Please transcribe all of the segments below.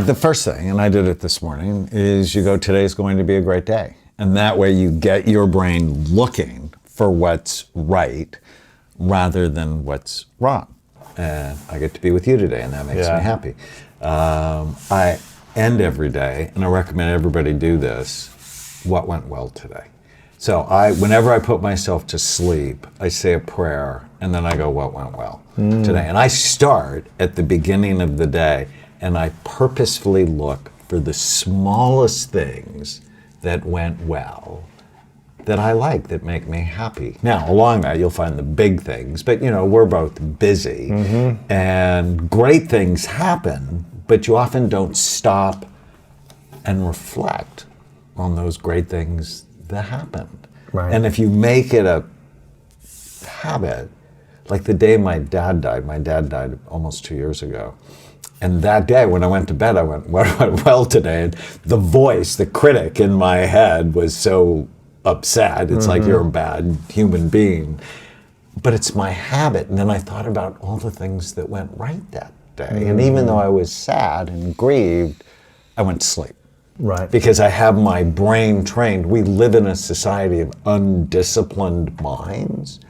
the first thing, and I did it this morning, is you go, today's going to be a great day. And that way you get your brain looking for what's right rather than what's wrong. And I get to be with you today, and that makes me happy. I end every day, and I recommend everybody do this, what went well today. So whenever I put myself to sleep, I say a prayer, and then I go, what went well today? And I start at the beginning of the day, and I purposefully look for the smallest things that went well, that I like, that make me happy. Now, along that, you'll find the big things, but we're both busy, and great things happen, but you often don't stop and reflect on those great things that happened. Right. And if you make it a habit, like the day my dad died almost 2 years ago. And that day when I went to bed, I went, what went well today? And the voice, the critic in my head was so upset. It's like, you're a bad human being. But it's my habit. And then I thought about all the things that went right that day. And even though I was sad and grieved, I went to sleep. Right. Because I have my brain trained. We live in a society of undisciplined minds,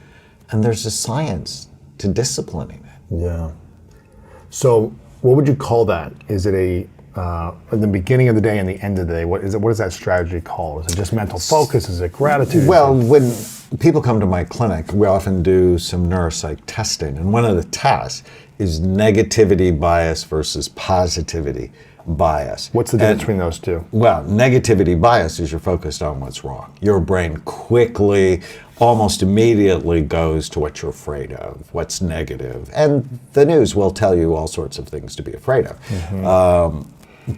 and there's a science to disciplining it. Yeah. So what would you call that? Is it in the beginning of the day and the end of the day? What is that strategy called? Is it just mental focus? Is it gratitude? Well, when people come to my clinic, we often do some neuropsych testing, and one of the tests is negativity bias versus positivity bias. What's the difference between those two? Well, negativity bias is you're focused on what's wrong. Your brain quickly, almost immediately goes to what you're afraid of, what's negative. And the news will tell you all sorts of things to be afraid of.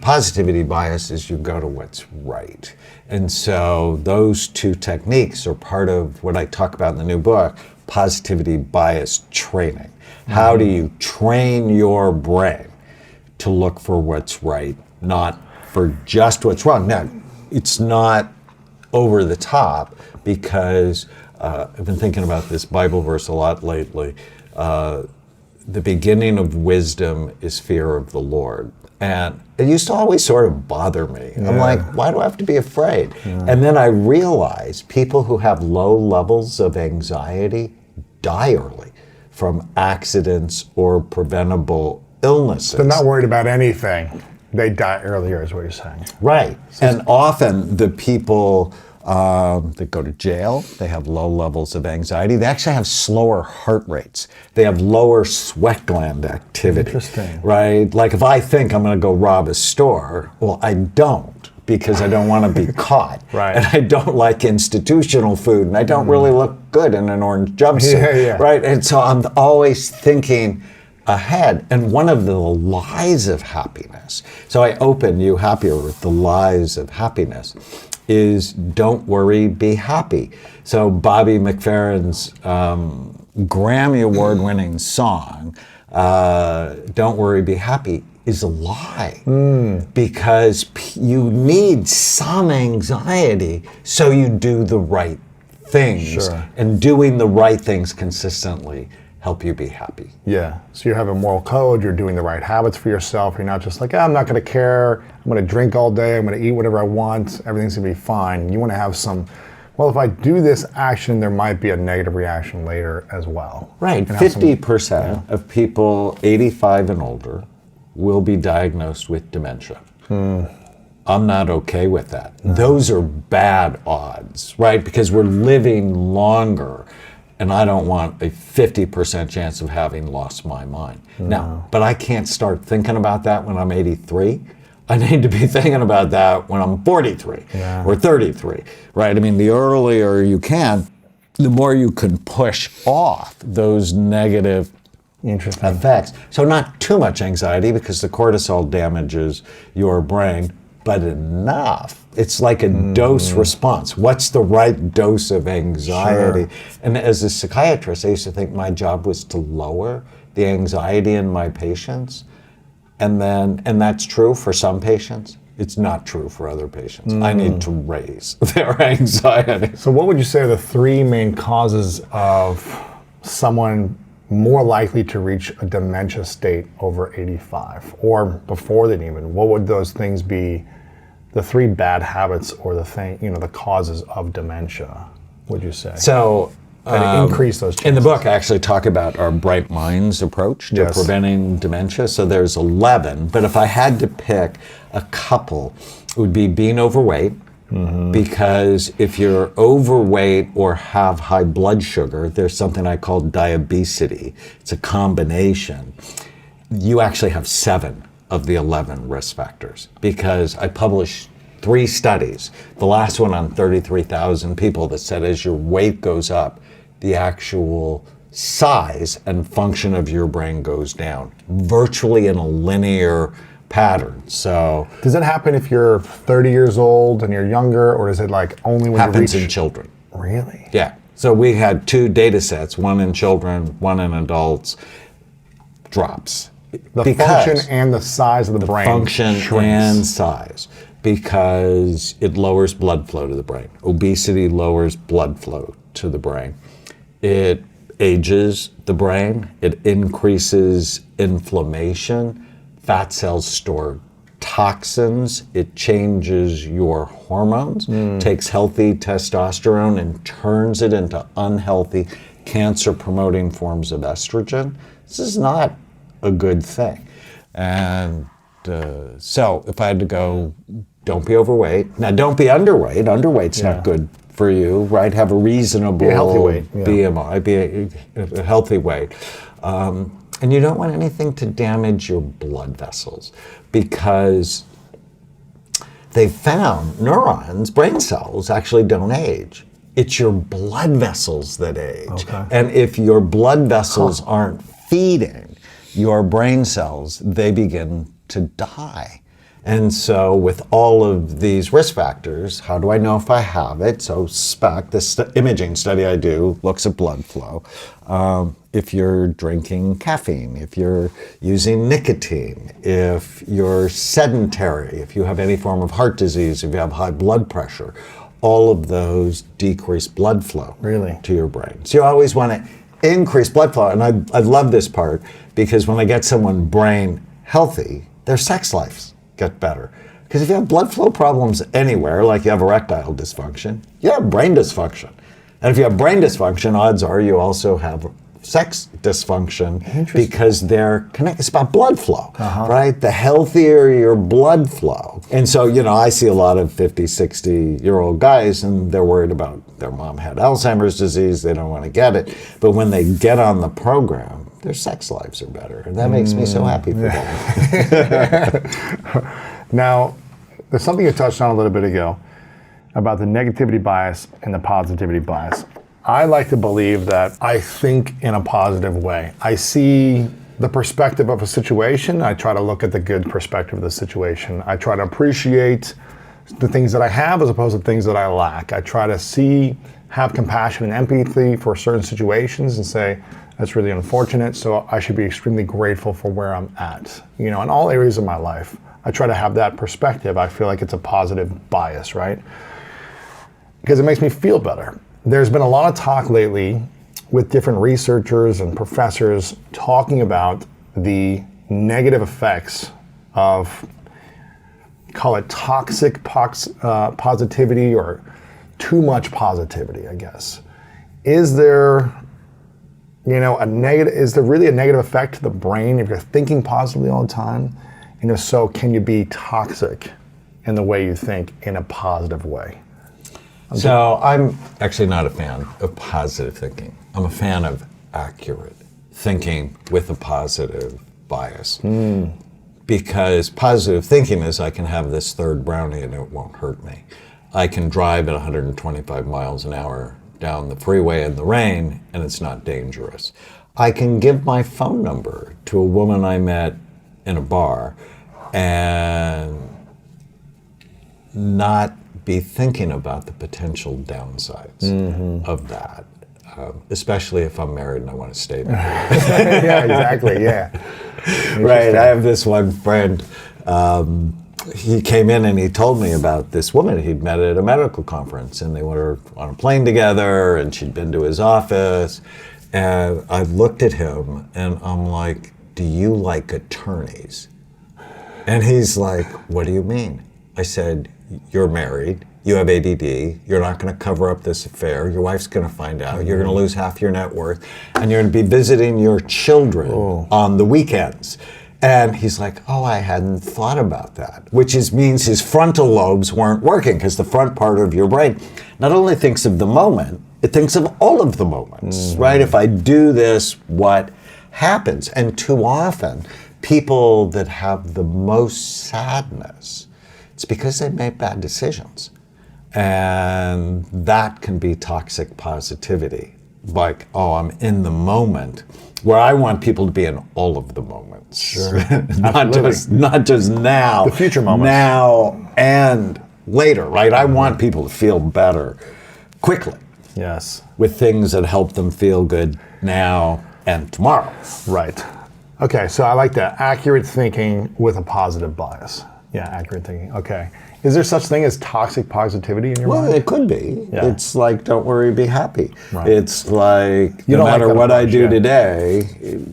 Positivity bias is you go to what's right. And so those two techniques are part of what I talk about in the new book, positivity bias training. How do you train your brain to look for what's right, not for just what's wrong? Now, it's not over the top, because I've been thinking about this Bible verse a lot lately. The beginning of wisdom is fear of the Lord. And it used to always sort of bother me. I'm like, why do I have to be afraid? And then I realized people who have low levels of anxiety die early from accidents or preventable illnesses. They're not worried about anything. They die earlier, is what you're saying. Right. And often the people that go to jail, they have low levels of anxiety. They actually have slower heart rates. They have lower sweat gland activity. Interesting. Right? Like if I think I'm going to go rob a store, well, I don't, because I don't want to be caught. Right. And I don't like institutional food, and I don't really look good in an orange jumpsuit. Right? And so I'm always thinking ahead. And one of the lies of happiness, so I open You Happier with the lies of happiness, is don't worry, be happy. So Bobby McFerrin's Grammy Award-winning song, Don't Worry, Be Happy, is a lie. Because you need some anxiety so you do the right things. Sure. And doing the right things consistently help you be happy. Yeah, so you have a moral code, you're doing the right habits for yourself, you're not just like, I'm not gonna care, I'm gonna drink all day, I'm gonna eat whatever I want, everything's gonna be fine. You wanna have some, well, if I do this action, there might be a negative reaction later as well. Right, 50% of people 85 and older will be diagnosed with dementia. I'm not okay with that. Those are bad odds, right? Because we're living longer, and I don't want a 50% chance of having lost my mind. Now, but I can't start thinking about that when I'm 83. I need to be thinking about that when I'm 43 or 33, right? I mean, the earlier you can, the more you can push off those negative effects. So not too much anxiety, because the cortisol damages your brain, but enough. It's like a dose response. What's the right dose of anxiety? Sure. And as a psychiatrist, I used to think my job was to lower the anxiety in my patients. And that's true for some patients. It's not true for other patients. I need to raise their anxiety. So what would you say are the three main causes of someone more likely to reach a dementia state over 85 or before that even? What would those things be, the 3 bad habits or the causes of dementia, would you say? So, that increase those chances. in the book, I actually talk about our Bright Minds approach to preventing dementia. So there's 11, but if I had to pick a couple, it would be being overweight, because if you're overweight or have high blood sugar, there's something I call diabesity. It's a combination. You actually have 7 of the 11 risk factors, because I published 3 studies, the last one on 33,000 people, that said as your weight goes up, the actual size and function of your brain goes down, virtually in a linear pattern. So does that happen if you're 30 years old and you're younger, or is it like only when happens you reach... in children. Really? Yeah. So we had 2 data sets, one in children, one in adults, drops. The function and the size of the brain Function shrinks. and size, because it lowers blood flow to the brain. Obesity lowers blood flow to the brain. It ages the brain. It increases inflammation. Fat cells store toxins. It changes your hormones, takes healthy testosterone and turns it into unhealthy, cancer-promoting forms of estrogen. This is not a good thing. And so if I had to go, don't be overweight. Now, don't be underweight. Underweight's not good for you, right? Have a reasonable Be a healthy weight. BMI, be a healthy weight. And you don't want anything to damage your blood vessels, because they found neurons, brain cells, actually don't age. It's your blood vessels that age. Okay. And if your blood vessels aren't feeding your brain cells, they begin to die. And so with all of these risk factors, how do I know if I have it? So SPEC, this imaging study I do, looks at blood flow. If you're drinking caffeine, if you're using nicotine, if you're sedentary, if you have any form of heart disease, if you have high blood pressure, all of those decrease blood flow to your brain. So you always want to increase blood flow. And I love this part, because when I get someone brain healthy, their sex lives get better. Because if you have blood flow problems anywhere, like you have erectile dysfunction, you have brain dysfunction. And if you have brain dysfunction, odds are you also have sex dysfunction, because they're connected. It's about blood flow, right? The healthier your blood flow. And so, I see a lot of 50, 60-year-old guys, and they're worried about their mom had Alzheimer's disease. They don't want to get it. But when they get on the program, their sex lives are better. And that makes me so happy for them. Now, there's something you touched on a little bit ago about the negativity bias and the positivity bias. I like to believe that I think in a positive way. I see the perspective of a situation. I try to look at the good perspective of the situation. I try to appreciate the things that I have as opposed to things that I lack. I try to have compassion and empathy for certain situations and say, that's really unfortunate, so I should be extremely grateful for where I'm at. In all areas of my life, I try to have that perspective. I feel like it's a positive bias, right? Because it makes me feel better. There's been a lot of talk lately with different researchers and professors talking about the negative effects of, call it toxic positivity or too much positivity, I guess. Is there is there really a negative effect to the brain if you're thinking positively all the time? So can you be toxic in the way you think in a positive way? So I'm actually not a fan of positive thinking. I'm a fan of accurate thinking with a positive bias. Because positive thinking is, I can have this third brownie and it won't hurt me. I can drive at 125 miles an hour down the freeway in the rain and it's not dangerous. I can give my phone number to a woman I met in a bar and not be thinking about the potential downsides of that, especially if I'm married and I want to stay married. Yeah, exactly, yeah. Right, I have this one friend, he came in and he told me about this woman he'd met at a medical conference, and they were on a plane together and she'd been to his office And I looked at him and I'm like, do you like attorneys? And he's like, what do you mean? I said, you're married, you have ADD, you're not going to cover up this affair, your wife's going to find out, you're going to lose half your net worth, and you're going to be visiting your children on the weekends. And he's like, oh, I hadn't thought about that, which means his frontal lobes weren't working, because the front part of your brain not only thinks of the moment, it thinks of all of the moments, right? If I do this, what happens? And too often, people that have the most sadness, it's because they made bad decisions. And that can be toxic positivity. Like, oh, I'm in the moment, where I want people to be in all of the moments. Sure. not just now. The future moments. Now and later, right? I want people to feel better quickly. Yes. With things that help them feel good now and tomorrow. Right. Okay, so I like that. Accurate thinking with a positive bias. Yeah, accurate thinking. Okay. Is there such thing as toxic positivity in your mind? Well, it could be. Yeah. It's like, don't worry, be happy. Right. It's like, You no don't like matter that what I approach, do yeah. today,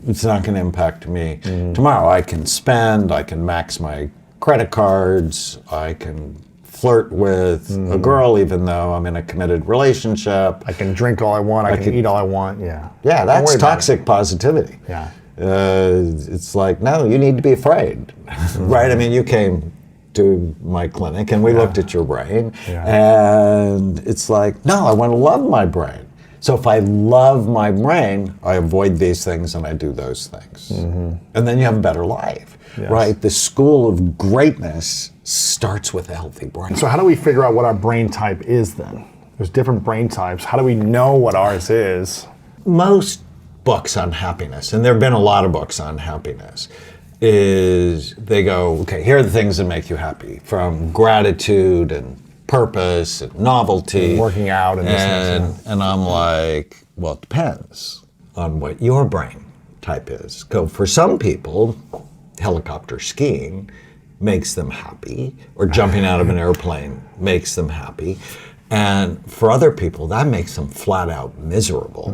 it's not going to impact me tomorrow. I can spend, I can max my credit cards, I can flirt with a girl even though I'm in a committed relationship. I can drink all I want, I can eat all I want, yeah. Yeah, Don't that's worry about toxic positivity. Yeah. It's like, no, you need to be afraid, right? I mean, you came to my clinic and we looked at your brain and it's like, no, I want to love my brain. So if I love my brain, I avoid these things and I do those things. And then you have a better life, right? The school of greatness starts with a healthy brain. So how do we figure out what our brain type is then? There's different brain types. How do we know what ours is? Most books on happiness, and there have been a lot of books on happiness, is they go, okay, here are the things that make you happy, from gratitude and purpose and novelty. And working out and this and I'm like, well, it depends on what your brain type is. For some people, helicopter skiing makes them happy, or jumping out of an airplane makes them happy. And for other people, that makes them flat out miserable.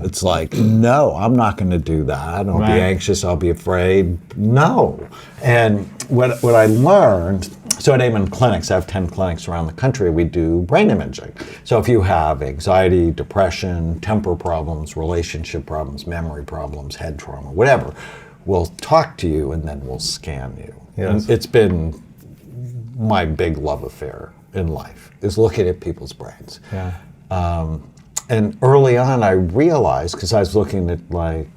It's like, no, I'm not going to do that. I'll be anxious. I'll be afraid. No. And what I learned, so at Amen Clinics, I have 10 clinics around the country, we do brain imaging. So if you have anxiety, depression, temper problems, relationship problems, memory problems, head trauma, whatever, we'll talk to you and then we'll scan you. Yes. And it's been my big love affair in life, is looking at people's brains. Yeah. And early on I realized, because I was looking at like,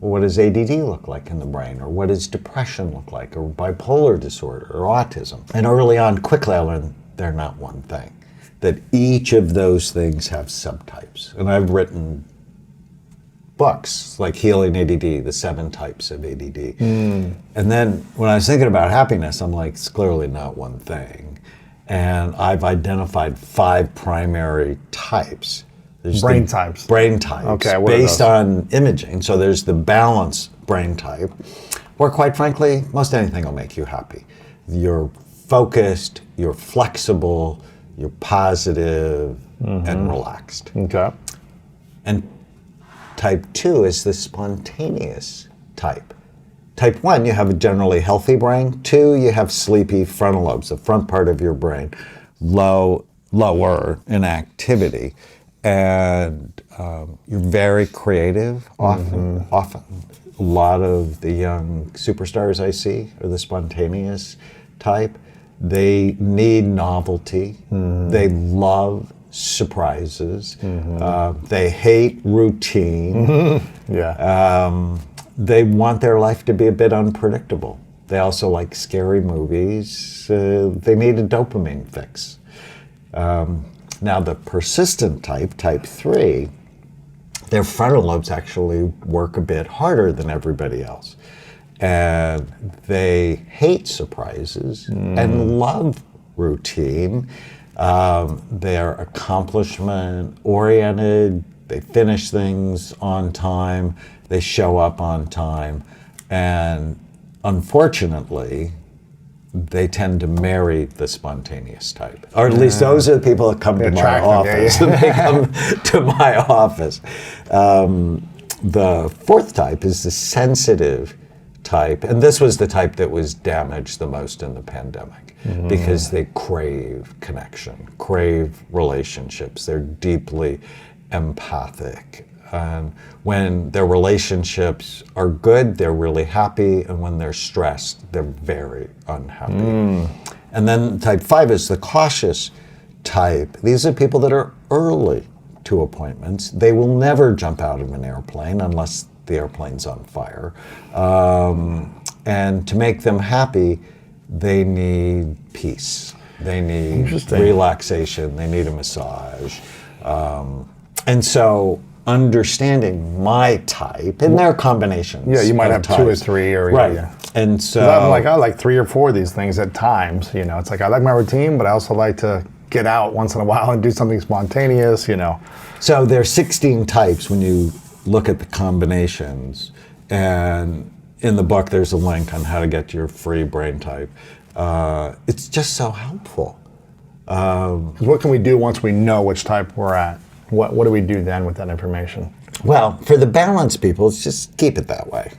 what does ADD look like in the brain? Or what does depression look like? Or bipolar disorder or autism? And early on, quickly I learned they're not one thing. That each of those things have subtypes. And I've written books like Healing ADD, the 7 types of ADD. And then when I was thinking about happiness, I'm like, it's clearly not one thing. And I've identified 5 primary types. There's Brain types. Brain types. Okay, what are based those? on imaging. So there's the balanced brain type, where quite frankly, most anything will make you happy. You're focused, you're flexible, you're positive, and relaxed. Okay. And type 2 is the spontaneous type. Type 1, you have a generally healthy brain. 2, you have sleepy frontal lobes, the front part of your brain, lower in activity. And you're very creative, often. A lot of the young superstars I see are the spontaneous type. They need novelty. They love surprises. They hate routine. They want their life to be a bit unpredictable. They also like scary movies. They need a dopamine fix. Now the persistent type, type 3, their frontal lobes actually work a bit harder than everybody else. And they hate surprises and love routine. They're accomplishment oriented. They finish things on time. They show up on time. And unfortunately, they tend to marry the spontaneous type. Or at least those are the people that come to my office. They come to my office. The fourth type is the sensitive type, and this was the type that was damaged the most in the pandemic because they crave connection, crave relationships. They're deeply empathic. And when their relationships are good, they're really happy, and when they're stressed, they're very unhappy. And then type 5 is the cautious type. These are people that are early to appointments. They will never jump out of an airplane unless the airplane's on fire. And to make them happy, they need peace. They need relaxation. They need a massage. And so understanding my type, and there are combinations. Yeah, you might have types. 2 or 3 or right. Yeah. And so I'm like, I like 3 or 4 of these things at times. It's like I like my routine, but I also like to get out once in a while and do something spontaneous. So there are 16 types when you look at the combinations, and in the book there's a link on how to get your free brain type. It's just so helpful. 'Cause what can we do once we know which type we're at? What do we do then with that information? Well, for the balanced people, it's just keep it that way.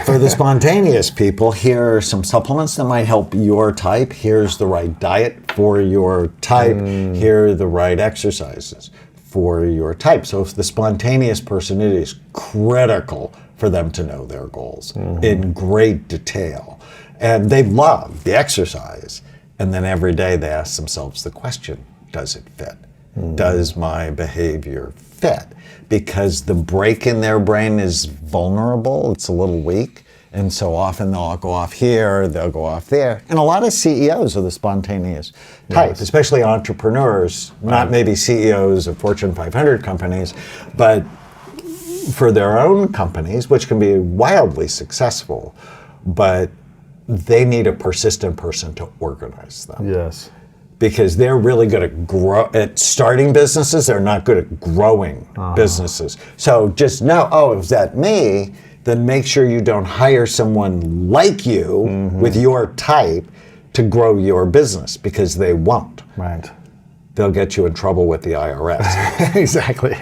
For the spontaneous people, here are some supplements that might help your type. Here's the right diet for your type. Here are the right exercises for your type. So if the spontaneous person, it is critical for them to know their goals in great detail. And they love the exercise. And then every day they ask themselves the question, does it fit? Does my behavior fit? Because the break in their brain is vulnerable, it's a little weak, and so often they'll go off here, they'll go off there. And a lot of CEOs are the spontaneous type, especially entrepreneurs, not maybe CEOs of Fortune 500 companies, but for their own companies, which can be wildly successful, but they need a persistent person to organize them. Yes. Because they're really good at starting businesses. They're not good at growing businesses. So just know, is that me? Then make sure you don't hire someone like you with your type to grow your business, because they won't. Right. They'll get you in trouble with the IRS. Exactly.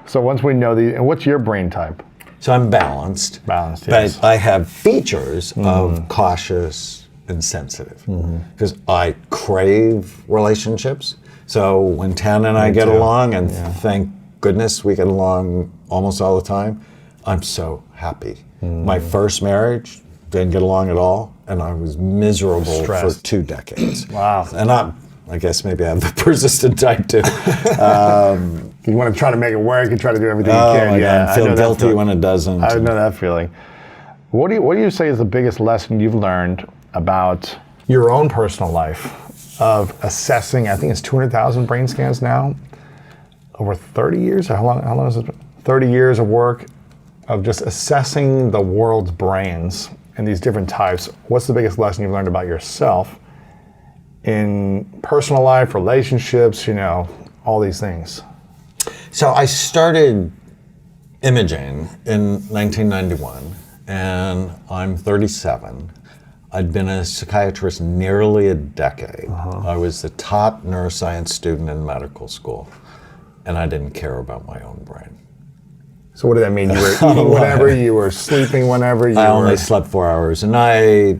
So once we know and what's your brain type? So I'm balanced. Balanced, yes. But I have features of cautious and sensitive, because I crave relationships. So when Tana and I get along, and thank goodness we get along almost all the time, I'm so happy. My first marriage didn't get along at all, and I was miserable for 2 decades. Wow. And I guess maybe I have the persistent type too. You want to try to make it work, you try to do everything you can. My God, I feel guilty when it doesn't. I know that feeling. What do you say is the biggest lesson you've learned about your own personal life of assessing? I think it's 200,000 brain scans now, over 30 years. How long has it been? 30 years of work of just assessing the world's brains and these different types. What's the biggest lesson you've learned about yourself in personal life, relationships, all these things? So I started imaging in 1991, and I'm 37. I'd been a psychiatrist nearly a decade. I was the top neuroscience student in medical school, and I didn't care about my own brain. So what did that mean? You were eating whenever, you were sleeping whenever, I only slept 4 hours, and I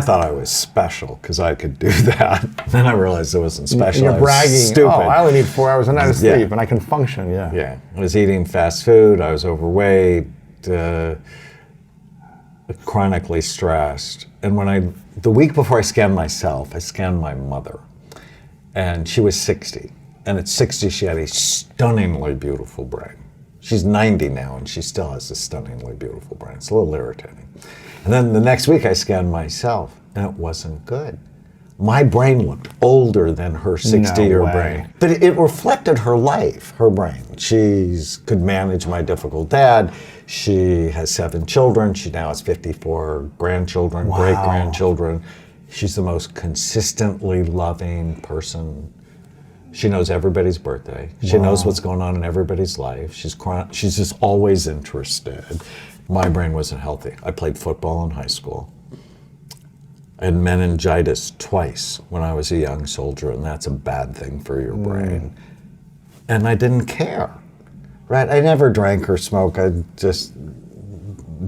thought I was special because I could do that. Then I realized I wasn't special. You're bragging. Stupid. I only need 4 hours a night of sleep, and I can function. Yeah. I was eating fast food. I was overweight, chronically stressed. And the week before I scanned myself, I scanned my mother, and she was 60. And at 60, she had a stunningly beautiful brain. She's 90 now, and she still has a stunningly beautiful brain. It's a little irritating. And then the next week, I scanned myself, and it wasn't good. My brain looked older than her 60-year brain. But it reflected her life, her brain. She could manage my difficult dad. She has 7 children. She now has 54 grandchildren, great-grandchildren. She's the most consistently loving person. She knows everybody's birthday. She knows what's going on in everybody's life. She's just always interested. My brain wasn't healthy. I played football in high school. I had meningitis twice when I was a young soldier, and that's a bad thing for your brain. And I didn't care, right? I never drank or smoked. I just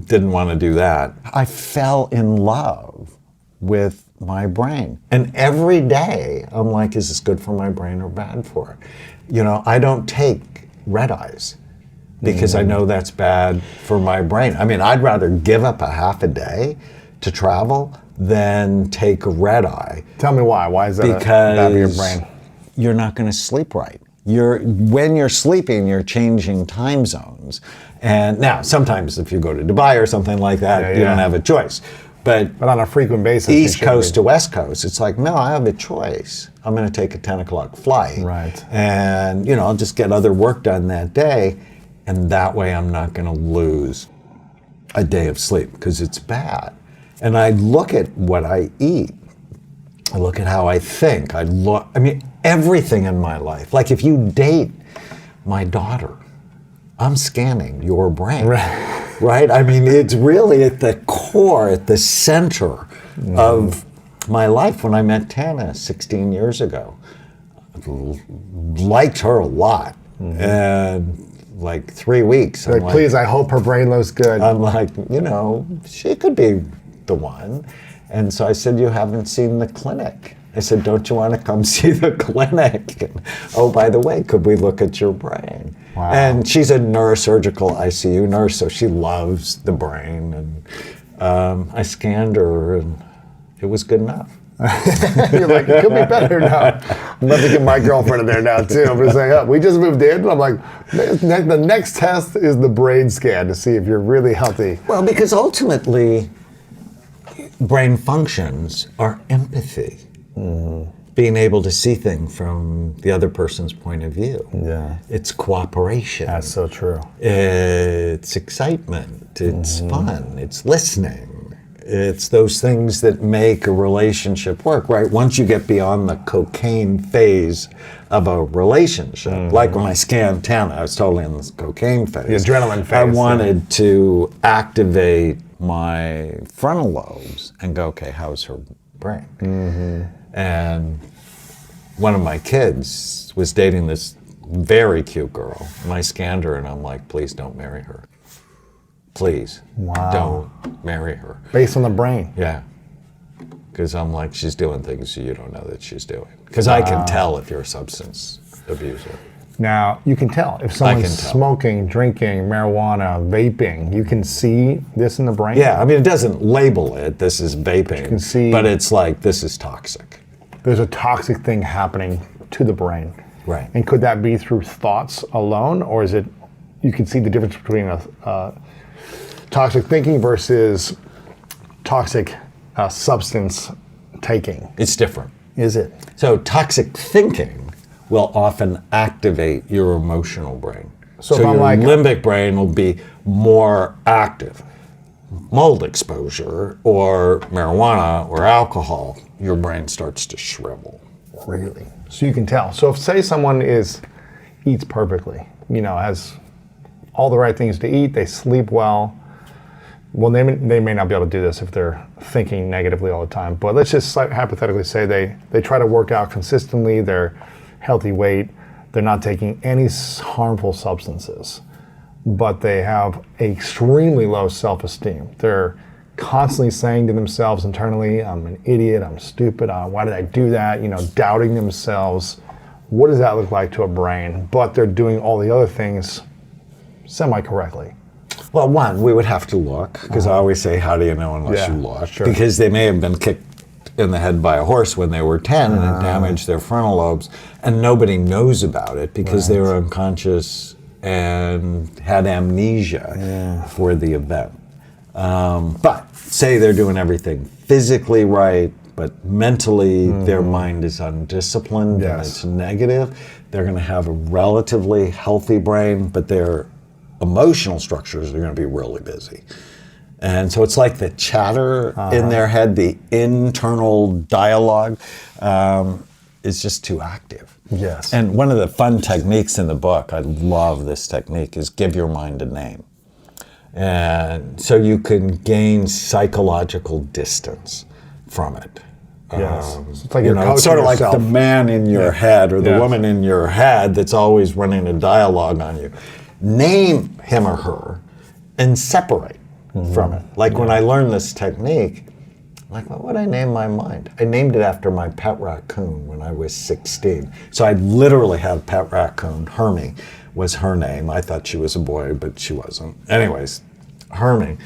didn't want to do that. I fell in love with my brain. And every day I'm like, is this good for my brain or bad for it? You know, I don't take red eyes because I know that's bad for my brain. I mean, I'd rather give up a half a day to travel than take a red eye. Tell me why. Why is that bad for your brain? You're not going to sleep right. When you're sleeping, you're changing time zones. And now, sometimes if you go to Dubai or something like that, you don't have a choice. But on a frequent basis, East Coast to West Coast, it's like, no, I have a choice. I'm going to take a 10 o'clock flight. Right. And, you know, I'll just get other work done that day. And that way I'm not going to lose a day of sleep because it's bad. And I look at what I eat. I look at how I think. I mean, everything in my life. Like if you date my daughter, I'm scanning your brain. Right? I mean, it's really at the core, at the center of my life. When I met Tana 16 years ago, liked her a lot. And like 3 weeks. Like, please, I hope her brain looks good. I'm like, you know, she could be the one. And so I said, you haven't seen the clinic. I said, don't you want to come see the clinic? And, oh, by the way, could we look at your brain? Wow. And she's a neurosurgical ICU nurse, so she loves the brain. And I scanned her, and it was good enough. You're like, it could be better now. I'm about to get my girlfriend in there now, too. I'm going to say, we just moved in. And I'm like, the next test is the brain scan to see if you're really healthy. Well, because ultimately, brain functions are empathy. Being able to see things from the other person's point of view. Yeah. It's cooperation. That's so true. It's excitement. It's fun. It's listening. It's those things that make a relationship work, right? Once you get beyond the cocaine phase of a relationship, like when I scanned Tana, I was totally in this cocaine phase. The adrenaline phase. I wanted to activate my frontal lobes and go, okay, how's her brain? And one of my kids was dating this very cute girl, and I scanned her, and I'm like, please don't marry her. Please, don't marry her. Based on the brain. Yeah. Because I'm like, she's doing things you don't know that she's doing. Because I can tell if you're a substance abuser. Now, you can tell if someone's smoking, drinking, marijuana, vaping. You can see this in the brain? Yeah, I mean, it doesn't label it, this is vaping. You can see, but it's like, this is toxic. There's a toxic thing happening to the brain. Right. And could that be through thoughts alone? Or is it, you can see the difference between toxic thinking versus toxic substance taking? It's different. Is it? So toxic thinking will often activate your emotional brain. So your limbic brain will be more active. Mold exposure or marijuana or alcohol, your brain starts to shrivel. Really? So you can tell. So if, say, someone eats perfectly, has all the right things to eat, they sleep well. Well, they may not be able to do this if they're thinking negatively all the time. But let's just hypothetically say they try to work out consistently, they're healthy weight, they're not taking any harmful substances, but they have extremely low self-esteem. They're constantly saying to themselves internally, I'm an idiot, I'm stupid, why did I do that? Doubting themselves. What does that look like to a brain? But they're doing all the other things semi-correctly. Well, one, we would have to look, because I always say, how do you know unless you look? Sure. Because they may have been kicked in the head by a horse when they were 10 and it damaged their frontal lobes, and nobody knows about it because they were unconscious and had amnesia for the event. But say they're doing everything physically right, but mentally their mind is undisciplined and it's negative, they're going to have a relatively healthy brain, but their emotional structures are going to be really busy. And so it's like the chatter in their head, the internal dialogue is just too active. Yes. And one of the fun techniques in the book, I love this technique, is give your mind a name. And so you can gain psychological distance from it. Yes. It's like it's sort of like the man in your head or the woman in your head that's always running a dialogue on you. Name him or her and separate. from it. Like when I learned this technique, like, what would I name my mind? I named it after my pet raccoon when I was 16. So I literally had a pet raccoon. Hermie was her name. I thought she was a boy, but she wasn't. Anyways, Hermie,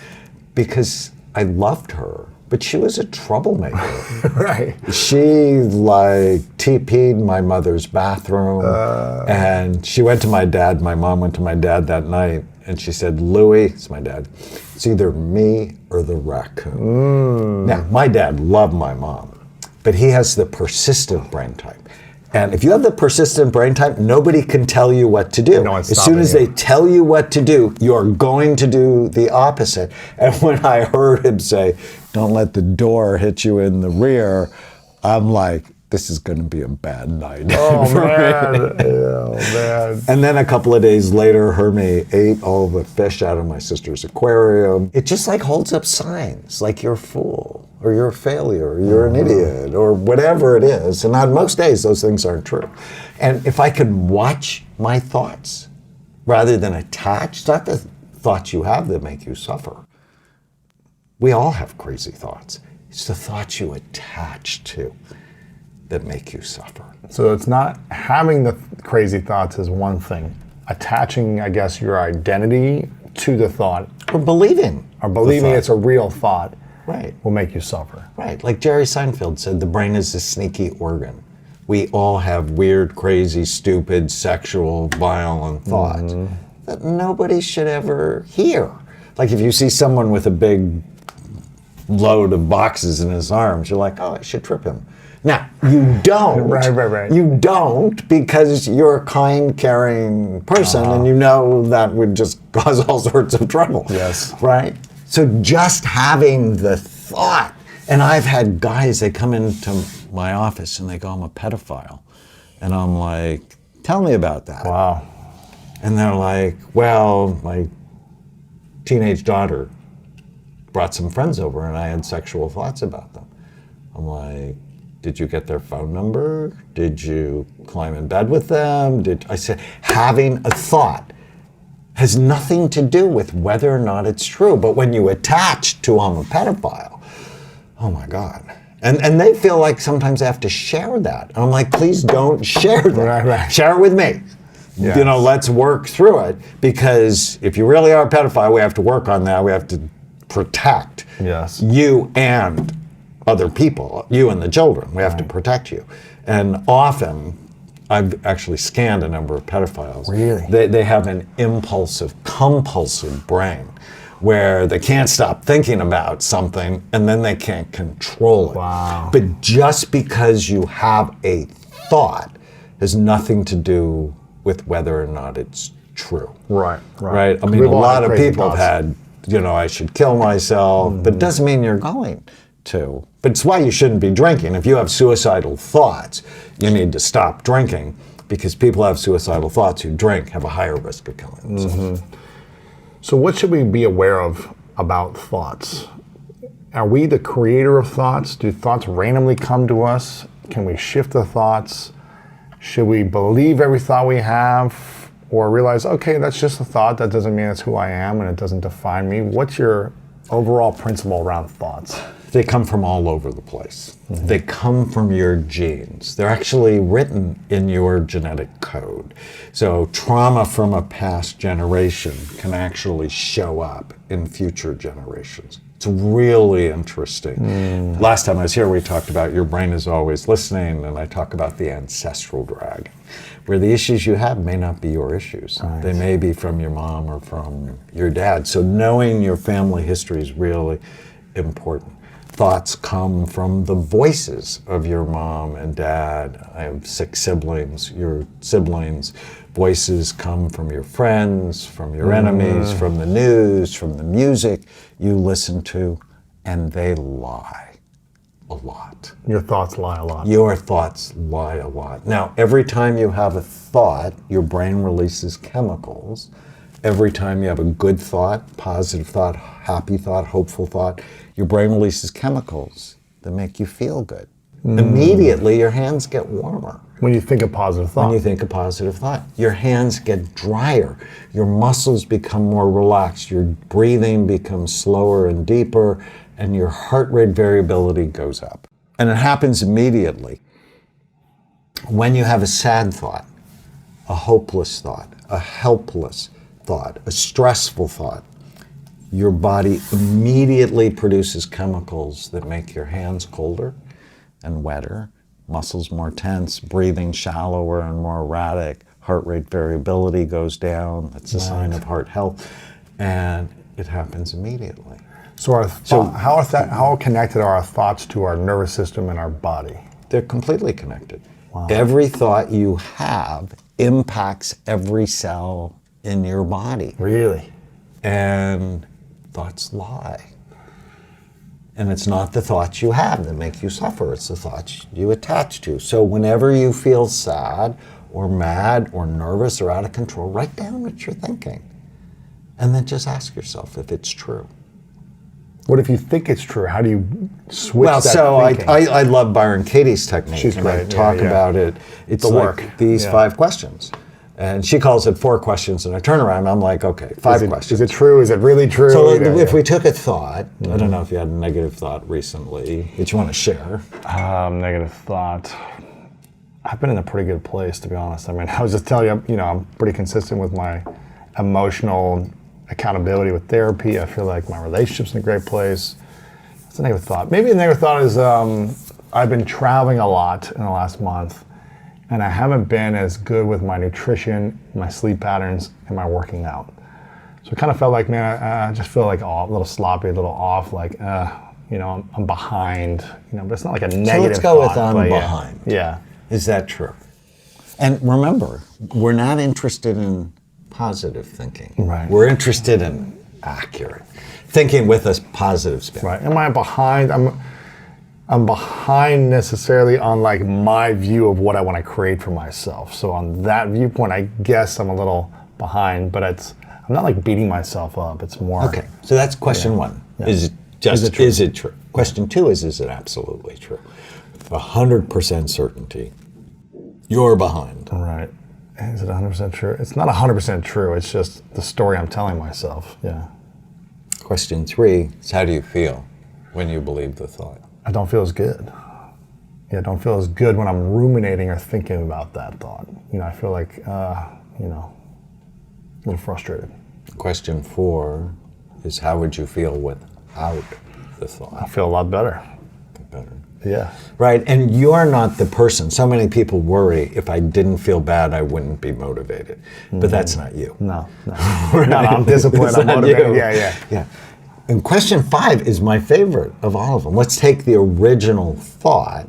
because I loved her, but she was a troublemaker. Right. She like TP'd my mother's bathroom, and she went to my dad. My mom went to my dad that night, and she said, "Louis," it's my dad, "it's either me or the raccoon." Now, my dad loved my mom, but he has the persistent brain type. And if you have the persistent brain type, nobody can tell you what to do. No one's as soon as stopping they tell you what to do, you're going to do the opposite. And when I heard him say, "Don't let the door hit you in the rear," I'm like, this is going to be a bad night. Oh, for man. me. Oh, man. And then a couple of days later, Hermie ate all the fish out of my sister's aquarium. It just like holds up signs, like you're a fool, or you're a failure, or you're an idiot, or whatever it is. And on most days, those things aren't true. And if I could watch my thoughts rather than attach, it's not the thoughts you have that make you suffer. We all have crazy thoughts. It's the thoughts you attach to that make you suffer. So it's not having the crazy thoughts is one thing. Attaching, I guess, your identity to the thought. Or believing. Or believing it's a real thought. Right. Will make you suffer. Right. Like Jerry Seinfeld said, the brain is a sneaky organ. We all have weird, crazy, stupid, sexual, violent thoughts that nobody should ever hear. Like if you see someone with a big load of boxes in his arms, you're like, oh, I should trip him. Now, you don't. Right. You don't because you're a kind, caring person and you know that would just cause all sorts of trouble. Yes. Right? So just having the thought, and I've had guys, they come into my office and they go, I'm a pedophile. And I'm like, tell me about that. Wow. And they're like, well, my teenage daughter brought some friends over and I had sexual thoughts about them. I'm like, did you get their phone number? Did you climb in bed with them? I said, having a thought has nothing to do with whether or not it's true. But when you attach to I'm a pedophile, oh my God. And they feel like sometimes they have to share that. And I'm like, please don't share that. Right. Share it with me. Yes. You know, let's work through it. Because if you really are a pedophile, we have to work on that. We have to protect you and other people, you and the children. We have to protect you. And often, I've actually scanned a number of pedophiles. Really? They have an impulsive, compulsive brain where they can't stop thinking about something and then they can't control it. Wow. But just because you have a thought has nothing to do with whether or not it's true. Right. I mean, a lot of people have had, you know, I should kill myself, but it doesn't mean you're going to. But it's why you shouldn't be drinking. If you have suicidal thoughts, you need to stop drinking because people who have suicidal thoughts who drink have a higher risk of killing themselves. So what should we be aware of about thoughts? Are we the creator of thoughts? Do thoughts randomly come to us? Can we shift the thoughts? Should we believe every thought we have or realize, okay, that's just a thought. That doesn't mean it's who I am and it doesn't define me. What's your overall principle around thoughts? They come from all over the place. They come from your genes. They're actually written in your genetic code. So trauma from a past generation can actually show up in future generations. It's really interesting. Last time I was here, we talked about your brain is always listening, and I talk about the ancestral dragon, where the issues you have may not be your issues. Right. They may be from your mom or from your dad. So knowing your family history is really important. Thoughts come from the voices of your mom and dad. I have 6 siblings. Your siblings' voices come from your friends, from your enemies, from the news, from the music you listen to, and they lie a lot. Your thoughts lie a lot. Your thoughts lie a lot. Now, every time you have a thought, your brain releases chemicals. Every time you have a good thought, positive thought, happy thought, hopeful thought, your brain releases chemicals that make you feel good. Immediately, your hands get warmer When you think a positive thought. When you think a positive thought. Your hands get drier. Your muscles become more relaxed. Your breathing becomes slower and deeper, and your heart rate variability goes up. And it happens immediately. When you have a sad thought, a hopeless thought, a helpless thought, a stressful thought, your body immediately produces chemicals that make your hands colder and wetter, muscles more tense, breathing shallower and more erratic, heart rate variability goes down. That's a sign of heart health, and it happens immediately. So, how connected are our thoughts to our nervous system and our body? They're completely connected. Wow. Every thought you have impacts every cell in your body. Really? And thoughts lie. And it's not the thoughts you have that make you suffer, it's the thoughts you attach to. So whenever you feel sad or mad or nervous or out of control, write down what you're thinking. And then just ask yourself if it's true. What if you think it's true? How do you switch that thinking? I love Byron Katie's technique. She's and great. I talk about it. It's the like work. These 5 questions. And she calls it 4 questions and a turnaround. I'm like, okay, 5 questions. Is it true? Is it really true? So if we took a thought, I don't know if you had a negative thought recently that you want to share. Negative thought. I've been in a pretty good place, to be honest. I mean, I was just telling you, I'm pretty consistent with my emotional accountability with therapy. I feel like my relationship's in a great place. That's a negative thought. Maybe a negative thought is I've been traveling a lot in the last month, and I haven't been as good with my nutrition, my sleep patterns, and my working out. So it kind of felt like, man, I just feel like a little sloppy, a little off, like, I'm behind, but it's not like a negative thought. So let's go with I'm behind. Yeah. Is that true? And remember, we're not interested in positive thinking. Right. We're interested in accurate thinking with a positive spin. Right. Am I behind? I'm behind necessarily on like my view of what I want to create for myself. So on that viewpoint, I guess I'm a little behind, but I'm not like beating myself up. It's more. Okay. So that's question 1. Yeah. Is it true? Question 2 is it absolutely true? 100% certainty. You're behind. Right. Is it 100% true? It's not 100% true. It's just the story I'm telling myself. Yeah. Question 3 is how do you feel when you believe the thought? I don't feel as good. Yeah, I don't feel as good when I'm ruminating or thinking about that thought. I feel like, a little frustrated. Question 4 is how would you feel without the thought? I feel a lot better. Better. Yeah. Right, and you're not the person. So many people worry if I didn't feel bad, I wouldn't be motivated. But that's not you. No. Right? No, I'm disciplined, I'm motivated. You. Yeah. And question 5 is my favorite of all of them. Let's take the original thought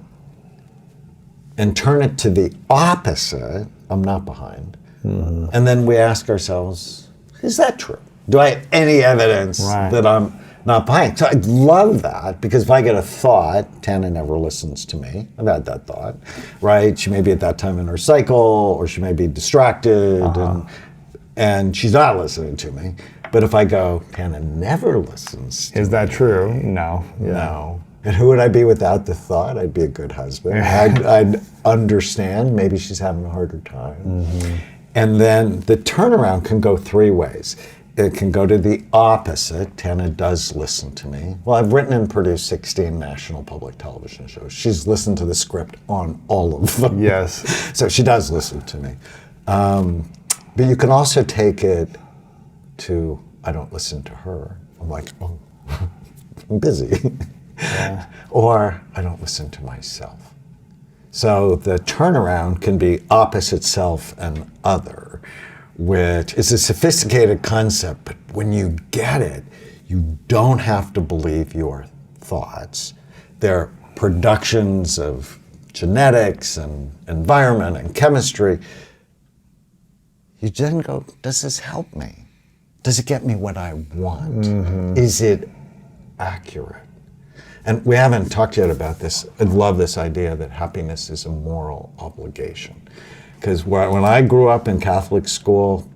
and turn it to the opposite. I'm not behind. Mm-hmm. And then we ask ourselves, is that true? Do I have any evidence that I'm not behind? So I love that because if I get a thought, Tana never listens to me. I've had that thought, right? She may be at that time in her cycle or she may be distracted and she's not listening to me. But if I go, Tana never listens to me. Is that true? No. Yeah. No. And who would I be without the thought? I'd be a good husband. I'd understand. Maybe she's having a harder time. Mm-hmm. And then the turnaround can go 3 ways. It can go to the opposite. Tana does listen to me. Well, I've written and produced 16 national public television shows. She's listened to the script on all of them. Yes. So she does listen to me. But you can also take it to, I don't listen to her. I'm like, oh, I'm busy. Yeah. Or I don't listen to myself. So the turnaround can be opposite self and other, which is a sophisticated concept, but when you get it, you don't have to believe your thoughts. They're productions of genetics and environment and chemistry. You then go, does this help me? Does it get me what I want? Mm-hmm. Is it accurate? And we haven't talked yet about this. I love this idea that happiness is a moral obligation. Because when I grew up in Catholic school,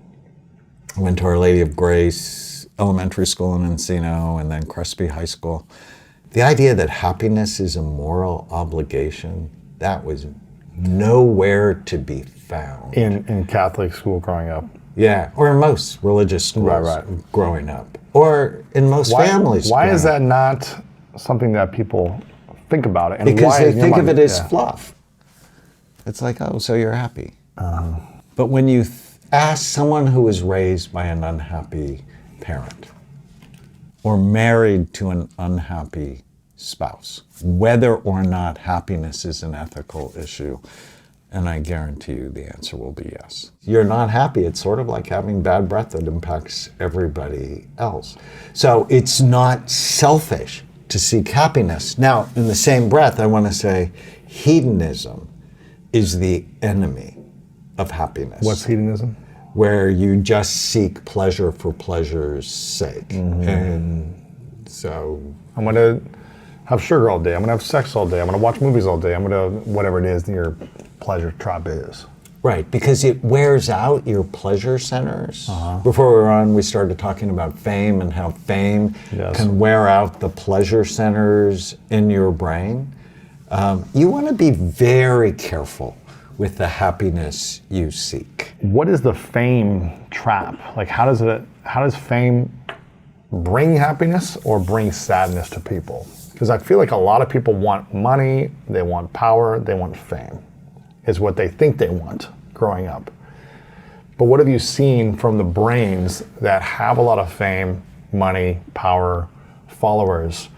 I went to Our Lady of Grace Elementary School in Encino and then Crespi High School. The idea that happiness is a moral obligation, that was nowhere to be found. In Catholic school growing up. Yeah, or in most religious schools Right. growing up, or in most families. Why is growing up. that not something that people think about it? And Because why they in your think of mind- it as yeah. fluff. It's like, oh, so you're happy. But when you ask someone who was raised by an unhappy parent or married to an unhappy spouse, whether or not happiness is an ethical issue, and I guarantee you the answer will be yes. You're not happy. It's sort of like having bad breath that impacts everybody else. So it's not selfish to seek happiness. Now, in the same breath, I want to say hedonism is the enemy of happiness. What's hedonism? Where you just seek pleasure for pleasure's sake. And so... I'm going to have sugar all day. I'm going to have sex all day. I'm going to watch movies all day. I'm going to, whatever it is that your pleasure trap is. Right, because it wears out your pleasure centers. Before we were on, we started talking about fame and how fame Yes. can wear out the pleasure centers in your brain. You want to be very careful with the happiness you seek. What is the fame trap? Like, how does fame bring happiness or bring sadness to people? Because I feel like a lot of people want money, they want power, they want fame, is what they think they want growing up. But what have you seen from the brains that have a lot of fame, money, power, followers,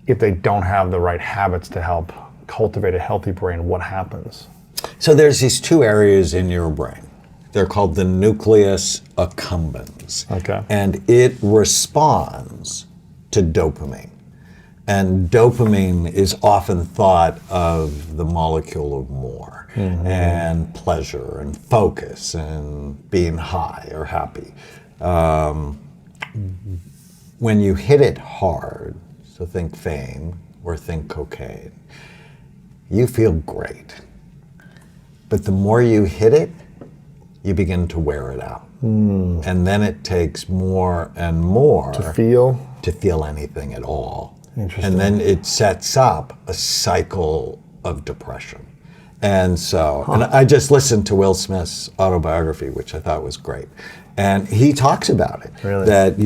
if they don't have the right habits to help cultivate a healthy brain, what happens? So there's these two areas in your brain. They're called the nucleus accumbens. Okay. And it responds to dopamine. And dopamine is often thought of the molecule of more and pleasure and focus and being high or happy. When you hit it hard, so think fame or think cocaine, you feel great. But the more you hit it, you begin to wear it out. And then it takes more and more To feel anything at all. Interesting. And then it sets up a cycle of depression. And so, and I just listened to Will Smith's autobiography, which I thought was great. And he talks about it. Really? That,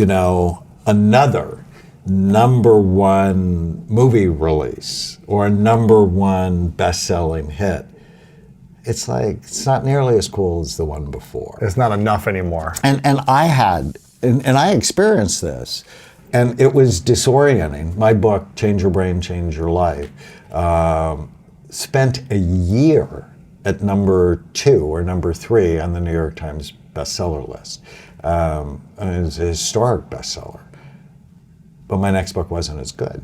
another #1 movie release or a #1 best-selling hit, it's like, it's not nearly as cool as the one before. it's not enough anymore. And I experienced this, and it was disorienting. My book, Change Your Brain, Change Your Life, spent a year at #2 or #3 on the New York Times bestseller list. And it was a historic bestseller. But my next book wasn't as good.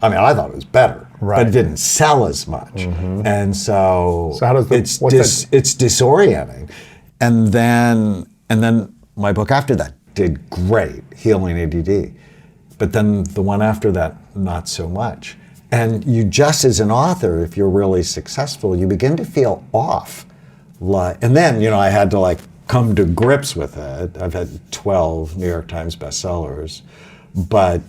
I mean, I thought it was better, Right. but it didn't sell as much. And so, how does it's disorienting. And then my book after that did great, Healing ADD. But then the one after that, not so much. And you just as an author, if you're really successful, you begin to feel off. And then, I had to come to grips with it. I've had 12 New York Times bestsellers, but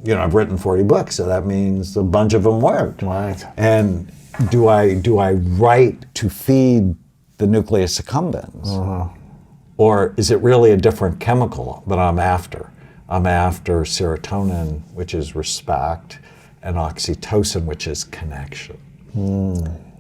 I've written 40 books, so that means a bunch of them worked. Right. And do I write to feed the nucleus accumbens? Or is it really a different chemical that I'm after? I'm after serotonin, which is respect, and oxytocin, which is connection.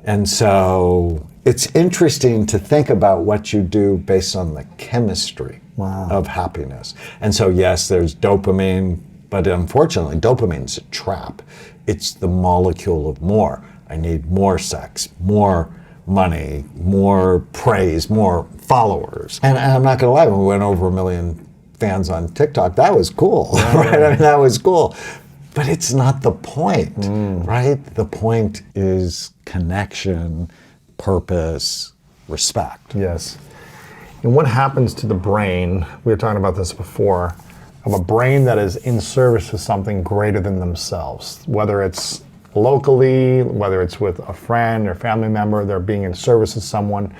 And so it's interesting to think about what you do based on the chemistry of happiness. And so yes, there's dopamine, but unfortunately, dopamine's a trap. It's the molecule of more. I need more sex, more money, more praise, more followers. And I'm not gonna lie, when we went over 1 million fans on TikTok, that was cool, right? I mean, that was cool. But it's not the point, right? The point is connection, purpose, respect. Yes. And what happens to the brain, we were talking about this before, of a brain that is in service to something greater than themselves, whether it's locally, whether it's with a friend or family member, they're being in service to someone,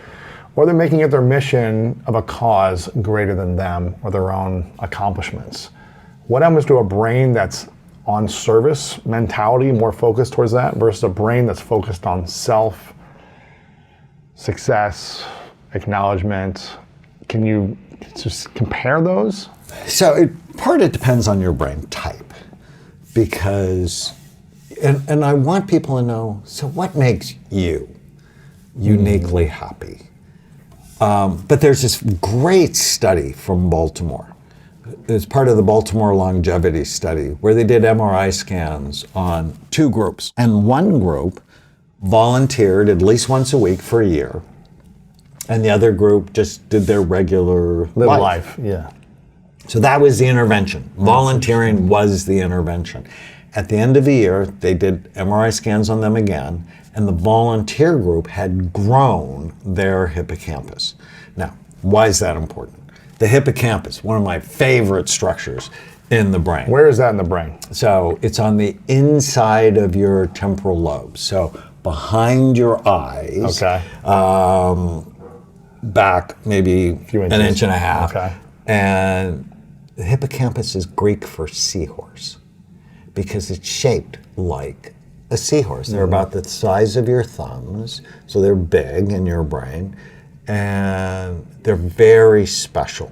or they're making it their mission of a cause greater than them or their own accomplishments. What happens to a brain that's on service mentality, more focused towards that, versus a brain that's focused on self success, acknowledgement. Can you just compare those? So it depends on your brain type, because, and I want people to know, so what makes you uniquely happy? But there's this great study from Baltimore. It's part of the Baltimore longevity study where they did MRI scans on 2 groups. And one group volunteered at least once a week for a year, and the other group just did their regular life. Yeah. So that was the intervention. Volunteering was the intervention. At the end of the year, they did MRI scans on them again, and the volunteer group had grown their hippocampus. Now, why is that important? The hippocampus, one of my favorite structures in the brain. Where is that in the brain? So it's on the inside of your temporal lobe. So behind your eyes, back maybe an inch and a half. Okay. And the hippocampus is Greek for seahorse, because it's shaped like a seahorse. They're about the size of your thumbs, so they're big in your brain, and they're very special.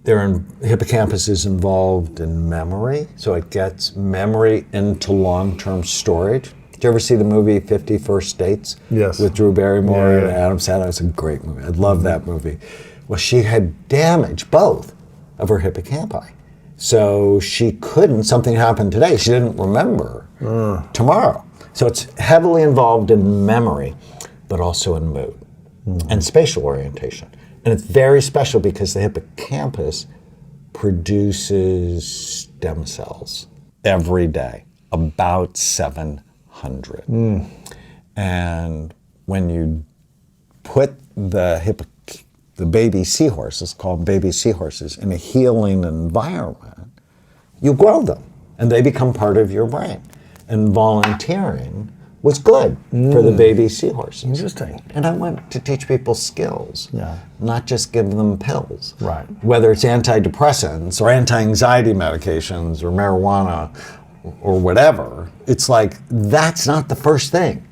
Hippocampus is involved in memory, so it gets memory into long-term storage. Did you ever see the movie 50 First Dates? Yes. With Drew Barrymore and Adam Sandler? It's a great movie. I love that movie. Well, she had damaged both of her hippocampi. So she couldn't, something happened today, she didn't remember tomorrow. So it's heavily involved in memory, but also in mood and spatial orientation. And it's very special because the hippocampus produces stem cells every day, about 700. And when you put the baby seahorses, called baby seahorses, in a healing environment, you grow them and they become part of your brain. And volunteering was good for the baby seahorses. Interesting. And I want to teach people skills, Yeah. not just give them pills. Right. Whether it's antidepressants or anti-anxiety medications or marijuana or whatever, it's like that's not the first thing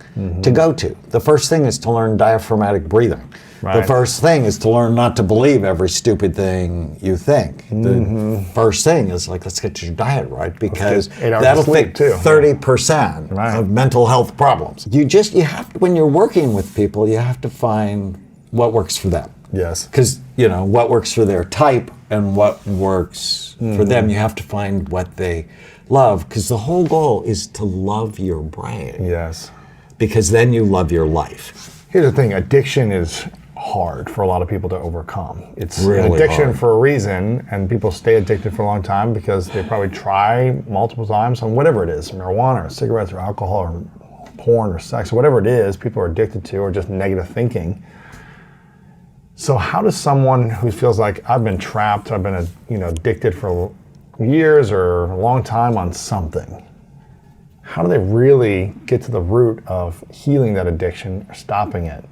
to go to. The first thing is to learn diaphragmatic breathing. Right. The first thing is to learn not to believe every stupid thing you think. The first thing is like, let's get your diet right, because Eight hours that'll of sleep, fix too. 30% Right. of mental health problems. You have to, when you're working with people, you have to find what works for them. Yes. Because, what works for their type and what works for them, you have to find what they love, because the whole goal is to love your brain. Yes. Because then you love your life. Here's the thing, addiction is hard for a lot of people to overcome. It's Really an addiction hard. for a reason, and people stay addicted for a long time because they probably try multiple times on whatever it is, marijuana or cigarettes or alcohol or porn or sex, or whatever it is people are addicted to, or just negative thinking. So how does someone who feels like I've been trapped, I've been addicted for years or a long time on something, how do they really get to the root of healing that addiction or stopping it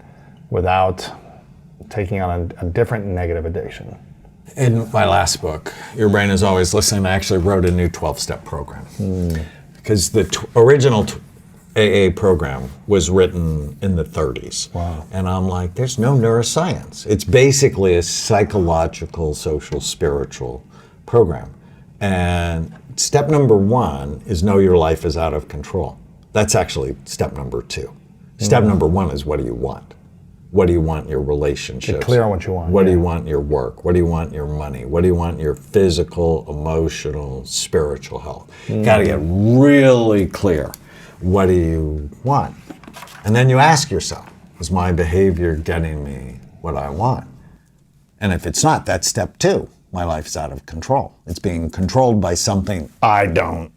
without taking on a different negative addiction? In my last book, Your Brain is Always Listening, I actually wrote a new 12-step program. Because the original AA program was written in the 30s. Wow. And I'm like, there's no neuroscience. It's basically a psychological, social, spiritual program. And step number 1 is know your life is out of control. That's actually step number 2. Step number 1 is, what do you want? What do you want in your relationships? Get clear on what you want. What do you want in your work? What do you want in your money? What do you want in your physical, emotional, spiritual health? Got to get really clear. What do you want? And then you ask yourself, is my behavior getting me what I want? And if it's not, that's step 2. My life's out of control. It's being controlled by something I don't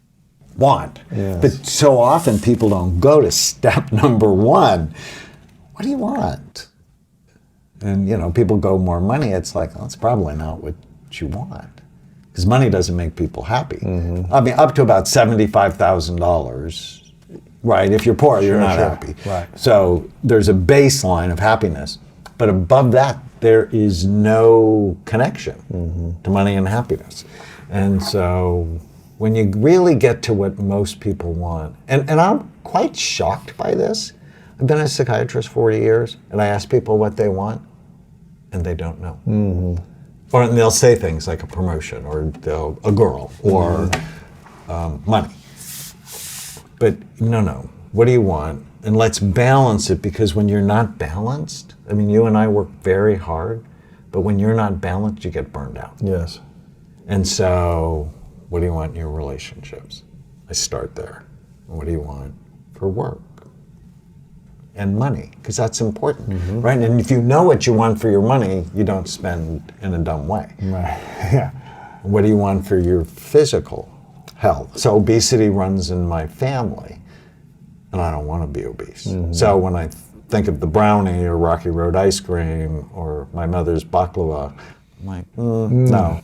want. Yes. But so often people don't go to step number 1. What do you want? And people go more money. It's like, well, that's probably not what you want, because money doesn't make people happy. I mean, up to about $75,000, right? If you're poor, you're not happy. Right. So there's a baseline of happiness, but above that, there is no connection to money and happiness. And so when you really get to what most people want, and I'm quite shocked by this. I've been a psychiatrist 40 years, and I ask people what they want, and they don't know. Or they'll say things like a promotion, or a girl, or money. But no, what do you want? And let's balance it, because when you're not balanced, I mean, you and I work very hard, but when you're not balanced, you get burned out. Yes. And so, what do you want in your relationships? I start there. What do you want for work? And money, because that's important, right? And if you know what you want for your money, you don't spend in a dumb way. Right. Yeah. What do you want for your physical health? So obesity runs in my family, and I don't want to be obese. So when I think of the brownie or Rocky Road ice cream or my mother's baklava, I'm like, no.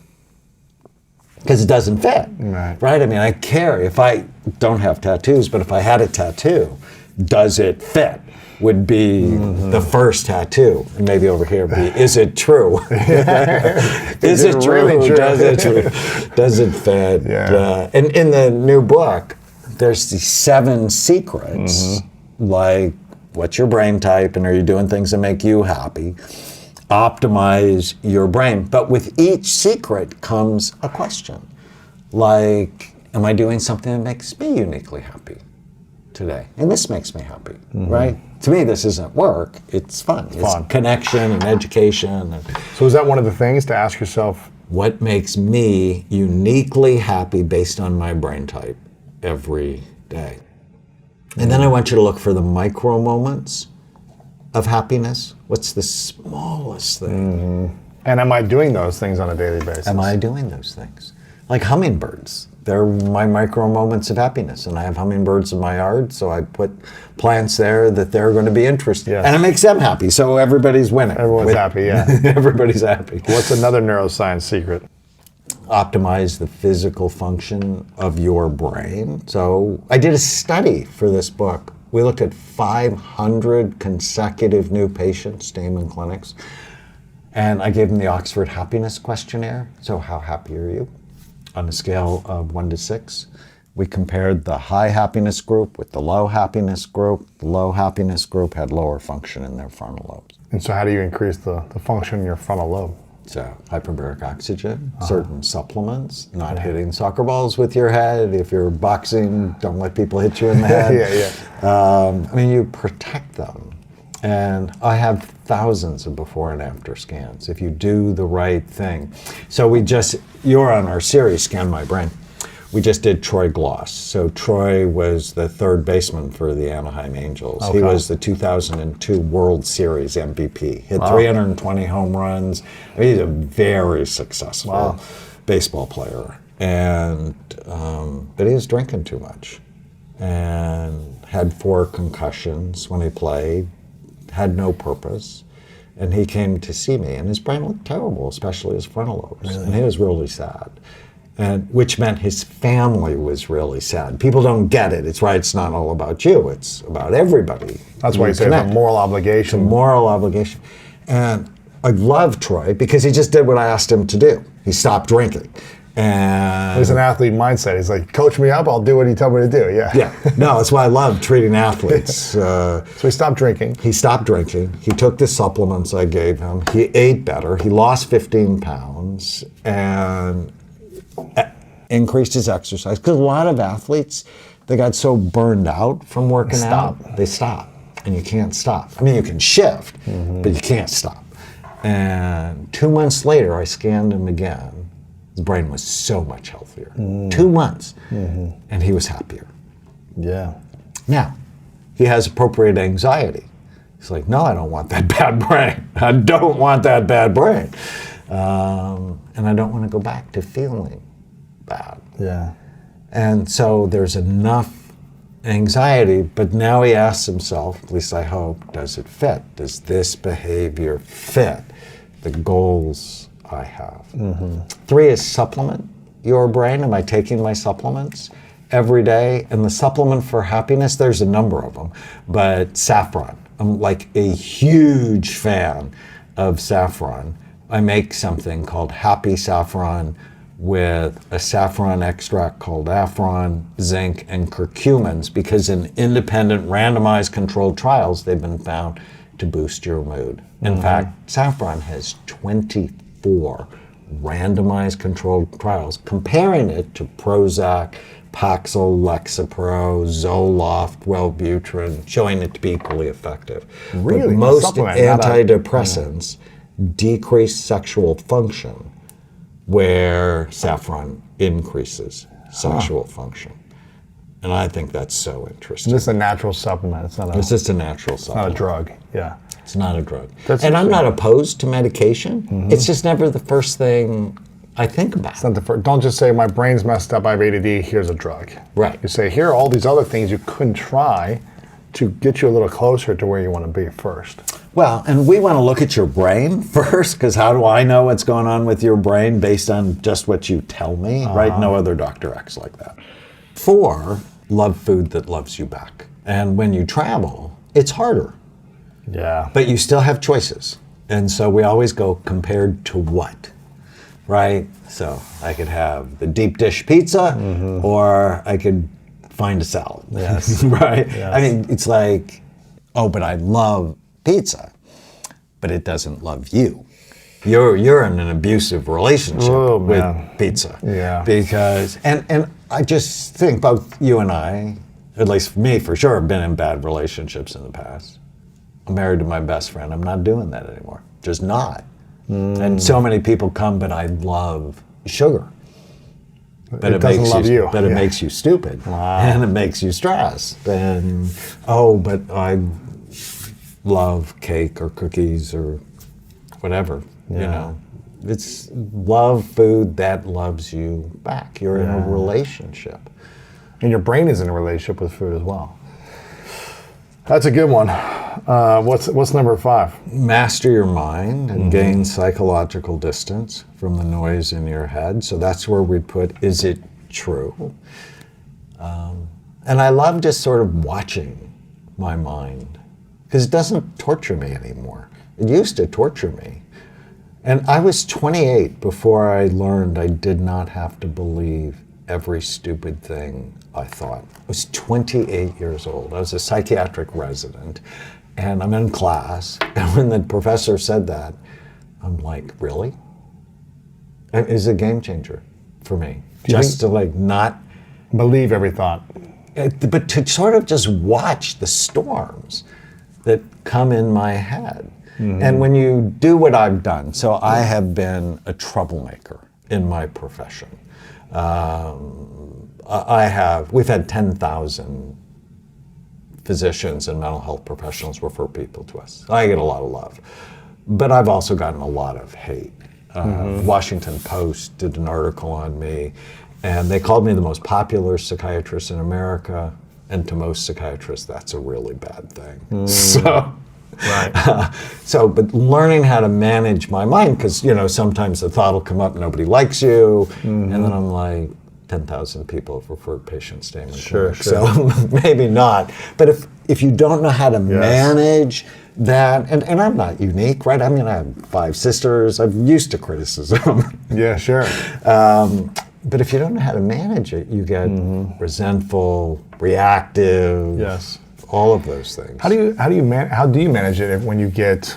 Because it doesn't fit, right? I mean, I care if I don't have tattoos, but if I had a tattoo, does it fit? Would be the first tattoo, and maybe over here be, is it true? Is it true? Really true? Does it true? Does it fit? Yeah. And in the new book, there's these 7 secrets, like what's your brain type, and are you doing things that make you happy? Optimize your brain. But with each secret comes a question, like, am I doing something that makes me uniquely happy today? And this makes me happy, right? To me, this isn't work. It's fun. It's connection and education. So is that one of the things to ask yourself? What makes me uniquely happy based on my brain type every day? And then I want you to look for the micro moments of happiness. What's the smallest thing? And am I doing those things on a daily basis? Am I doing those things? Like hummingbirds. They're my micro moments of happiness. And I have hummingbirds in my yard, so I put plants there that they're going to be interested in. Yes. And it makes them happy, so everybody's winning. Everyone's happy, yeah. Everybody's happy. What's another neuroscience secret? Optimize the physical function of your brain. So I did a study for this book. We looked at 500 consecutive new patients, Damon clinics, and I gave them the Oxford Happiness Questionnaire. So how happy are you? On a scale of 1 to 6. We compared the high happiness group with the low happiness group. The low happiness group had lower function in their frontal lobes. And so how do you increase the function in your frontal lobe? So hyperbaric oxygen, certain supplements, not hitting soccer balls with your head. If you're boxing, don't let people hit you in the head. I mean, you protect them. And I have thousands of before and after scans if you do the right thing. So you're on our series, Scan My Brain. We just did Troy Gloss. So Troy was the third baseman for the Anaheim Angels. Okay. He was the 2002 World Series MVP. Hit 320 home runs. I mean, he's a very successful baseball player. And but he was drinking too much and had 4 concussions when he played. Had no purpose, and he came to see me, and his brain looked terrible, especially his frontal lobes, and he was really sad, and which meant his family was really sad. People don't get it. It's right. It's not all about you. It's about everybody. That's why you say it's a moral obligation. It's a moral obligation, and I love Troy because he just did what I asked him to do. He stopped drinking. And there's an athlete mindset. He's like, coach me up, I'll do what you tell me to do. Yeah. No, that's why I love treating athletes. So he stopped drinking. He stopped drinking. He took the supplements I gave him. He ate better. He lost 15 pounds and increased his exercise. Because a lot of athletes, they got so burned out from working out, they stop. And you can't stop. I mean, you can shift, but you can't stop. And 2 months later, I scanned him again. His brain was so much healthier. 2 months, and he was happier. Yeah. Now, he has appropriate anxiety. He's like, no, I don't want that bad brain. I don't want that bad brain. And I don't want to go back to feeling bad. Yeah. And so there's enough anxiety, but now he asks himself, at least I hope, does it fit? Does this behavior fit the goals I have? 3 is supplement your brain. Am I taking my supplements every day? And the supplement for happiness, there's a number of them, but saffron. I'm like a huge fan of saffron. I make something called Happy Saffron with a saffron extract called Affron, zinc, and curcumins, because in independent randomized controlled trials, they've been found to boost your mood. In fact, saffron has 24 randomized controlled trials comparing it to Prozac, Paxil, Lexapro, Zoloft, Wellbutrin, showing it to be equally effective. Really? But most Supplement, not a- antidepressants decrease sexual function, where saffron increases sexual function. And I think that's so interesting. This is a natural supplement. It's not It's just a natural not supplement. a drug. Yeah. It's not a drug. That's And I'm interesting. not opposed to medication. It's just never the first thing I think about. It's not the first, don't just say, my brain's messed up, I have ADD, here's a drug. Right. You say, here are all these other things you couldn't try to get you a little closer to where you want to be first. Well, and we want to look at your brain first, because how do I know what's going on with your brain based on just what you tell me, right? No other doctor acts like that. 4, love food that loves you back. And when you travel, it's harder, Yeah. but you still have choices. And so we always go compared to what, right? So I could have the deep dish pizza, or I could find a salad. Yes. Right? Yes. I mean, it's like, oh, but I love pizza, but it doesn't love you. You're in an abusive relationship with man. pizza. Yeah. Because, and I just think both you and I, at least me for sure, have been in bad relationships in the past. I'm married to my best friend. I'm not doing that anymore. Just not. And so many people come, but I love sugar. But It doesn't love you. But it Yeah. makes you stupid. Wow. And it makes you stressed. And, oh, but I love cake or cookies or whatever, you Yeah. know. It's love food that loves you back. You're in a Yeah. relationship. And your brain is in a relationship with food as well. That's a good one. What's number 5? Master your mind and gain psychological distance from the noise in your head. So that's where we put, is it true? And I love just sort of watching my mind, because it doesn't torture me anymore. It used to torture me. And I was 28 before I learned I did not have to believe every stupid thing I thought. I was 28 years old. I was a psychiatric resident, and I'm in class, and when the professor said that, I'm like, really? It is a game changer for me. you Just to like not, Believe every thought. but to sort of just watch the storms that come in my head. And when you do what I've done, so I have been a troublemaker in my profession. We've had 10,000 physicians and mental health professionals refer people to us. I get a lot of love, but I've also gotten a lot of hate. Washington Post did an article on me, and they called me the most popular psychiatrist in America, and to most psychiatrists, that's a really bad thing. So. Right. But learning how to manage my mind, because, you know, sometimes the thought will come up, nobody likes you, and then I'm like, 10,000 people have referred patients to Damon Sure, Clinic, sure. so maybe not. But if you don't know how to manage that, and I'm not unique, right? I mean, I have 5 sisters. I'm used to criticism. Yeah, sure. But if you don't know how to manage it, you get resentful, reactive. Yes. All of those things. How do you manage it when you get,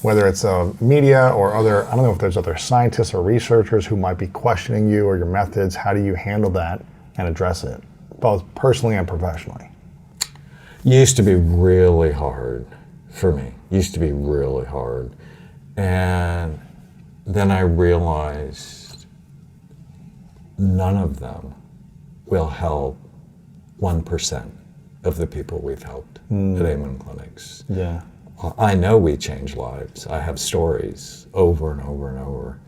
whether it's media or other, I don't know if there's other scientists or researchers who might be questioning you or your methods. How do you handle that and address it, both personally and professionally? Used to be really hard for me. Used to be really hard. And then I realized none of them will help 1% of the people we've helped at Amen Clinics. Yeah. I know we change lives. I have stories over and over and over.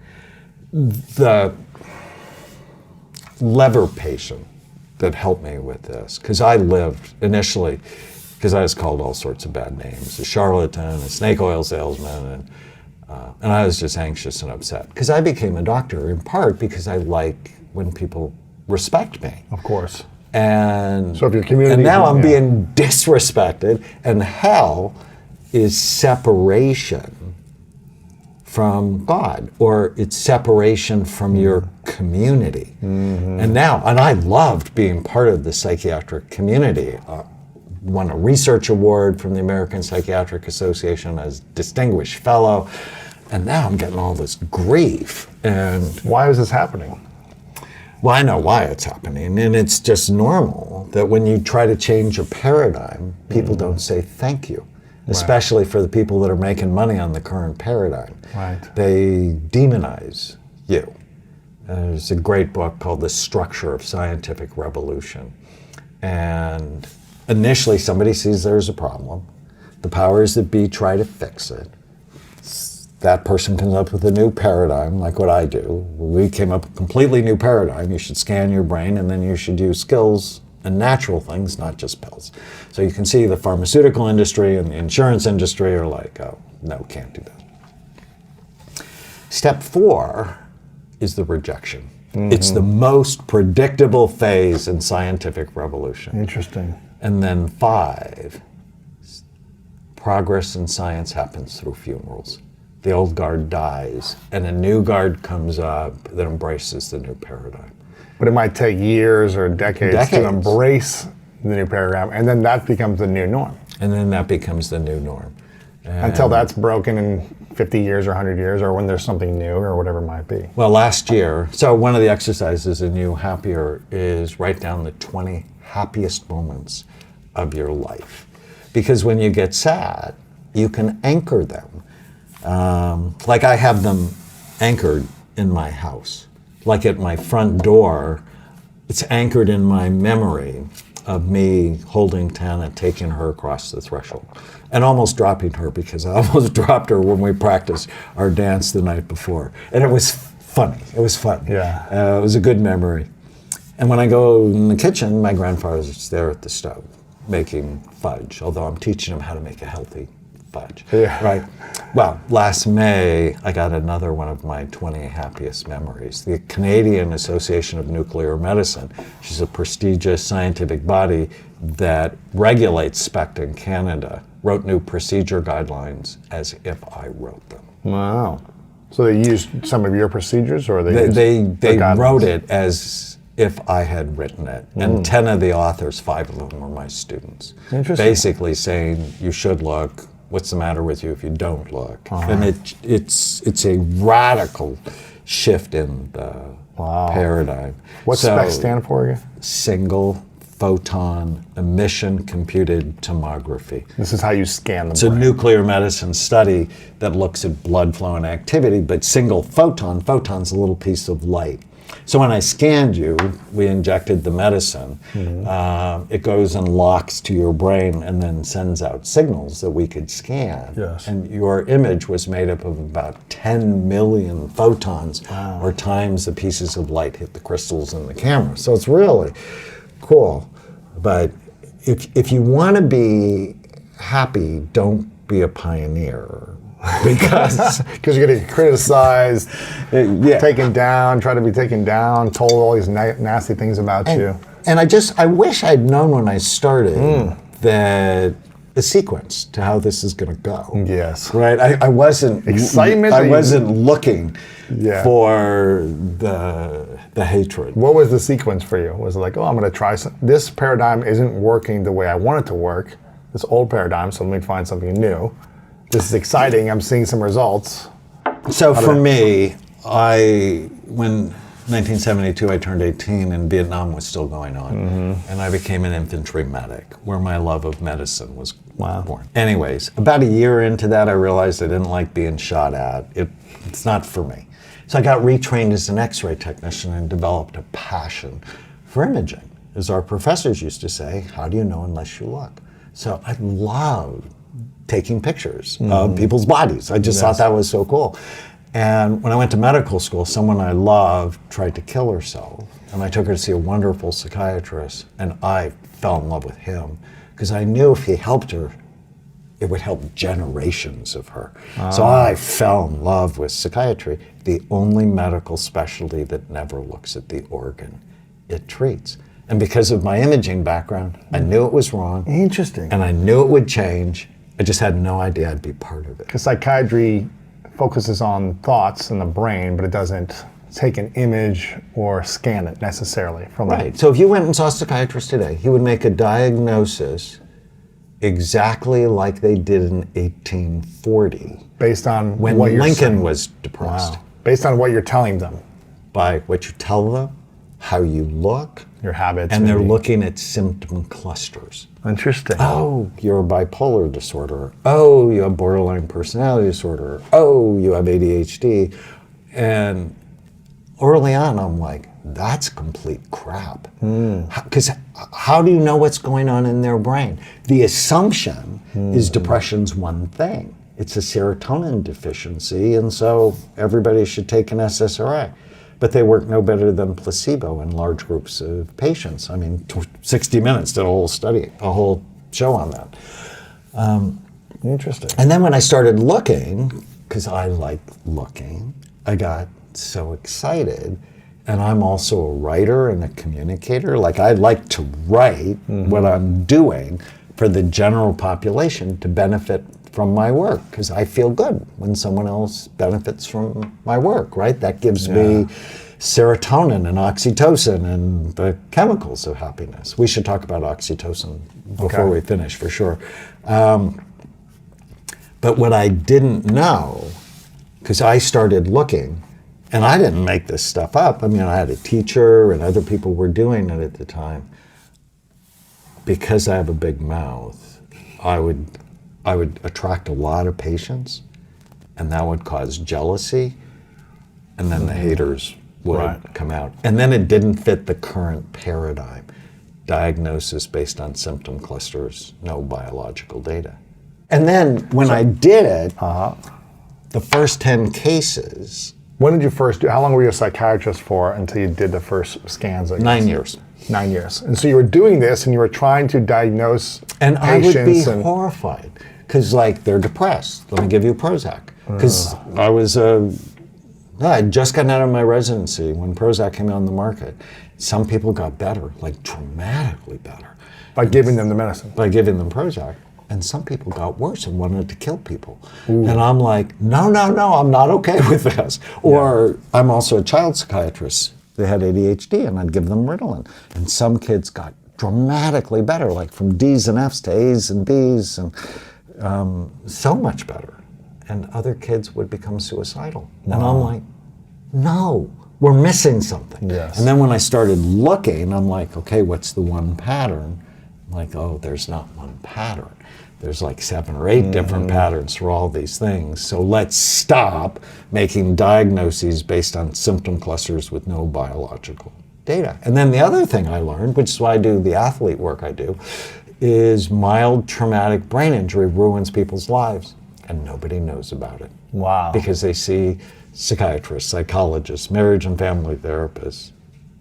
The lever patient that helped me with this, because I lived initially, because I was called all sorts of bad names, a charlatan, a snake oil salesman, and I was just anxious and upset. Because I became a doctor in part because I like when people respect me. Of course. And So if your community, and now I'm yeah. being disrespected, and hell is separation from God, or it's separation from your community. And I loved being part of the psychiatric community. Won a research award from the American Psychiatric Association as Distinguished Fellow, and now I'm getting all this grief. And why is this happening? well, I know why it's happening, and it's just normal that when you try to change a paradigm, people don't say thank you, especially for the people that are making money on the current paradigm. Right. They demonize you. There's a great book called The Structure of Scientific Revolution. And initially somebody sees there's a problem. The powers that be try to fix it. That person comes up with a new paradigm, like what I do. We came up with a completely new paradigm. You should scan your brain, and then you should use skills and natural things, not just pills. So you can see the pharmaceutical industry and the insurance industry are like, oh, no, can't do that. Step 4 is the rejection. It's the most predictable phase in scientific revolution. Interesting. And then 5, progress in science happens through funerals. The old guard dies, and a new guard comes up that embraces the new paradigm. But it might take years or decades to embrace the new paradigm, and then that becomes the new norm. And then that becomes the new norm. Until that's broken in 50 years or 100 years, or when there's something new or whatever it might be. Well, last year, so one of the exercises in You Happier is write down the 20 happiest moments of your life. Because when you get sad, you can anchor them. Like I have them anchored in my house. Like at my front door, it's anchored in my memory of me holding Tana, taking her across the threshold, and almost dropping her, because I almost dropped her when we practiced our dance the night before. And it was funny. It was fun. Yeah. It was a good memory. And when I go in the kitchen, my grandfather's there at the stove making fudge, although I'm teaching him how to make a healthy fudge. Yeah. Right. Well, last May, I got another one of my 20 happiest memories. The Canadian Association of Nuclear Medicine, which is a prestigious scientific body that regulates SPECT in Canada, wrote new procedure guidelines as if I wrote them. Wow. So they used some of your procedures, or they wrote it as if I had written it. And 10 of the authors, 5 of them were my students. Interesting. Basically saying you should look. What's the matter with you if you don't look? And it's a radical shift in the paradigm. What's SPECT stand for again? Single photon emission computed tomography. This is how you scan the It's brain. a nuclear medicine study that looks at blood flow and activity, but single photon's a little piece of light. So when I scanned you, we injected the medicine. It goes and locks to your brain and then sends out signals that we could scan. Yes. And your image was made up of about 10 million photons, or times the pieces of light hit the crystals in the camera. So it's really cool. But if you want to be happy, don't be a pioneer. Because you're getting criticized, taken down, try to be taken down, told all these nasty things about you. And I wish I'd known when I started that the sequence to how this is going to go. Yes. Right. I wasn't excitement. I wasn't looking for the hatred. What was the sequence for you? Was it like, oh, I'm going to try this paradigm isn't working the way I want it to work. This old paradigm, so let me find something new. This is exciting. I'm seeing some results. So for me, when 1972, I turned 18 and Vietnam was still going on. And I became an infantry medic, where my love of medicine was born. Anyways, about a year into that, I realized I didn't like being shot at. It's not for me. So I got retrained as an X-ray technician and developed a passion for imaging. As our professors used to say, how do you know unless you look? So I loved taking pictures of people's bodies. I just thought that was so cool. And when I went to medical school, someone I loved tried to kill herself. And I took her to see a wonderful psychiatrist, and I fell in love with him because I knew if he helped her, it would help generations of her. So I fell in love with psychiatry, the only medical specialty that never looks at the organ it treats. And because of my imaging background, I knew it was wrong. Interesting. And I knew it would change. I just had no idea I'd be part of it. Because psychiatry focuses on thoughts in the brain, but it doesn't take an image or scan it necessarily from Right. So if you went and saw a psychiatrist today, he would make a diagnosis exactly like they did in 1840 based on when what you're Lincoln saying. was depressed. Wow. Based on what you're telling them, By what you tell them, how you look, your habits. and they're maybe. looking at symptom clusters. Interesting. Oh, you're a bipolar disorder. Oh, you have borderline personality disorder. Oh, you have ADHD. And early on, I'm like, that's complete crap. Because how do you know what's going on in their brain? The assumption is depression's one thing. It's a serotonin deficiency, and so everybody should take an SSRI. But they work no better than placebo in large groups of patients. I mean, 60 Minutes did a whole study, a whole show on that. Interesting. And then when I started looking, because I like looking, I got so excited. And I'm also a writer and a communicator. Like, I like to write what I'm doing for the general population to benefit from my work, because I feel good when someone else benefits from my work, right? That gives me serotonin and oxytocin and the chemicals of happiness. We should talk about oxytocin before we finish, for sure. But what I didn't know, because I started looking, and I didn't make this stuff up. I mean, I had a teacher and other people were doing it at the time. Because I have a big mouth, I would attract a lot of patients, and that would cause jealousy, and then the haters would come out. And then it didn't fit the current paradigm. Diagnosis based on symptom clusters, no biological data. And then when I did it, the first 10 cases. When did you first do? How long were you a psychiatrist for until you did the first scans? 9 years. 9 years. And so you were doing this, and you were trying to diagnose and patients. I would be horrified, because like, they're depressed. Let me give you Prozac. Because I had just gotten out of my residency when Prozac came on the market. Some people got better, like dramatically better. By giving them the medicine. By giving them Prozac. And some people got worse and wanted to kill people. And I'm like, no, I'm not okay with this. Or I'm also a child psychiatrist. They had ADHD, and I'd give them Ritalin. And some kids got dramatically better, like from D's and F's to A's and B's, and so much better. And other kids would become suicidal. And I'm like, no, we're missing something. Yes. And then when I started looking, I'm like, okay, what's the one pattern? I'm like, oh, there's not one pattern. There's like 7 or 8 different patterns for all these things. So let's stop making diagnoses based on symptom clusters with no biological data. And then the other thing I learned, which is why I do the athlete work I do, is mild traumatic brain injury ruins people's lives, and nobody knows about it. Wow. Because they see psychiatrists, psychologists, marriage and family therapists,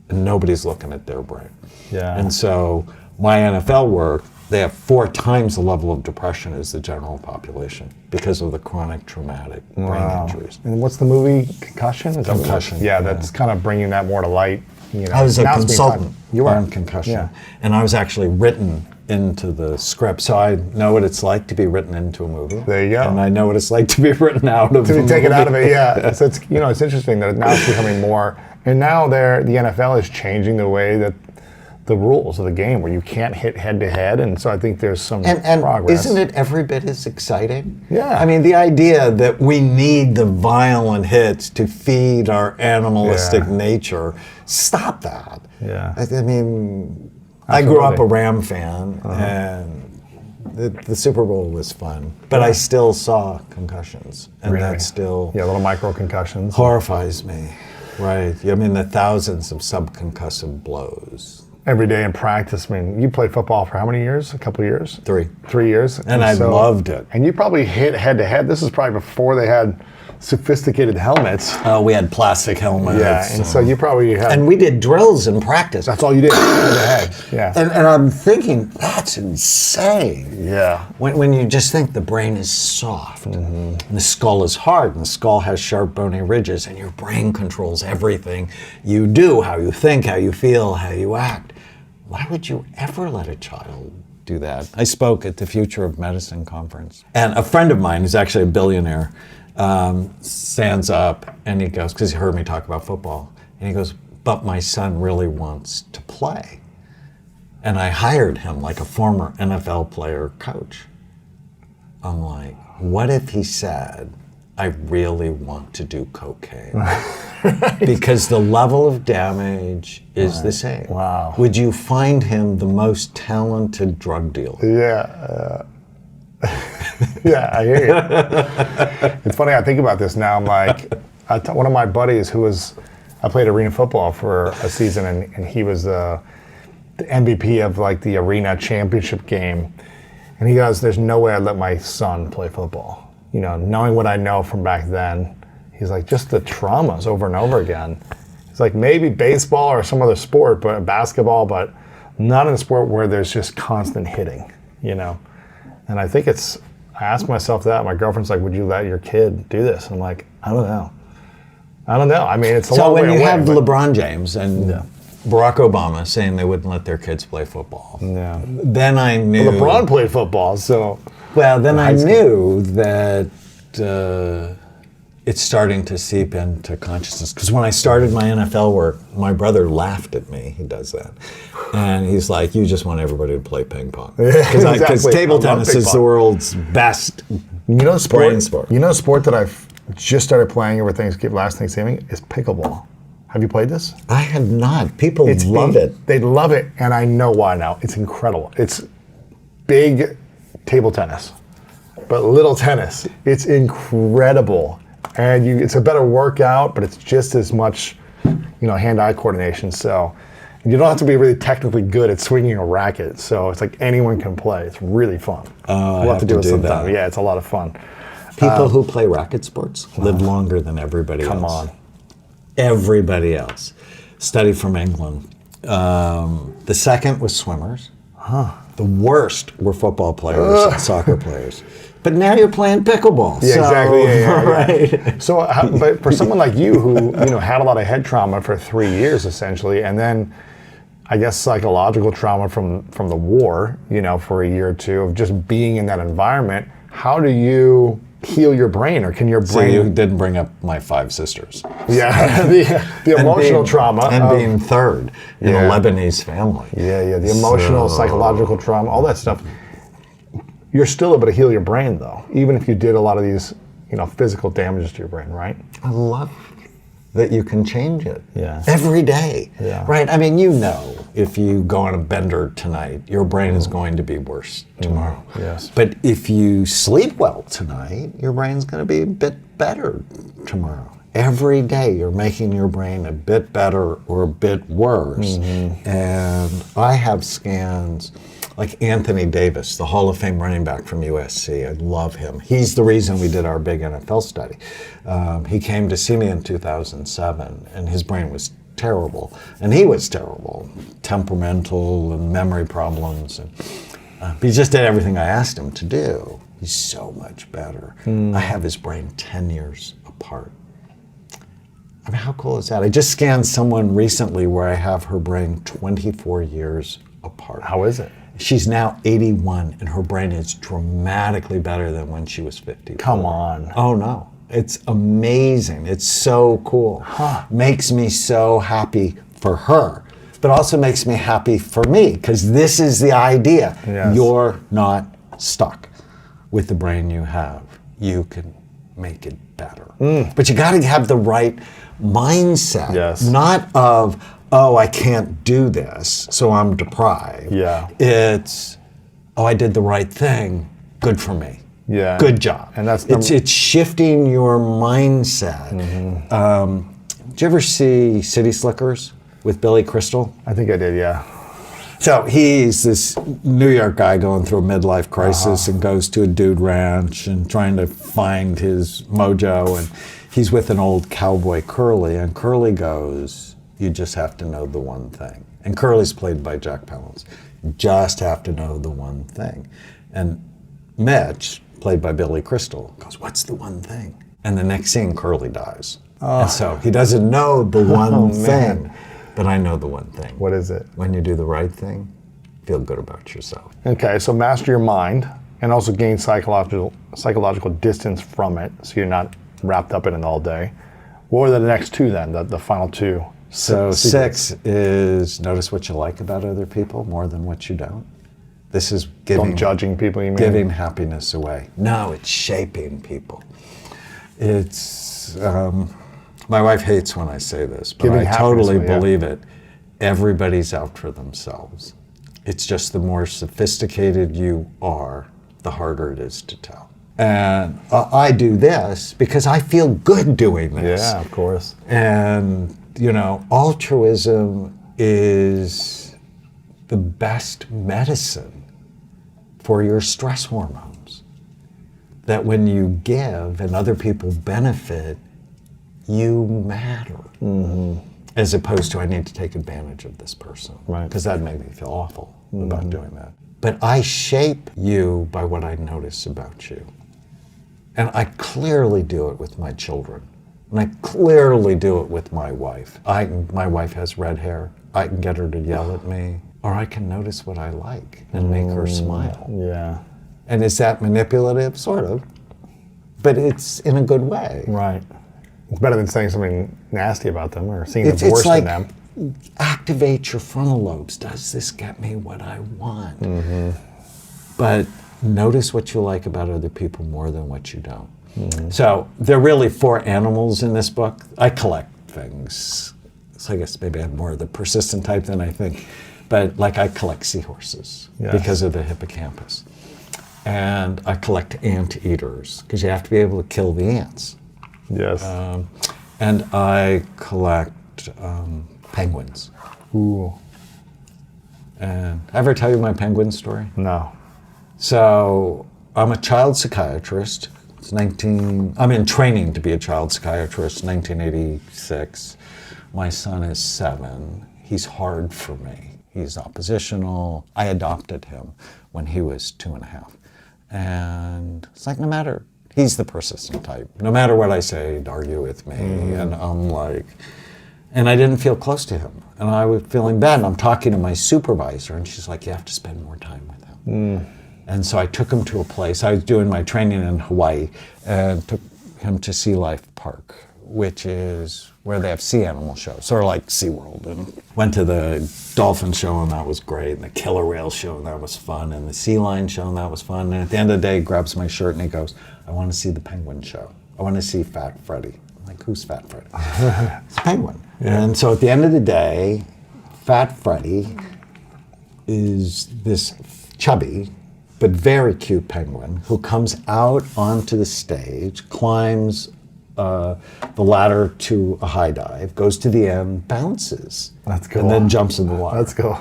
and nobody's looking at their brain. Yeah. And so my NFL work, they have 4 times the level of depression as the general population because of the chronic traumatic brain injuries. And what's the movie, Concussion? Is that what- Concussion, Yeah, that's kind of bringing that more to light. You know, I was a now it's being consultant talked- You were on concussion, Yeah. and I was actually written into the script, so I know what it's like to be written into a movie. There you go. And I know what it's like to be written out of. To be a taken movie. out of it, yeah. So it's, you know, it's interesting that now it's becoming more, and now the NFL is changing the way that the rules of the game, where you can't hit head to head, and so I think there's some And progress. isn't it every bit as exciting? Yeah. I mean, the idea that we need the violent hits to feed our animalistic nature, stop that. Yeah. I mean, I grew up a Absolutely. Ram fan, and the Super Bowl was fun, but I still saw concussions, and Really? that still little micro concussions. horrifies me. Right. I mean, the thousands of subconcussive blows. Every day in practice. I mean, you played football for how many years? A couple of years? 3. 3 years. And I loved it. And you probably hit head to head. This is probably before they had sophisticated helmets. We had plastic helmets. Yeah, and so you probably had. And we did drills in practice. that's all you did. Head to head. Yeah. And I'm thinking, that's insane. Yeah. When you just think the brain is soft, and the skull is hard, and the skull has sharp bony ridges, and your brain controls everything you do, how you think, how you feel, how you act. Why would you ever let a child do that? I spoke at the Future of Medicine conference. And a friend of mine who's actually a billionaire stands up and he goes, because he heard me talk about football, and he goes, but my son really wants to play. And I hired him like a former NFL player coach. I'm like, what if he said, I really want to do cocaine? Right. Because the level of damage is the same. Wow. Would you find him the most talented drug dealer? Yeah. Yeah, I hear you. It's funny, I think about this now. I'm like, one of my buddies I played arena football for a season, and he was the MVP of like the arena championship game. And he goes, there's no way I'd let my son play football. You know, knowing what I know from back then, he's like, just the traumas over and over again. He's like, maybe baseball or some other sport, but basketball, but not in a sport where there's just constant hitting, you know? And I think I asked myself that. My girlfriend's like, would you let your kid do this? And I'm like, I don't know. I mean, it's a long way away. So when you have LeBron James and Barack Obama saying they wouldn't let their kids play football, then I knew... Well, LeBron played football, so... Well, then I knew that it's starting to seep into consciousness. Because when I started my NFL work, my brother laughed at me. He does that. And he's like, you just want everybody to play ping pong. Because table tennis is the world's best brain sport. You know a sport that I've just started playing over last Thanksgiving is pickleball. Have you played this? I have not. People love it. They love it, and I know why now. It's incredible. It's big table tennis, but little tennis. It's incredible. And it's a better workout, but it's just as much, hand-eye coordination. So you don't have to be really technically good at swinging a racket. So it's like anyone can play. It's really fun. We'll have to do it sometime. Yeah, it's a lot of fun. People who play racket sports live longer than everybody else. Come on. Everybody else. Study from England. The second was swimmers. The worst were football players and soccer players. But now you're playing pickleball. Yeah, exactly. Yeah. Right. So, but for someone like you who had a lot of head trauma for 3 years essentially, and then I guess psychological trauma from the war, for a year or two of just being in that environment, how do you heal your brain, or can your brain? So you didn't bring up my 5 sisters. Yeah, the emotional trauma and being third in a Lebanese family. Yeah, the emotional, psychological trauma, all that stuff. You're still able to heal your brain, though, even if you did a lot of these, physical damages to your brain, right? I love that you can change it every day, Yeah. right? I mean, if you go on a bender tonight, your brain is going to be worse tomorrow. Yes. But if you sleep well tonight, your brain's going to be a bit better tomorrow. Every day you're making your brain a bit better or a bit worse. And I have scans like Anthony Davis, the Hall of Fame running back from USC. I love him. He's the reason we did our big NFL study. He came to see me in 2007, and his brain was terrible. And he was terrible, temperamental and memory problems. And he just did everything I asked him to do. He's so much better. I have his brain 10 years apart. I mean, how cool is that? I just scanned someone recently where I have her brain 24 years apart. How is it? She's now 81, and her brain is dramatically better than when she was 50. Come on. Oh, no. It's amazing. It's so cool. Makes me so happy for her, but also makes me happy for me, because this is the idea. Yes. You're not stuck with the brain you have. You can make it better. But you got to have the right mindset. Yes. Not of, oh, I can't do this, so I'm deprived. Yeah. It's, oh, I did the right thing. Good for me. Yeah. Good job. And that's it's shifting your mindset. Did you ever see City Slickers with Billy Crystal? I think I did, yeah. So he's this New York guy going through a midlife crisis and goes to a dude ranch and trying to find his mojo. And he's with an old cowboy, Curly, and Curly goes, you just have to know the one thing. And Curly's played by Jack Palance. You just have to know the one thing. And Mitch, played by Billy Crystal, goes, what's the one thing? And the next scene, Curly dies. And so he doesn't know the one thing. Man. But I know the one thing. What is it? When you do the right thing, feel good about yourself. Okay, so master your mind and also gain psychological distance from it, so you're not wrapped up in it all day. What were the next two then, the final two? So secrets? 6 is notice what you like about other people more than what you don't. This is giving, Don't judging people, you mean? giving happiness away. No, it's shaping people. It's, my wife hates when I say this, but Giving I happiness totally away, yeah. believe it. Everybody's out for themselves. It's just the more sophisticated you are, the harder it is to tell. And I do this because I feel good doing this. Yeah, of course. And, you know, altruism is the best medicine for your stress hormones. That when you give and other people benefit, you matter. As opposed to, I need to take advantage of this person. Right. Because that made me feel awful about doing that. But I shape you by what I notice about you. And I clearly do it with my children. And I clearly do it with my wife. My wife has red hair. I can get her to yell at me. Or I can notice what I like and make her smile. Yeah. And is that manipulative? Sort of. But it's in a good way. Right. It's better than saying something nasty about them or seeing the It's worst like, in them. activate your frontal lobes. Does this get me what I want? But notice what you like about other people more than what you don't. So there are really 4 animals in this book. I collect things. So I guess maybe I'm more of the persistent type than I think. But like I collect seahorses because of the hippocampus. And I collect anteaters because you have to be able to kill the ants. Yes. And I collect penguins. Ooh. And ever tell you my penguin story? No. So I'm a child psychiatrist. I'm in training to be a child psychiatrist, 1986. My son is 7. He's hard for me. He's oppositional. I adopted him when he was 2.5. And it's like, no matter, he's the persistent type. No matter what I say, he'd argue with me. And I'm like, and I didn't feel close to him. And I was feeling bad. And I'm talking to my supervisor, and she's like, you have to spend more time with him. And so I took him to a place. I was doing my training in Hawaii and took him to Sea Life Park, which is where they have sea animal shows, sort of like SeaWorld. And went to the dolphin show, and that was great, and the killer whale show, and that was fun, and the sea lion show, and that was fun. And at the end of the day, he grabs my shirt and he goes, I want to see the penguin show. I want to see Fat Freddy. I'm like, who's Fat Freddy? It's a penguin. And so at the end of the day, Fat Freddy is this chubby but very cute penguin who comes out onto the stage, climbs the ladder to a high dive, goes to the end, bounces. That's cool. And then jumps in the water. That's cool.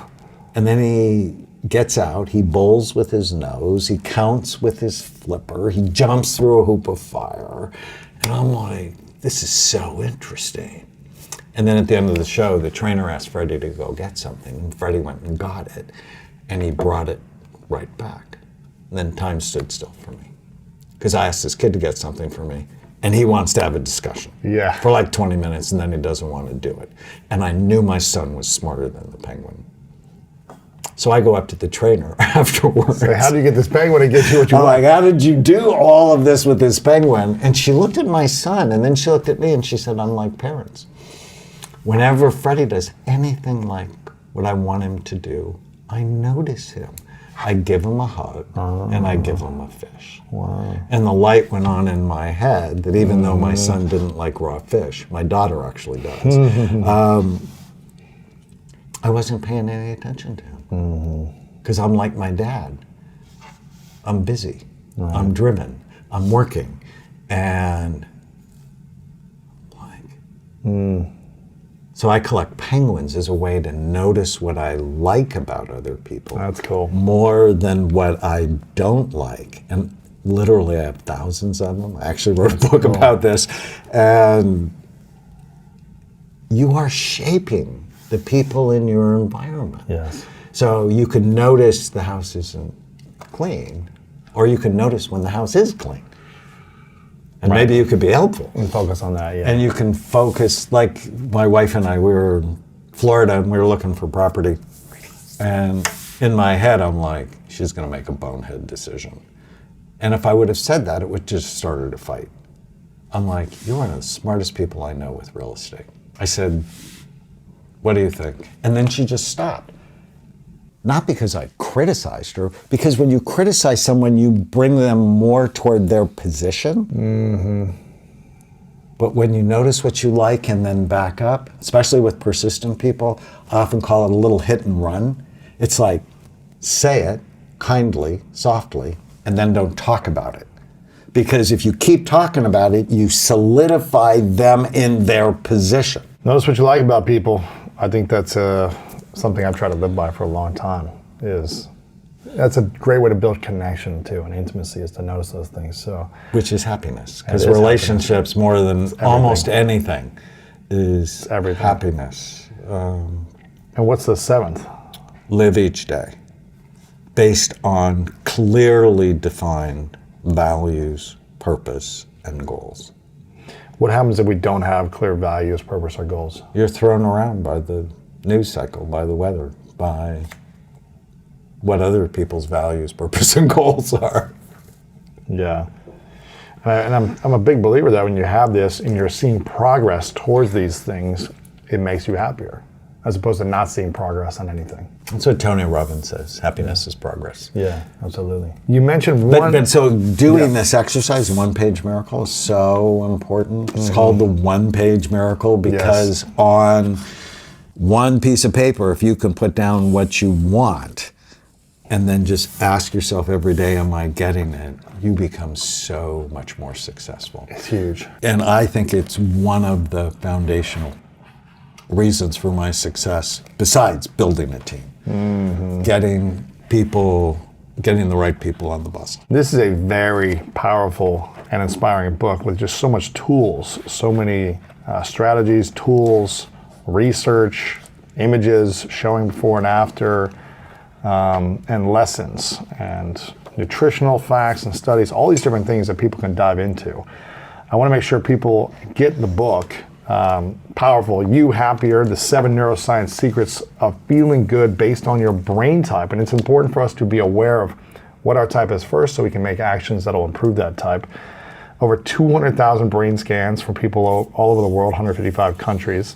And then he gets out, he bowls with his nose, he counts with his flipper, he jumps through a hoop of fire. And I'm like, this is so interesting. And then at the end of the show, the trainer asked Freddie to go get something, and Freddie went and got it, and he brought it right back. And then time stood still for me. Because I asked this kid to get something for me, and he wants to have a discussion for like 20 minutes, and then he doesn't want to do it. And I knew my son was smarter than the penguin. So I go up to the trainer afterwards. Say, how do you get this penguin to get you what you I'm want? like, how did you do all of this with this penguin? And she looked at my son, and then she looked at me, and she said, unlike parents, whenever Freddie does anything like what I want him to do, I notice him. I give him a hug, and I give him a fish. Wow. And the light went on in my head that even though my son didn't like raw fish, my daughter actually does, I wasn't paying any attention to him. Because I'm like my dad. I'm busy. I'm driven. I'm working. And like, so I collect penguins as a way to notice what I like about other people. That's cool. More than what I don't like. And literally I have thousands of them. I actually wrote a book about this. And you are shaping the people in your environment. Yes. So you could notice the house isn't clean, or you could notice when the house is clean. And maybe you could be helpful. And focus on that, yeah. And you can focus, like my wife and I, we were in Florida and we were looking for property. And in my head, I'm like, she's going to make a bonehead decision. And if I would have said that, it would just started a fight. I'm like, you're one of the smartest people I know with real estate. I said, what do you think? And then she just stopped. Not because I criticized her, because when you criticize someone, you bring them more toward their position. Mm-hmm. But when you notice what you like and then back up, especially with persistent people, I often call it a little hit and run. It's like, say it kindly, softly, and then don't talk about it. Because if you keep talking about it, you solidify them in their position. Notice what you like about people. I think that's something I've tried to live by for a long time. That's a great way to build connection too, and intimacy is to notice those things. So, which is happiness, because relationships, more than almost anything, is everything. Happiness. And what's the 7th? Live each day based on clearly defined values, purpose, and goals. What happens if we don't have clear values, purpose, or goals? You're thrown around by the news cycle, by the weather, by what other people's values, purpose, and goals are. Yeah. And I'm a big believer that when you have this and you're seeing progress towards these things, it makes you happier, as opposed to not seeing progress on anything. That's what Tony Robbins says. Happiness is progress. Yeah, absolutely. You mentioned one... But so doing this exercise, one-page miracle, is so important. It's called the one-page miracle because on one piece of paper, if you can put down what you want and then just ask yourself every day, am I getting it? You become so much more successful. It's huge. And I think it's one of the foundational reasons for my success, besides building a team. Mm-hmm. Getting the right people on the bus. This is a very powerful and inspiring book with just so much tools, so many strategies, tools, research, images showing before and after, and lessons and nutritional facts and studies, all these different things that people can dive into. I want to make sure people get the book. Powerful, You Happier, the 7 Neuroscience Secrets of Feeling Good Based on Your Brain Type. And it's important for us to be aware of what our type is first so we can make actions that'll improve that type. Over 200,000 brain scans from people all over the world, 155 countries,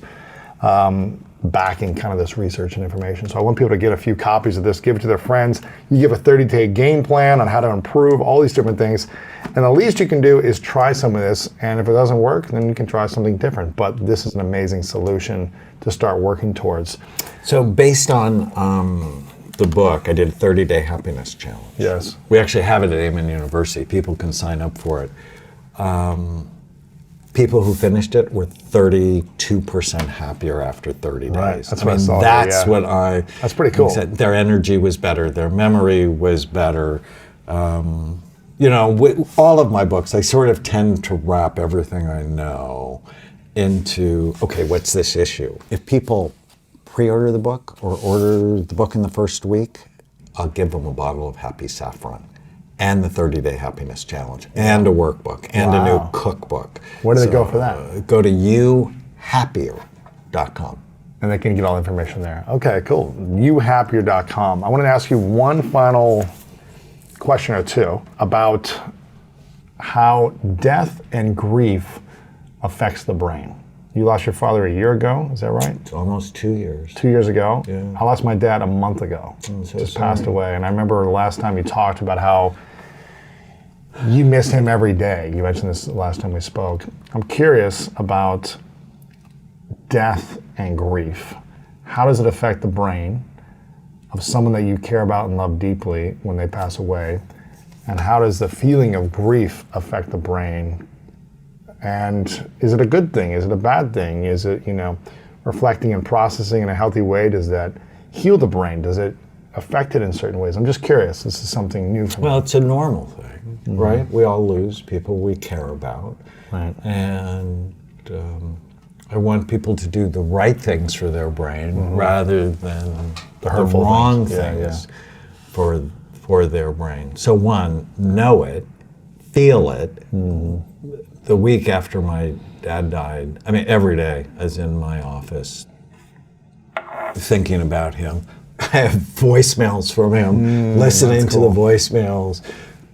backing kind of this research and information. So I want people to get a few copies of this, give it to their friends. You give a 30-day game plan on how to improve, all these different things. And the least you can do is try some of this. And if it doesn't work, then you can try something different. But this is an amazing solution to start working towards. So based on the book, I did a 30-day happiness challenge. Yes. We actually have it at Amen University. People can sign up for it. People who finished it were 32% happier after 30 days. Right. That's what I saw. That's what I... That's pretty cool. Said. Their energy was better. Their memory was better. All of my books, I sort of tend to wrap everything I know into, okay, what's this issue? If people pre-order the book or order the book in the first week, I'll give them a bottle of Happy Saffron and the 30-day happiness challenge and a workbook and a new cookbook. Where do they go for that? Go to youhappier.com. And they can get all the information there. Okay, cool. Youhappier.com. I want to ask you one final question or two about how death and grief affects the brain. You lost your father a year ago, is that right? It's almost 2 years. 2 years ago? Yeah. I lost my dad a month ago. Just passed away. And I remember the last time you talked about how you miss him every day. You mentioned this the last time we spoke. I'm curious about death and grief. How does it affect the brain of someone that you care about and love deeply when they pass away? And how does the feeling of grief affect the brain? And is it a good thing? Is it a bad thing? Is it, reflecting and processing in a healthy way? Does that heal the brain? Does it affect it in certain ways? I'm just curious. This is something new for me. Well, it's a normal thing, right? We all lose people we care about. Right. And I want people to do the right things for their brain rather than the wrong things for their brain. So one, know it, feel it. The week after my dad died, every day I was in my office thinking about him. I have voicemails from him, listening to the voicemails,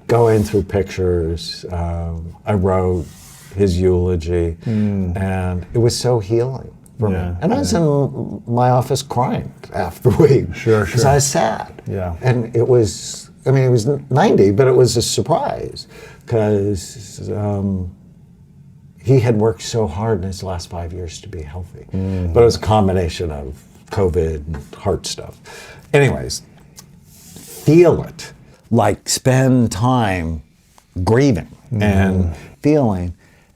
going through pictures. I wrote his eulogy, and it was so healing for me. And I was in my office crying after a week because I was sad. Yeah. And it was, I mean, he was 90, but it was a surprise because he had worked so hard in his last 5 years to be healthy. But it was a combination of COVID and heart stuff. Anyways, feel it. Like, spend time grieving and feeling,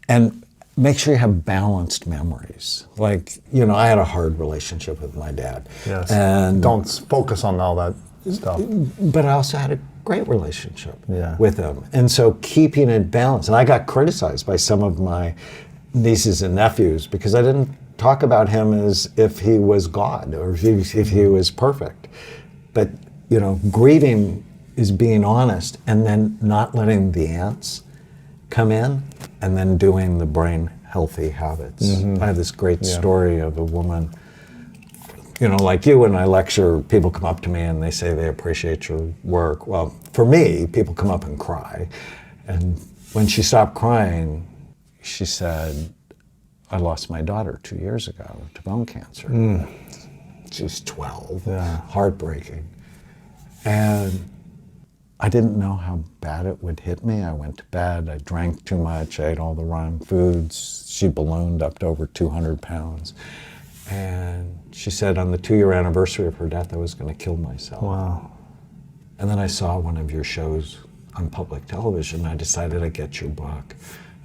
and make sure you have balanced memories. Like, you know, I had a hard relationship with my dad. Yes. And don't focus on all that stuff. But I also had a great relationship with him. And so keeping it balanced. And I got criticized by some of my nieces and nephews because I didn't talk about him as if he was God or if he was perfect. But, you know, grieving is being honest and then not letting the ants come in and then doing the brain healthy habits. I have this great story of a woman, you know, like you, when I lecture, people come up to me and they say they appreciate your work. Well, for me, people come up and cry. And when she stopped crying, she said, I lost my daughter 2 years ago to bone cancer. She's 12, heartbreaking. And I didn't know how bad it would hit me. I went to bed, I drank too much, I ate all the wrong foods. She ballooned up to over 200 pounds. And she said on the 2-year anniversary of her death, I was going to kill myself. Wow. And then I saw one of your shows on public television. I decided I'd get your book.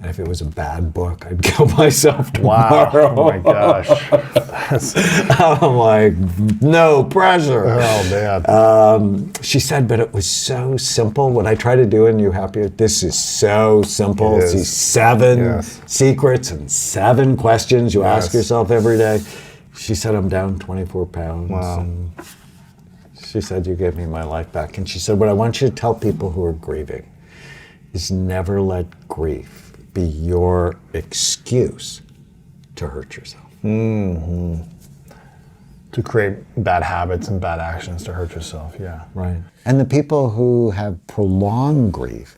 And if it was a bad book, I'd kill myself tomorrow. Wow. Oh my gosh. I'm like, no pressure. Oh man. She said, but it was so simple. What I try to do in You Happier, this is so simple. It is. These 7 secrets and 7 questions you ask yourself every day. She said, I'm down 24 pounds. Wow. And she said, you gave me my life back. And she said, what I want you to tell people who are grieving is never let grief be your excuse to hurt yourself. To create bad habits and bad actions to hurt yourself, Right. And the people who have prolonged grief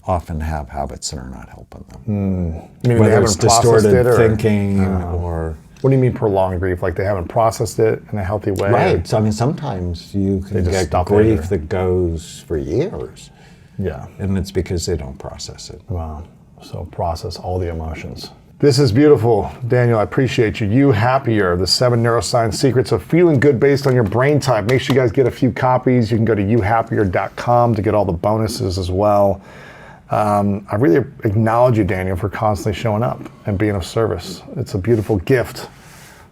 often have habits that are not helping them. You mean Whether they it's haven't processed distorted it or thinking or... What do you mean prolonged grief? Like they haven't processed it in a healthy way? Right. So, I mean, sometimes you can just get stop grief later. that goes for years. Yeah. And it's because they don't process it. Wow. So process all the emotions. This is beautiful. Daniel, I appreciate you. You Happier, the 7 neuroscience secrets of feeling good based on your brain type. Make sure you guys get a few copies. You can go to youhappier.com to get all the bonuses as well. I really acknowledge you, Daniel, for constantly showing up and being of service. It's a beautiful gift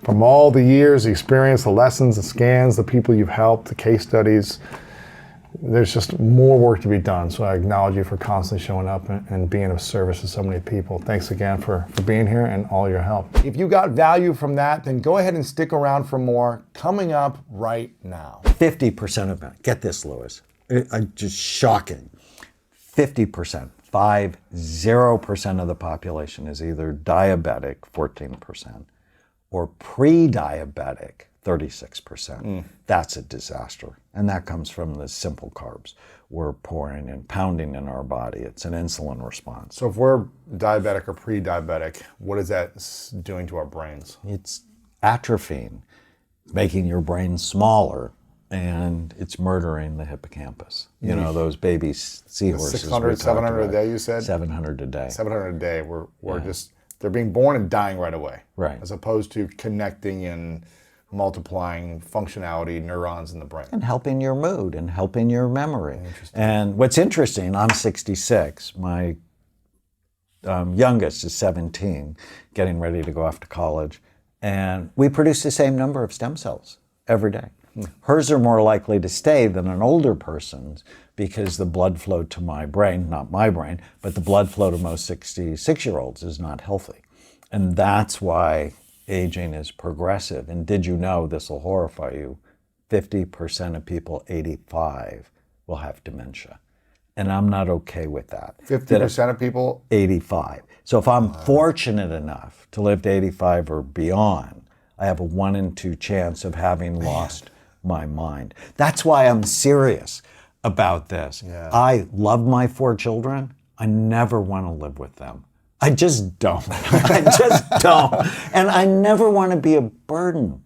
from all the years, the experience, the lessons, the scans, the people you've helped, the case studies. There's just more work to be done. So I acknowledge you for constantly showing up and being of service to so many people. Thanks again for being here and all your help. If you got value from that, then go ahead and stick around for more coming up right now. 50% of it. Get this, Lewis. Just shocking. 50%, 50% of the population is either diabetic, 14%, or pre-diabetic, 36%. That's a disaster. And that comes from the simple carbs we're pouring and pounding in our body. It's an insulin response. So if we're diabetic or pre-diabetic, what is that doing to our brains? It's atrophying, making your brain smaller, and it's murdering the hippocampus. You know, those baby seahorses. 600, 700 a day, you said? 700 a day. 700 a day. We're just, they're being born and dying right away. Right. As opposed to connecting and multiplying functionality, neurons in the brain. And helping your mood and helping your memory. And what's interesting, I'm 66. My youngest is 17, getting ready to go off to college. And we produce the same number of stem cells every day. Hers are more likely to stay than an older person's because the blood flow to my brain, not my brain, but the blood flow to most 66-year-olds is not healthy. And that's why aging is progressive. And did you know, this will horrify you, 50% of people 85 will have dementia. And I'm not okay with that. 50% of people? 85. So if I'm fortunate enough to live to 85 or beyond, I have a 1 in 2 chance of having lost my mind. That's why I'm serious about this. I love my 4 children. I never want to live with them I just don't. I just don't. And I never want to be a burden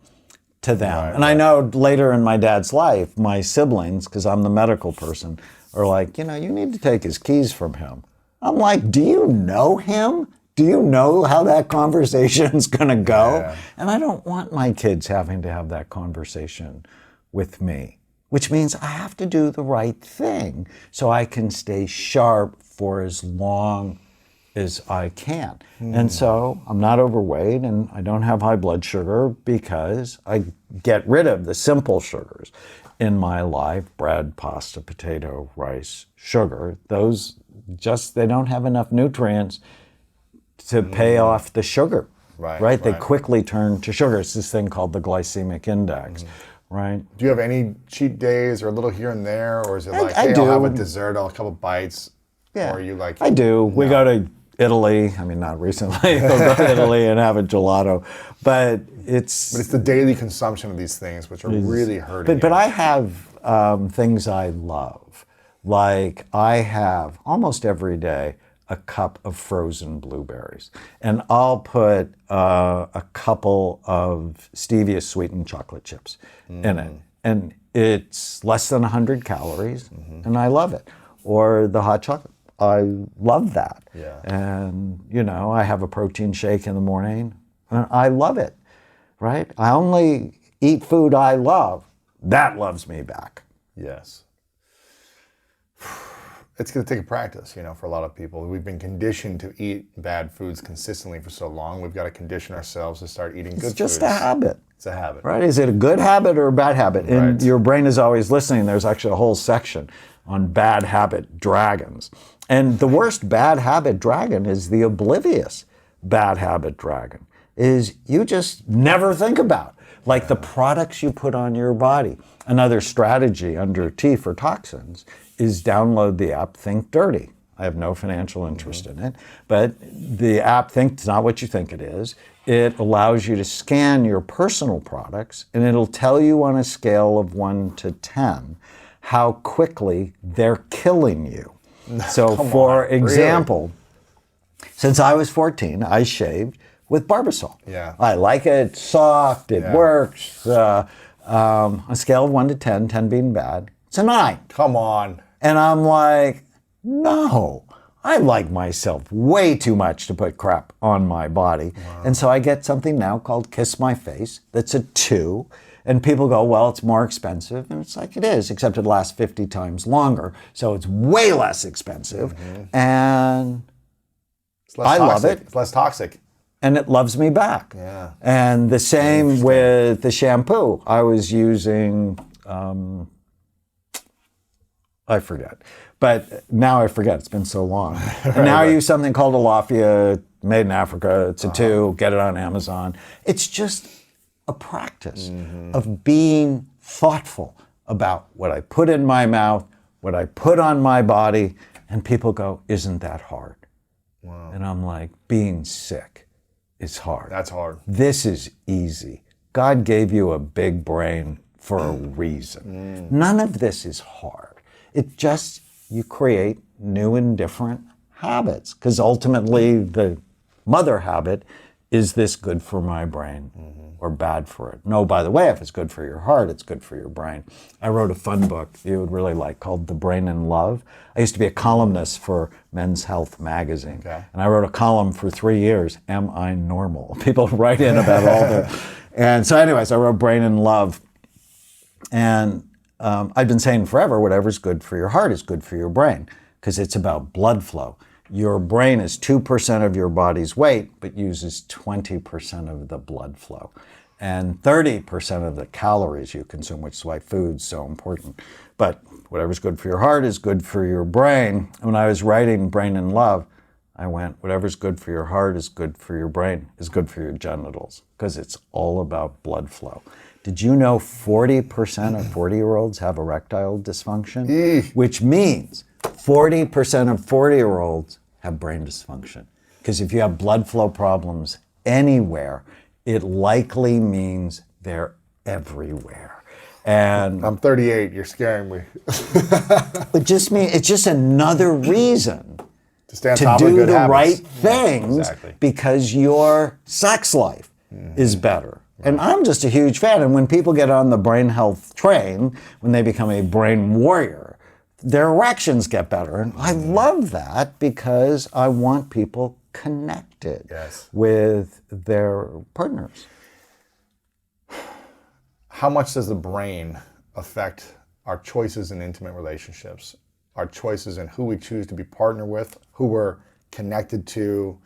to them. Right, and I know later in my dad's life, my siblings, because I'm the medical person, are like, you need to take his keys from him. I'm like, do you know him? Do you know how that conversation's going to go? Yeah. And I don't want my kids having to have that conversation with me, which means I have to do the right thing so I can stay sharp for as long as I can. And so I'm not overweight and I don't have high blood sugar because I get rid of the simple sugars in my life: bread, pasta, potato, rice, sugar. Those they don't have enough nutrients to pay off the sugar. Right? They quickly turn to sugar. It's this thing called the glycemic index. Right? Do you have any cheat days or a little here and there, or is it like, I hey, do. I'll have a dessert, I'll have a couple bites? Yeah. Or are you like, I do. We go to Italy. I mean, not recently. We'll go to Italy and have a gelato. But it's the daily consumption of these things which are really hurting But you. I have things I love. Like I have almost every day a cup of frozen blueberries. And I'll put a couple of stevia sweetened chocolate chips in it. And it's less than 100 calories, and I love it. Or the hot chocolate. I love that. Yeah. And, I have a protein shake in the morning, and I love it, right? I only eat food I love. That loves me back. Yes. It's going to take a practice, for a lot of people. We've been conditioned to eat bad foods consistently for so long. We've got to condition ourselves to start eating good foods. It's just a habit. It's a habit. Right? Is it a good habit or a bad habit? Right. And your brain is always listening. There's actually a whole section on bad habit dragons. And the worst bad habit dragon is the oblivious bad habit dragon, is you just never think about. Like the products you put on your body. Another strategy under T for toxins is download the app Think Dirty. I have no financial interest in it, but the app Think's not what you think it is. It allows you to scan your personal products, and it'll tell you on a scale of 1 to 10 how quickly they're killing you. So for example, since I was 14, I shaved with Barbasol. Yeah. I like it, soft, it works. On a scale of 1 to 10, 10 being bad, it's a 9. Come on. And I'm like, no, I like myself way too much to put crap on my body. Wow. And so I get something now called Kiss My Face that's a 2. And people go, well, it's more expensive. And it's like, it is, except it lasts 50 times longer. So it's way less expensive. And I love it. It's less toxic. And it loves me back. Yeah. And the same with the shampoo. I was using, I forget. But now I forget. It's been so long. And now I use something called Alafia, made in Africa. It's a 2. Get it on Amazon. It's just a practice of being thoughtful about what I put in my mouth, what I put on my body. And people go, isn't that hard? Wow. And I'm like, being sick is hard. That's hard. This is easy. God gave you a big brain for a reason. None of this is hard. It just, you create new and different habits, because ultimately the mother habit, is this good for my brain or bad for it? No, by the way, if it's good for your heart, it's good for your brain. I wrote a fun book you would really like called The Brain in Love. I used to be a columnist for Men's Health magazine. Okay. And I wrote a column for 3 years, Am I Normal? People write in about all the... And so anyways, I wrote Brain in Love. And I've been saying forever, whatever's good for your heart is good for your brain, because it's about blood flow. Your brain is 2% of your body's weight, but uses 20% of the blood flow and 30% of the calories you consume, which is why food's so important. But whatever's good for your heart is good for your brain. And when I was writing Brain in Love, I went, whatever's good for your heart is good for your brain, is good for your genitals, because it's all about blood flow. Did you know 40% of 40-year-olds have erectile dysfunction? Which means 40% of 40-year-olds have brain dysfunction. Because if you have blood flow problems anywhere, it likely means they're everywhere. And I'm 38, you're scaring me. it's just another reason stay on to top of do good the habits. right things Exactly. because your sex life is better. And I'm just a huge fan. And when people get on the brain health train, when they become a brain warrior, their erections get better. And I love that because I want people connected Yes. with their partners. How much does the brain affect our choices in intimate relationships, our choices in who we choose to be partnered with, who we're connected to,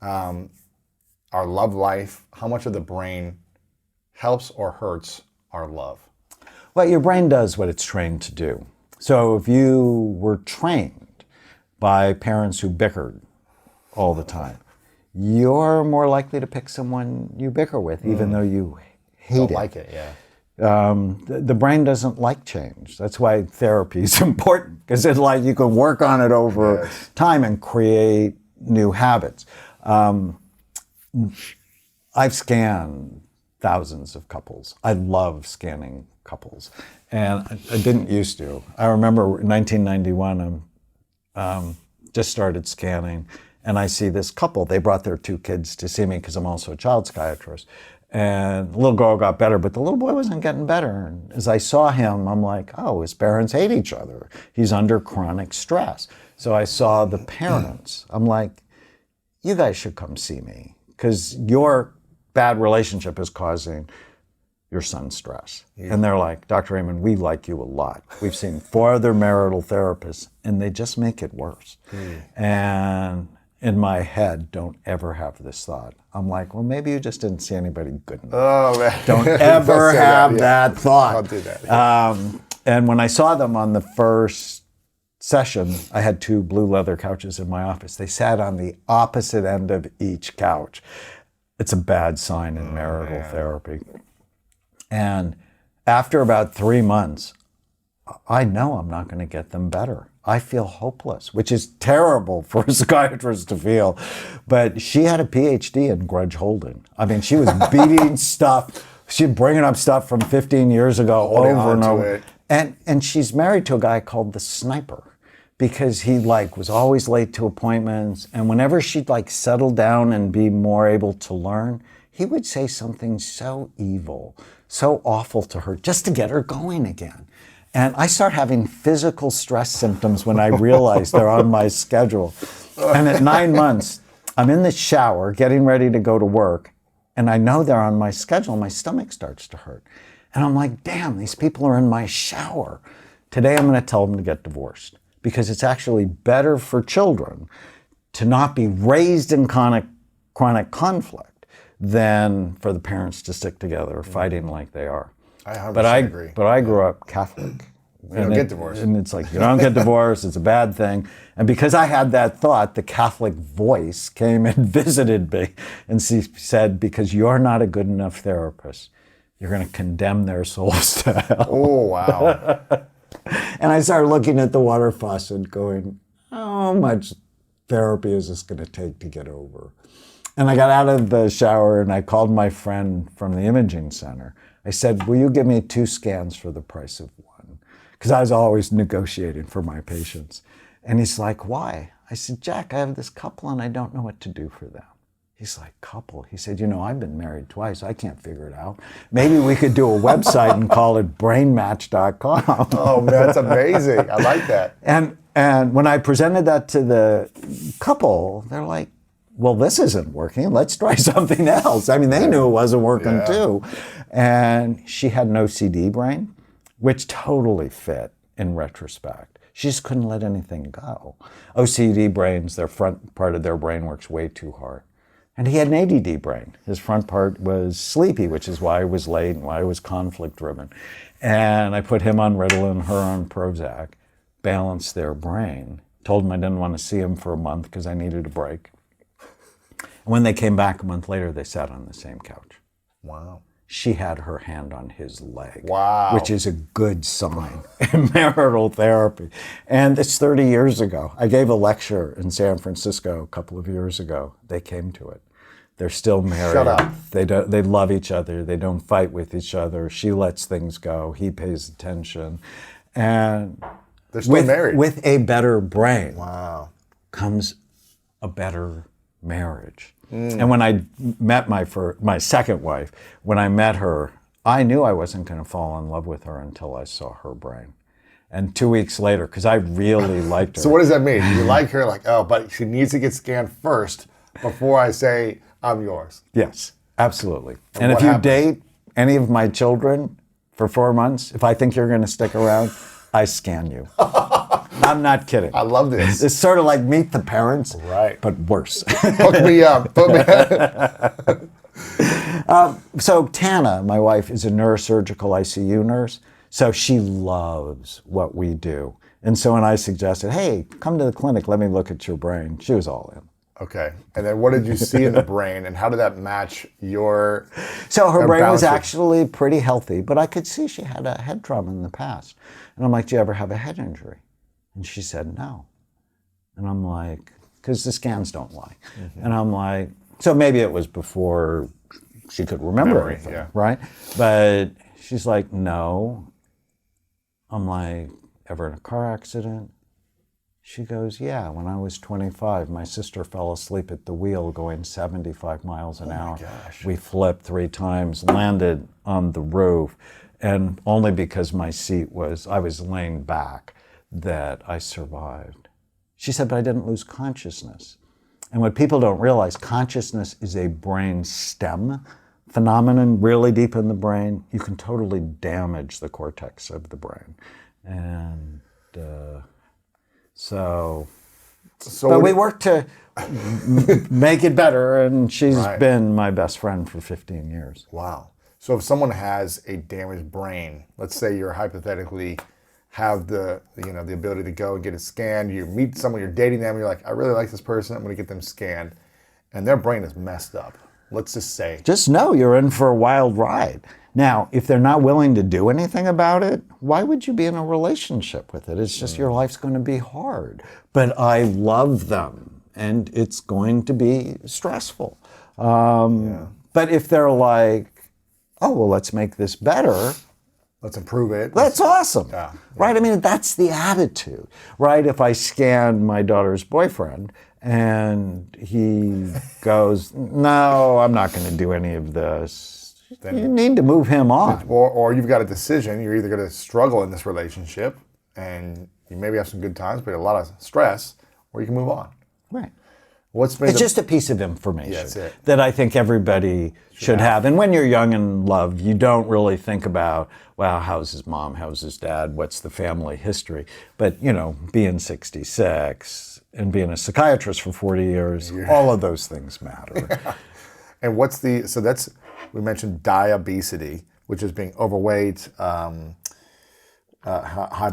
our love life? How much of the brain helps or hurts our love? Well, your brain does what it's trained to do. So if you were trained by parents who bickered all the time, you're more likely to pick someone you bicker with, even though you hate Don't it. like it, yeah. The brain doesn't like change. That's why therapy is important, because it's like you can work on it over time and create new habits. I've scanned thousands of couples. I love scanning couples, and I didn't used to. I remember in 1991, just started scanning, and I see this couple. They brought their 2 kids to see me because I'm also a child psychiatrist. And the little girl got better, but the little boy wasn't getting better. And as I saw him, I'm like, oh, his parents hate each other. He's under chronic stress. So I saw the parents. I'm like, you guys should come see me because your bad relationship is causing your son's stress. Yeah. And they're like, Dr. Raymond, we like you a lot. We've seen 4 other marital therapists, and they just make it worse. And in my head, don't ever have this thought. I'm like, well, maybe you just didn't see anybody good enough. Oh, man. Don't ever have that thought. Don't do that. Yeah. And when I saw them on the first session, I had 2 blue leather couches in my office. They sat on the opposite end of each couch. It's a bad sign in marital therapy. And after about 3 months, I know I'm not going to get them better. I feel hopeless, which is terrible for a psychiatrist to feel. But she had a PhD in grudge holding. I mean, she was beating stuff. She's bringing up stuff from 15 years ago over and over. And she's married to a guy called the Sniper because he was always late to appointments. And whenever she'd settle down and be more able to learn, he would say something so evil, so awful to her just to get her going again. And I start having physical stress symptoms when I realize they're on my schedule. And at 9 months, I'm in the shower getting ready to go to work, and I know they're on my schedule. My stomach starts to hurt. And I'm like, damn, these people are in my shower. Today I'm going to tell them to get divorced because it's actually better for children to not be raised in chronic conflict than for the parents to stick together fighting like they are. I 100% agree. But I grew up Catholic. You don't get divorced. And it's like, you don't get divorced, it's a bad thing. And because I had that thought, the Catholic voice came and visited me. And she said, because you're not a good enough therapist, you're going to condemn their souls to hell. Oh, wow. And I started looking at the water faucet going, how much therapy is this going to take to get over? And I got out of the shower and I called my friend from the imaging center. I said, will you give me 2 scans for the price of 1? Because I was always negotiating for my patients. And he's like, why? I said, Jack, I have this couple and I don't know what to do for them. He's like, couple? He said, I've been married twice. I can't figure it out. Maybe we could do a website and call it brainmatch.com. Oh, man, that's amazing. I like that. And when I presented that to the couple, they're like, well, this isn't working. Let's try something else. I mean, they knew it wasn't working too. And she had an OCD brain, which totally fit in retrospect. She just couldn't let anything go. OCD brains, their front part of their brain works way too hard. And he had an ADD brain. His front part was sleepy, which is why he was late and why he was conflict driven. And I put him on Ritalin, her on Prozac, balanced their brain, told him I didn't want to see him for a month because I needed a break. And when they came back a month later, they sat on the same couch. Wow. She had her hand on his leg. Wow. Which is a good sign in marital therapy. And it's 30 years ago. I gave a lecture in San Francisco a couple of years ago. They came to it. They're still married. Shut up. They love each other. They don't fight with each other. She lets things go. He pays attention. And they're still married. With a better brain wow. comes a better marriage. And when I met my second wife, when I met her, I knew I wasn't going to fall in love with her until I saw her brain. And 2 weeks later, because I really liked her. So what does that mean? You like her, like, oh, but she needs to get scanned first before I say I'm yours. Yes, absolutely. And if what you happens? date any of my children for 4 months, if I think you're going to stick around, I scan you. I'm not kidding. I love this. It's sort of like Meet the Parents, Right. but worse. Hook me up. Put me So Tana, my wife, is a neurosurgical ICU nurse. So she loves what we do. And so when I suggested, hey, come to the clinic, let me look at your brain, she was all in. Okay. And then what did you see in the brain, and how did that match your... So her brain was balance it? actually pretty healthy, but I could see she had a head trauma in the past. And I'm like, do you ever have a head injury? And she said, no. And I'm like, because the scans don't lie. And I'm like, so maybe it was before she could remember Memory, everything, yeah. right? But she's like, no. I'm like, ever in a car accident? She goes, yeah, when I was 25, my sister fell asleep at the wheel going 75 miles an hour. gosh. We flipped 3 times, landed on the roof, and only because I was laying back that I survived. She said, but I didn't lose consciousness. And what people don't realize, consciousness is a brain stem phenomenon really deep in the brain. You can totally damage the cortex of the brain. And so but we work to make it better, and she's Right. been my best friend for 15 years. Wow. So if someone has a damaged brain, let's say you're hypothetically have the ability to go and get it scanned, you meet someone, you're dating them, you're like, I really like this person, I'm going to get them scanned, and their brain is messed up. Let's just say. Just know you're in for a wild ride. Now, if they're not willing to do anything about it, why would you be in a relationship with it? It's just your life's going to be hard. But I love them, and it's going to be stressful. But if they're like, oh, well, let's make this better, Let's improve it. that's awesome, Yeah. right? I mean, that's the attitude, right? If I scan my daughter's boyfriend and he goes, no, I'm not going to do any of this, Then- you need to move him on. Or you've got a decision. You're either going to struggle in this relationship and you maybe have some good times, but a lot of stress, or you can move on. Right. What's been It's just a piece of information that's it. that I think everybody should have. And when you're young and love, you don't really think about, well, how's his mom, how's his dad, what's the family history? But, being 66 and being a psychiatrist for 40 years, all of those things matter. And we mentioned diabesity, which is being overweight, high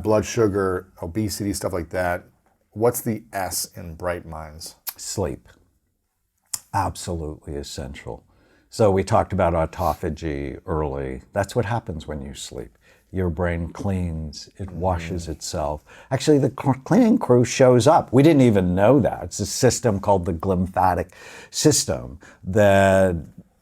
blood sugar, obesity, stuff like that. What's the S in Bright Minds? Sleep. Absolutely essential. So we talked about autophagy early. That's what happens when you sleep. Your brain cleans, it washes itself. Actually, the cleaning crew shows up. We didn't even know that. It's a system called the glymphatic system that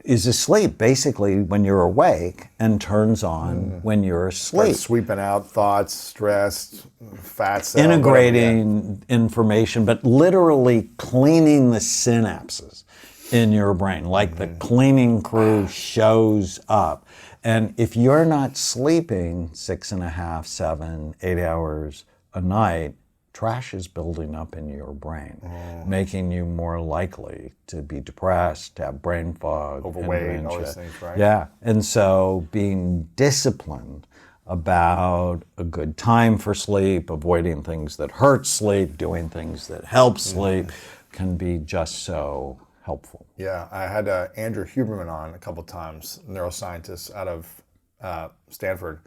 is asleep basically when you're awake and turns on when you're asleep. Like sweeping out thoughts, stress, fat cells. Integrating information, but literally cleaning the synapses in your brain. Like the cleaning crew shows up. And if you're not sleeping 6.5, 7, 8 hours a night, trash is building up in your brain, making you more likely to be depressed, to have brain fog, Overweight, and all dementia. those things, right? Yeah, and so being disciplined about a good time for sleep, avoiding things that hurt sleep, doing things that help sleep can be just so helpful. Yeah, I had Andrew Huberman on a couple times, neuroscientist out of Stanford,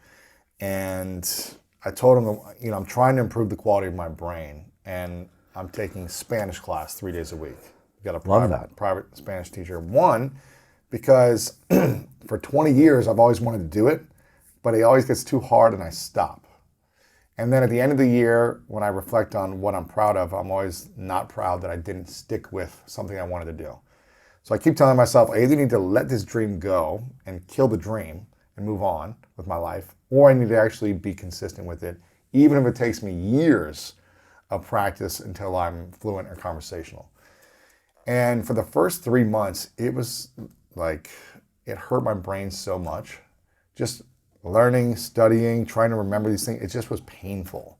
and I told him, I'm trying to improve the quality of my brain, and I'm taking Spanish class 3 days a week. Got a private Spanish teacher. One, because for 20 years I've always wanted to do it, but it always gets too hard and I stop. And then at the end of the year, when I reflect on what I'm proud of, I'm always not proud that I didn't stick with something I wanted to do. So I keep telling myself, I either need to let this dream go and kill the dream and move on with my life, or I need to actually be consistent with it, even if it takes me years of practice until I'm fluent or conversational. And for the first 3 months, it was like, it hurt my brain so much. Just learning, studying, trying to remember these things, it just was painful.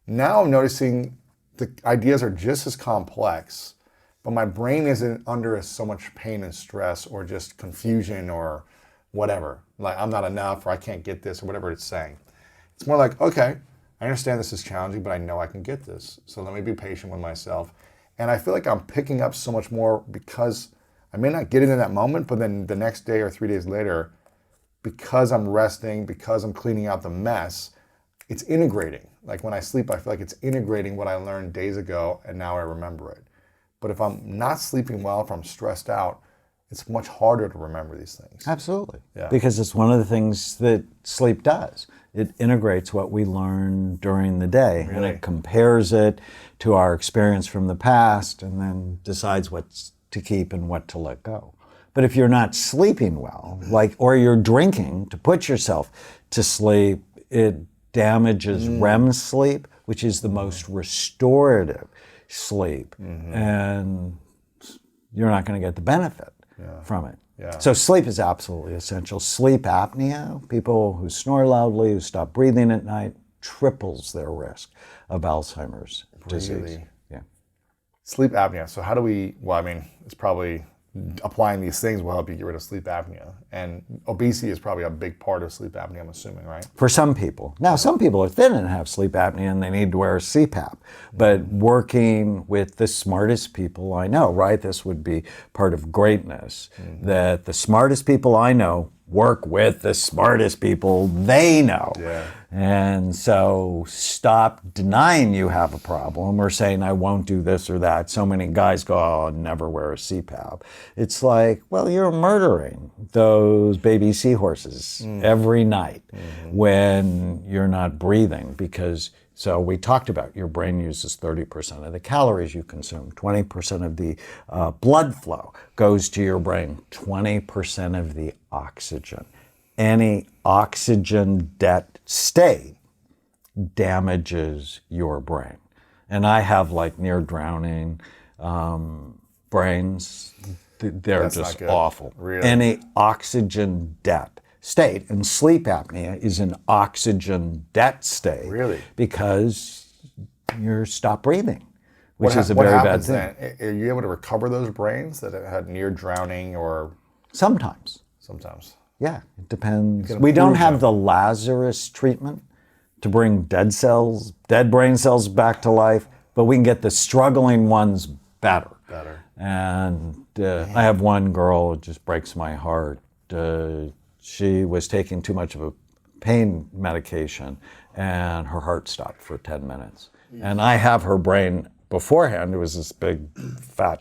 Now I'm noticing the ideas are just as complex, but my brain isn't under so much pain and stress or just confusion or whatever. Like, I'm not enough, or I can't get this, or whatever it's saying. It's more like, okay, I understand this is challenging, but I know I can get this. So let me be patient with myself. And I feel like I'm picking up so much more because I may not get it in that moment, but then the next day or 3 days later, because I'm resting, because I'm cleaning out the mess, it's integrating. Like when I sleep, I feel like it's integrating what I learned days ago, and now I remember it. But if I'm not sleeping well, if I'm stressed out, it's much harder to remember these things. Absolutely. Yeah. Because it's one of the things that sleep does. It integrates what we learn during the day, and it compares it to our experience from the past, and then decides what to keep and what to let go. But if you're not sleeping well, or you're drinking to put yourself to sleep, it damages REM sleep, which is the most restorative sleep, and you're not going to get the benefit from it. Yeah. So sleep is absolutely essential. Sleep apnea, people who snore loudly, who stop breathing at night, triples their risk of Alzheimer's disease. Yeah. Sleep apnea. So how do we, well, I mean, it's probably applying these things will help you get rid of sleep apnea. And obesity is probably a big part of sleep apnea, I'm assuming, right? For some people. Now, some people are thin and have sleep apnea and they need to wear a CPAP. But working with the smartest people I know, right? This would be part of greatness, that the smartest people I know work with the smartest people they know. Yeah. And so stop denying you have a problem or saying, I won't do this or that. So many guys go, oh, I'll never wear a CPAP. It's like, well, you're murdering those baby seahorses every night when you're not breathing because, so we talked about your brain uses 30% of the calories you consume, 20% of the blood flow goes to your brain, 20% of the oxygen. Any oxygen debt state damages your brain. And I have like near drowning brains. They're That's just not good. awful. Really? Any oxygen debt state, and sleep apnea is an oxygen debt state. Really? Because you stop breathing, which is a very bad thing. Then? Are you able to recover those brains that have had near drowning or Sometimes. Yeah, it depends. We don't have the Lazarus treatment to bring dead brain cells back to life, but we can get the struggling ones better. And I have one girl, it just breaks my heart. She was taking too much of a pain medication and her heart stopped for 10 minutes. And I have her brain beforehand, it was this big fat,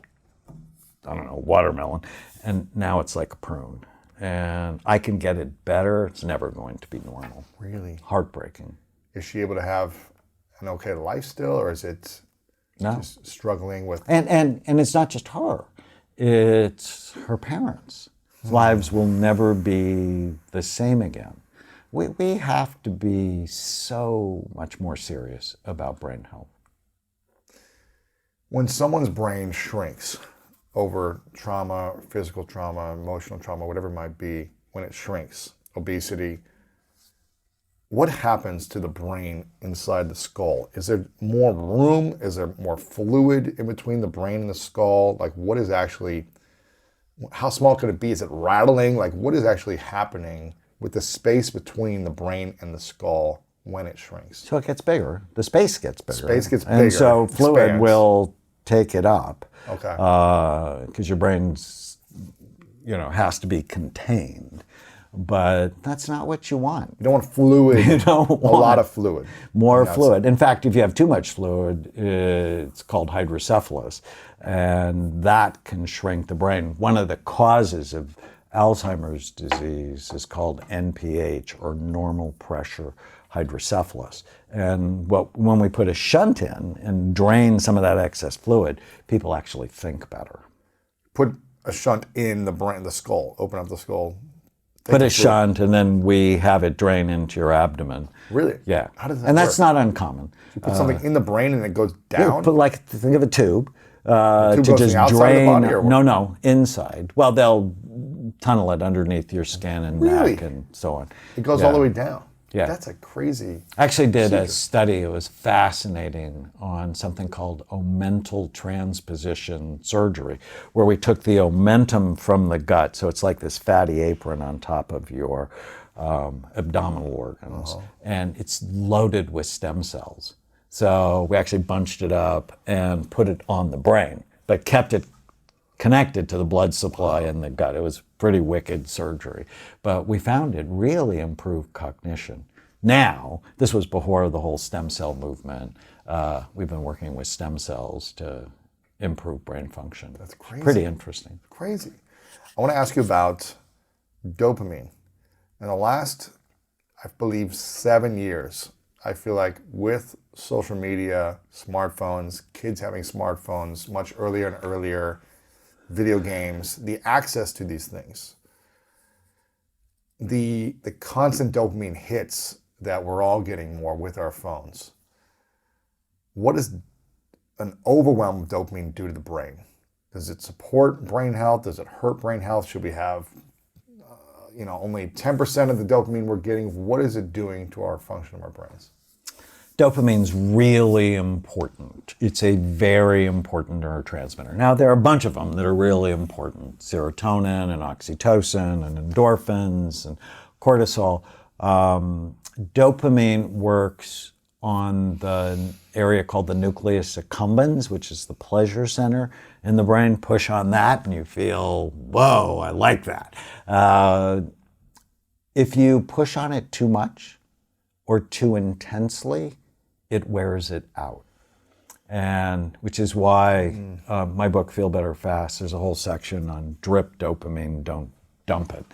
watermelon, and now it's like a prune. And I can get it better. It's never going to be normal. Really? Heartbreaking. Is she able to have an okay life still, or is it just struggling with? And it's not just her. It's her parents. Lives will never be the same again. We have to be so much more serious about brain health. When someone's brain shrinks over trauma, physical trauma, emotional trauma, whatever it might be, when it shrinks, obesity, what happens to the brain inside the skull? Is there more room? Is there more fluid in between the brain and the skull? Like what is actually, how small could it be? Is it rattling? Like what is actually happening with the space between the brain and the skull when it shrinks? So it gets bigger. The space gets bigger. Space gets bigger. And so fluid expands. will take it up. Okay. Because your brain's, has to be contained. But that's not what you want. You don't want fluid. You don't want a lot of fluid. More fluid. In fact, if you have too much fluid, it's called hydrocephalus, and that can shrink the brain. One of the causes of Alzheimer's disease is called NPH, or normal pressure hydrocephalus. And when we put a shunt in and drain some of that excess fluid, people actually think better. Put a shunt in the brain, the skull. Open up the skull. Put a shunt, and then we have it drain into your abdomen. Really? Yeah. How does that And work? that's not uncommon. You put something in the brain and it goes down? Think of a tube. The tube to goes just from the outside of the drain. body, or what? No, inside. Well, they'll tunnel it underneath your skin and Really? neck and so on. It goes all the way down. Yeah. That's a crazy. I actually did a procedure. study, it was fascinating, on something called omental transposition surgery, where we took the omentum from the gut, so it's like this fatty apron on top of your abdominal organs, and it's loaded with stem cells. So we actually bunched it up and put it on the brain, but kept it connected to the blood supply in the gut. It was pretty wicked surgery, but we found it really improved cognition. Now, this was before the whole stem cell movement. We've been working with stem cells to improve brain function. That's crazy. Pretty interesting. Crazy. I want to ask you about dopamine. In the last, I believe, 7 years, I feel like with social media, smartphones, kids having smartphones much earlier and earlier, video games, the access to these things, the constant dopamine hits that we're all getting more with our phones. What does an overwhelm of dopamine do to the brain? Does it support brain health? Does it hurt brain health? Should we have only 10% of the dopamine we're getting? What is it doing to our function of our brains? Dopamine's really important. It's a very important neurotransmitter. Now, there are a bunch of them that are really important. Serotonin and oxytocin and endorphins and cortisol. Dopamine works on the area called the nucleus accumbens, which is the pleasure center in the brain. Push on that and you feel, whoa, I like that. If you push on it too much or too intensely, it wears it out. And which is why my book, Feel Better Fast, there's a whole section on drip dopamine, don't dump it.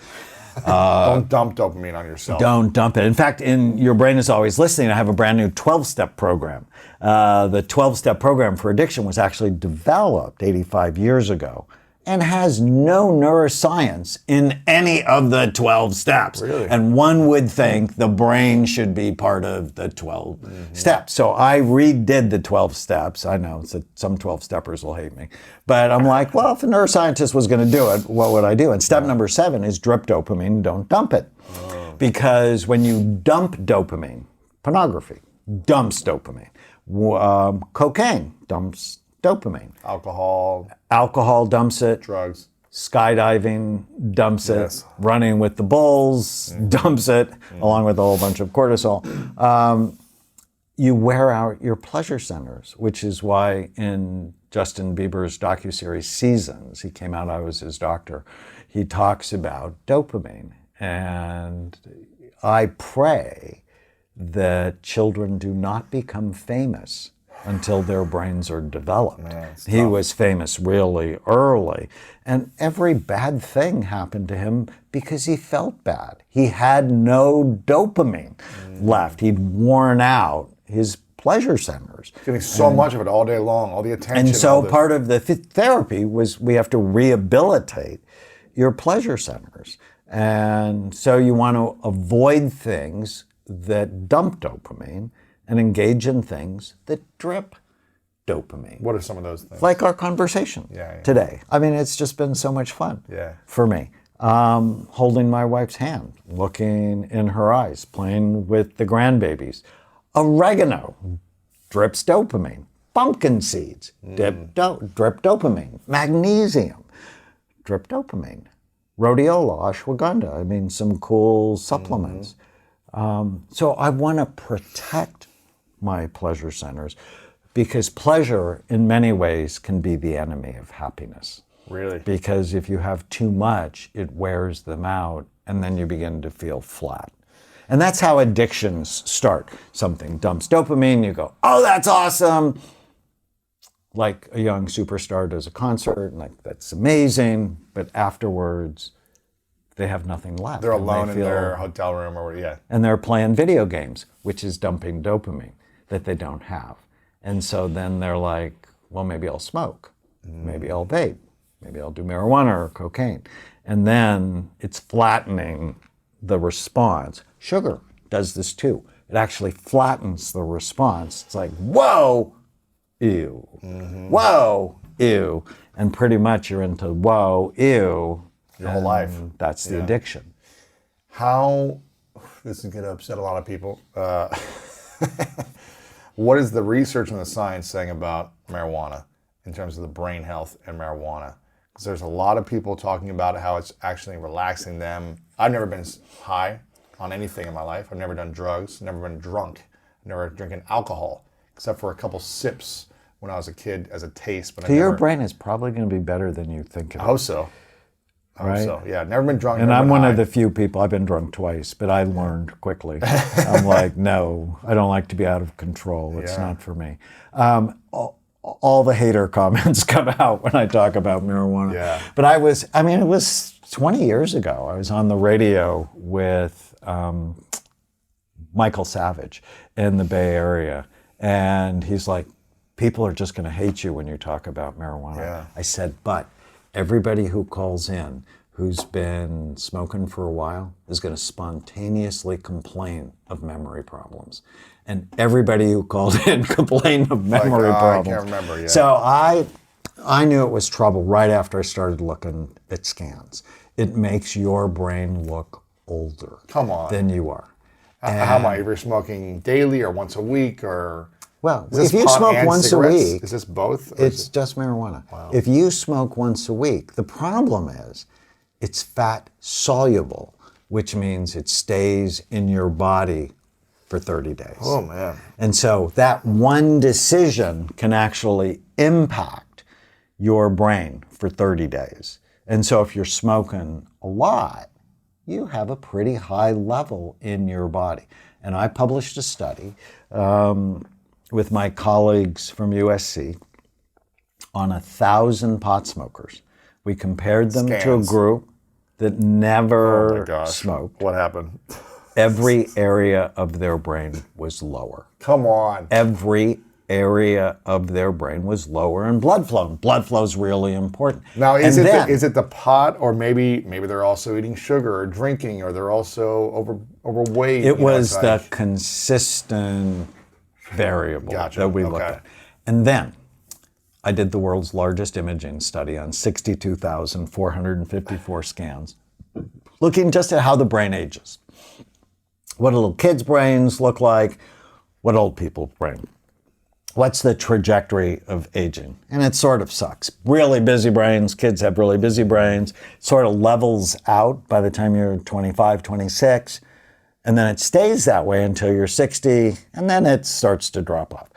Don't dump dopamine on yourself. Don't dump it. In fact, in Your Brain is Always Listening, I have a brand new 12-step program. The 12-step program for addiction was actually developed 85 years ago and has no neuroscience in any of the 12 steps. Really? And one would think the brain should be part of the 12 steps. So I redid the 12 steps. I know some 12-steppers will hate me. But I'm like, well, if a neuroscientist was going to do it, what would I do? And step number 7 is drip dopamine, don't dump it. Because when you dump dopamine, pornography dumps dopamine. Cocaine dumps dopamine. Alcohol dumps it. Drugs. Skydiving dumps it. Yes. Running with the bulls dumps it, along with a whole bunch of cortisol. You wear out your pleasure centers, which is why in Justin Bieber's docuseries Seasons, he came out, I was his doctor, he talks about dopamine. And I pray that children do not become famous until their brains are developed. He was famous really early. And every bad thing happened to him because he felt bad. He had no dopamine left. He'd worn out his pleasure centers. Getting so much of it all day long, all the attention. And so part of the therapy was we have to rehabilitate your pleasure centers. And so you want to avoid things that dump dopamine and engage in things that drip dopamine. What are some of those things? Like our conversation today. I mean, it's just been so much fun for me. Holding my wife's hand, looking in her eyes, playing with the grandbabies. Oregano drips dopamine. Pumpkin seeds drip dopamine. Magnesium drip dopamine. Rhodiola, ashwagandha. I mean, some cool supplements. So I want to protect my pleasure centers because pleasure in many ways can be the enemy of happiness. Really? Because if you have too much, it wears them out and then you begin to feel flat. And that's how addictions start. Something dumps dopamine, you go, oh, that's awesome. Like a young superstar does a concert, and like, that's amazing. But afterwards, they have nothing left. They're alone in their hotel room or and they're playing video games, which is dumping dopamine that they don't have. And so then they're like, well, maybe I'll smoke. Maybe I'll vape. Maybe I'll do marijuana or cocaine. And then it's flattening the response. Sugar does this too. It actually flattens the response. It's like, whoa, ew. Whoa, ew. And pretty much you're into whoa, ew. Your whole life. That's the addiction. This is going to upset a lot of people. What is the research and the science saying about marijuana in terms of the brain health and marijuana? Because there's a lot of people talking about how it's actually relaxing them. I've never been high on anything in my life. I've never done drugs, never been drunk, never drinking alcohol, except for a couple sips when I was a kid as a taste. But So your brain is probably going to be better than you think it I is. hope so. Right? So yeah, never been drunk. And never I'm been one high. of the few people, I've been drunk twice, but I learned quickly. I'm like, no, I don't like to be out of control. It's Yeah. not for me. All the hater comments come out when I talk about marijuana. Yeah. But it was 20 years ago. I was on the radio with Michael Savage in the Bay Area. And he's like, people are just going to hate you when you talk about marijuana. Yeah. I said, but everybody who calls in who's been smoking for a while is going to spontaneously complain of memory problems. And everybody who called in complained of memory problems. I can't remember, yeah. So I knew it was trouble right after I started looking at scans. It makes your brain look older Come on. than you are. How am I? If you're smoking daily or once a week or... Well, Is this if you pot smoke and once cigarettes? a week, Is this both? Or it's just marijuana. If you smoke once a week, the problem is it's fat soluble, which means it stays in your body for 30 days. Oh, man. And so that one decision can actually impact your brain for 30 days. And so if you're smoking a lot, you have a pretty high level in your body. And I published a study with my colleagues from USC on 1,000 pot smokers. We compared them to a Scans. group that Oh, my never gosh. smoked. What happened? Every area of their brain was lower. Come on. Every area of their brain was lower in blood flow. Blood flow is really important. Now, is And it then- is it the pot, or maybe they're also eating sugar or drinking, or they're also overweight? It was it's the like- consistent variable Gotcha. that we looked Okay. at. And then I did the world's largest imaging study on 62,454 scans, looking just at how the brain ages. What do little kids' brains look like? What old people's brain? What's the trajectory of aging? And it sort of sucks. Really busy brains, kids have really busy brains, sort of levels out by the time you're 25, 26, and then it stays that way until you're 60, and then it starts to drop off.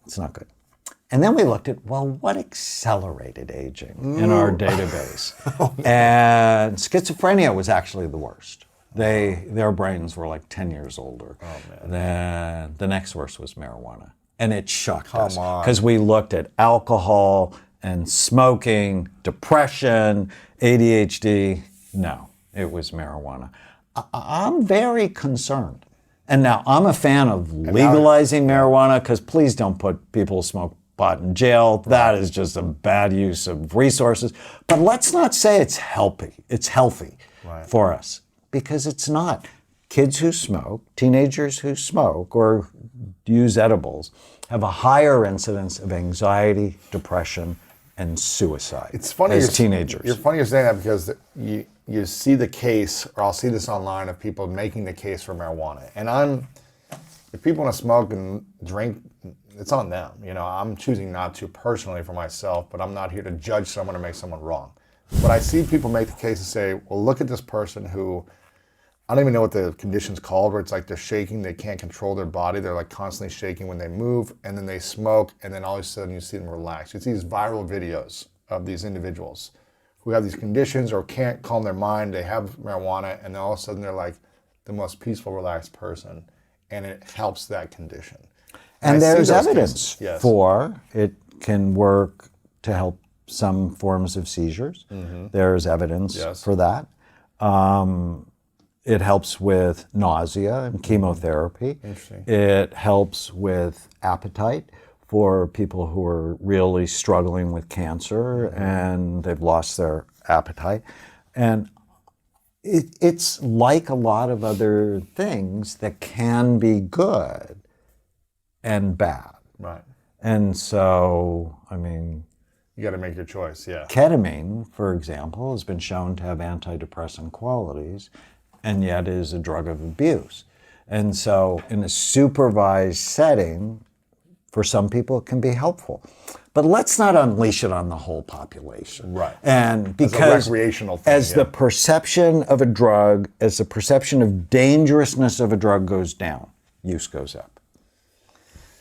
It's not good. And then we looked at, well, what accelerated aging in our database? And schizophrenia was actually the worst. Their brains were like 10 years older. Then the next worst was marijuana. And it shocked us on. because we looked at alcohol and smoking, depression, ADHD. No, it was marijuana. I'm very concerned. And now I'm a fan of legalizing marijuana because please don't put people who smoke pot in jail. That is just a bad use of resources. But let's not say it's healthy. It's healthy for us because it's not. Kids who smoke, teenagers who smoke or use edibles have a higher incidence of anxiety, depression, and suicide It's funny as you're- teenagers. You're funny you're saying that because you see the case, or I'll see this online of people making the case for marijuana. And if people want to smoke and drink, it's on them. You know, I'm choosing not to personally for myself, but I'm not here to judge someone or make someone wrong. But I see people make the case and say, well, look at this person who, I don't even know what the condition's called, where it's like they're shaking, they can't control their body, they're like constantly shaking when they move, and then they smoke, and then all of a sudden you see them relax. You see these viral videos of these individuals who have these conditions or can't calm their mind, they have marijuana, and then all of a sudden they're like the most peaceful, relaxed person, and it helps that condition. And I see there's those evidence cases, yes. for it can work to help some forms of seizures. There's evidence Yes. for that. It helps with nausea and chemotherapy. Interesting. It helps with appetite for people who are really struggling with cancer and they've lost their appetite. And it's like a lot of other things that can be good and bad. Right. And so, I mean, You got to make your choice, yeah. ketamine, for example, has been shown to have antidepressant qualities, and yet is a drug of abuse. And so in a supervised setting, for some people it can be helpful. But let's not unleash it on the whole population. Right. And because as a recreational thing, as the perception of a drug, as the perception of dangerousness of a drug goes down, use goes up.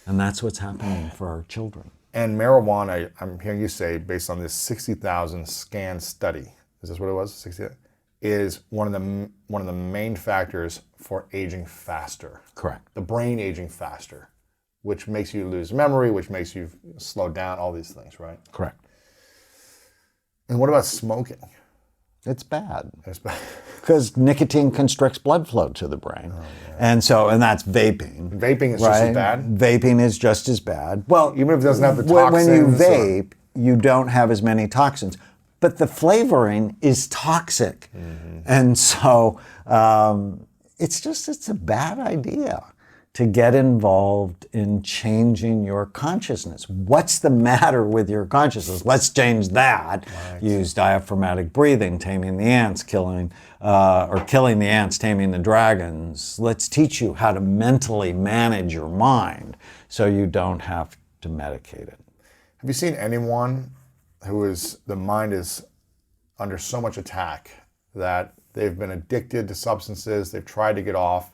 And that's what's happening for our children. And marijuana, I'm hearing you say, based on this 60,000 scan study, is this what it was? 60, is one of the main factors for aging faster. Correct. The brain aging faster, which makes you lose memory, which makes you slow down, all these things, right? Correct. And what about smoking? It's bad. It's bad. Because nicotine constricts blood flow to the brain. And that's vaping. Vaping is just as bad? Vaping is just as bad. Well, Even if it doesn't have the when you toxins vape, you don't have as many toxins. But the flavoring is toxic. And so it's a bad idea to get involved in changing your consciousness. What's the matter with your consciousness? Let's change that. Right. Use diaphragmatic breathing, taming the ants, killing the ants, taming the dragons. Let's teach you how to mentally manage your mind so you don't have to medicate it. Have you seen anyone the mind is under so much attack that they've been addicted to substances, they've tried to get off,